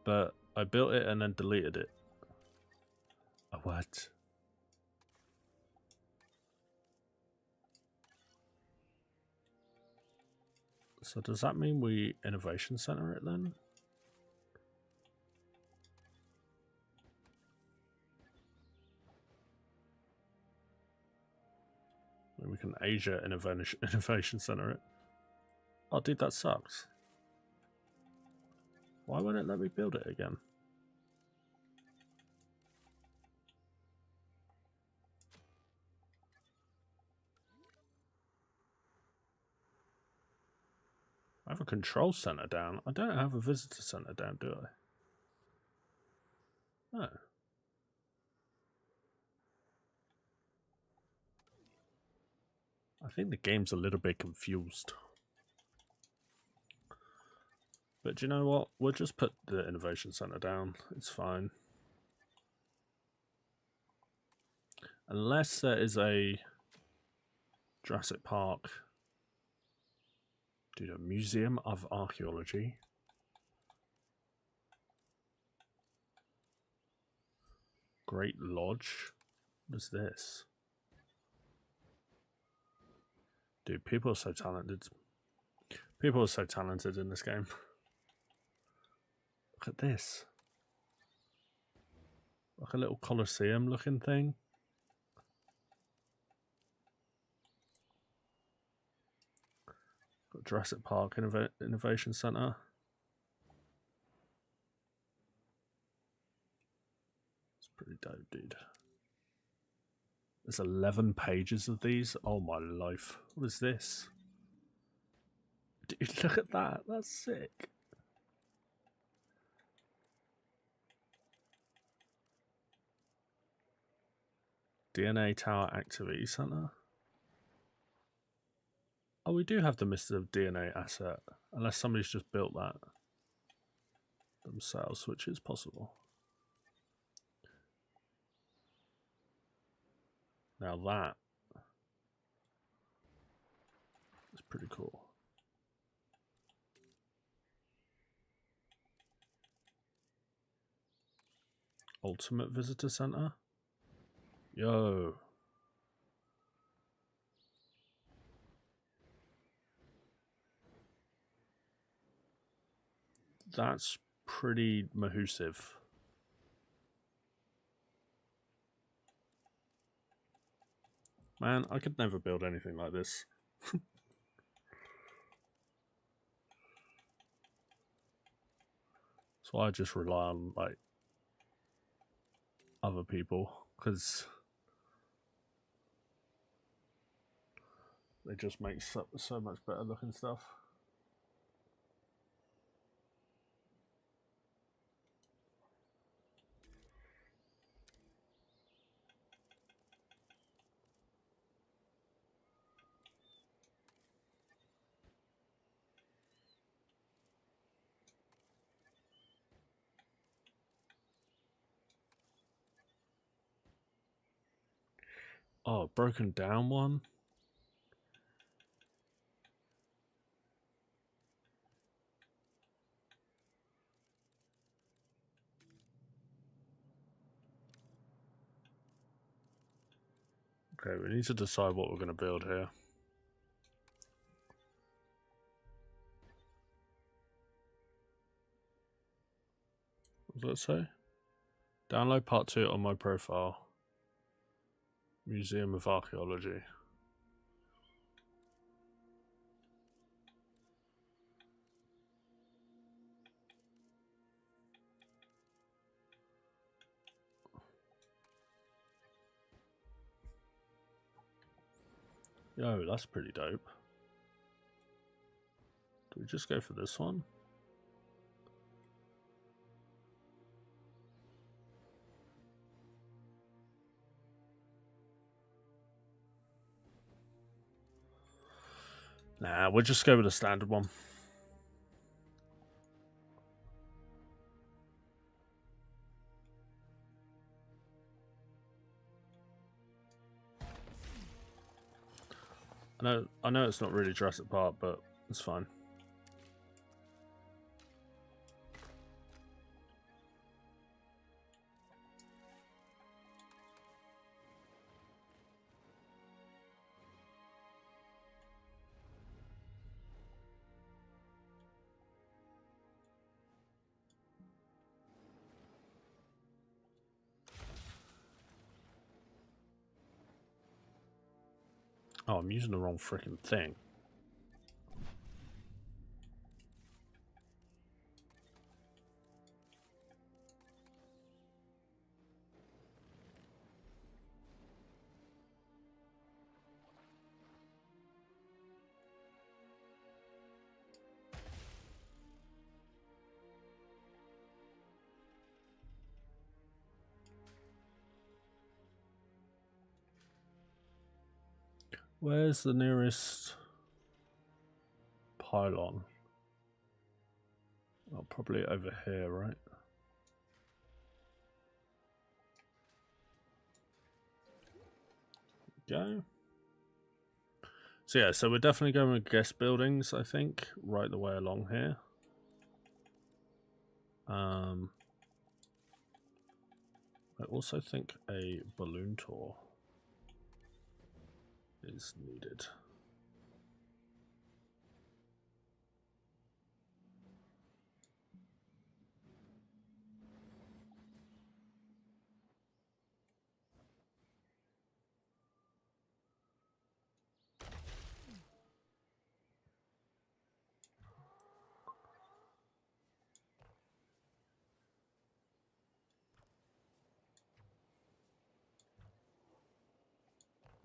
But I built it and then deleted it. A what? So does that mean we innovation center it then? We can Asia innovation center it. Oh, dude, that sucks. Why won't it let me build it again? I have a control center down. I don't have a visitor center down, do I? No. I think the game's a little bit confused. But do you know what? We'll just put the innovation center down. It's fine. Unless there is a Jurassic Park. Dude, a Museum of Archaeology. Great Lodge. What is this? Dude, people are so talented. People are so talented in this game. Look at this. Like a little Colosseum looking thing. Got Jurassic Park Innovation Center. It's pretty dope, dude. There's 11 pages of these. Oh my life. What is this? Dude, look at that. That's sick. DNA Tower Activity Center. Oh, we do have the Mr. DNA asset. Unless somebody's just built that themselves, which is possible. Now that is pretty cool. Ultimate Visitor Center. Yo. That's pretty mahoosive. Man, I could never build anything like this. That's why I just rely on like other people, because they just make so much better looking stuff. Oh, broken down one? Okay, we need to decide what we're going to build here. What does that say? Download part 2 on my profile. Museum of Archaeology. Yo, that's pretty dope. Do we just go for this one? Nah, we'll just go with the standard one. I know it's not really Jurassic Park, but it's fine. Oh, I'm using the wrong freaking thing. Where's the nearest pylon? Well, probably over here, right? Go. So yeah, so we're definitely going with guest buildings, I think, right the way along here. I also think a balloon tour is needed.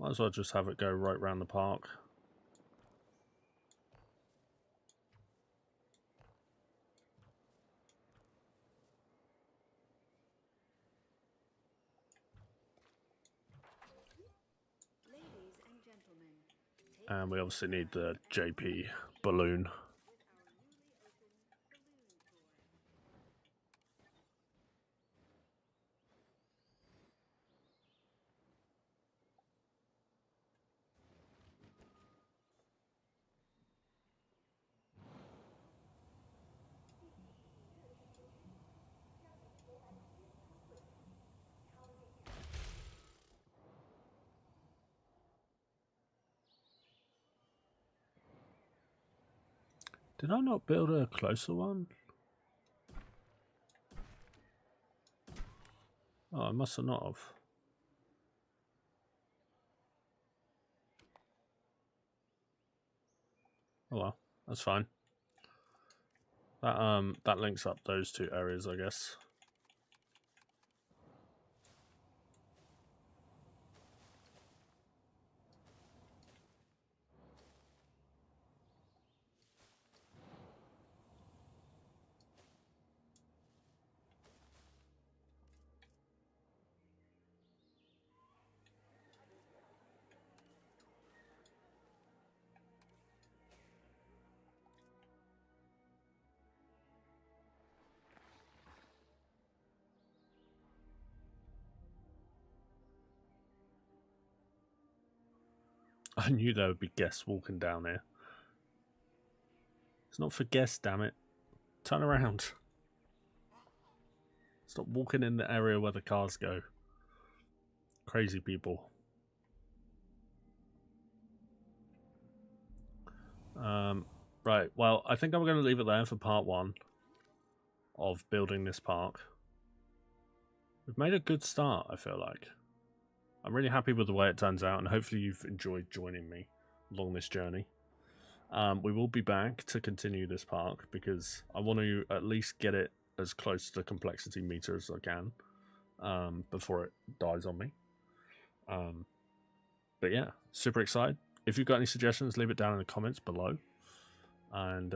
Might as well just have it go right around the park. Ladies and gentlemen, take And we obviously need the JP balloon. with our newly opened balloon tour. Did I not build a closer one? Oh, I must have not have. Oh well, that's fine. That links up those two areas, I guess. I knew there would be guests walking down here. It's not for guests, damn it. Turn around. Stop walking in the area where the cars go. Crazy people. Right, well, I think I'm going to leave it there for part one of building this park. We've made a good start, I feel like. I'm really happy with the way it turns out, and hopefully you've enjoyed joining me along this journey. We will be back to continue this park because I want to at least get it as close to the complexity meter as I can before it dies on me. But yeah, super excited. If you've got any suggestions, leave it down in the comments below. And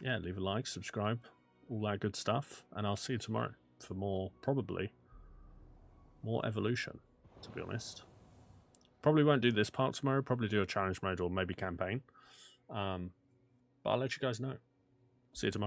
yeah, leave a like, subscribe, all that good stuff. And I'll see you tomorrow for more, probably, more evolution, to be honest. Probably won't do this part tomorrow, probably do a challenge mode or maybe campaign. But I'll let you guys know. See you tomorrow.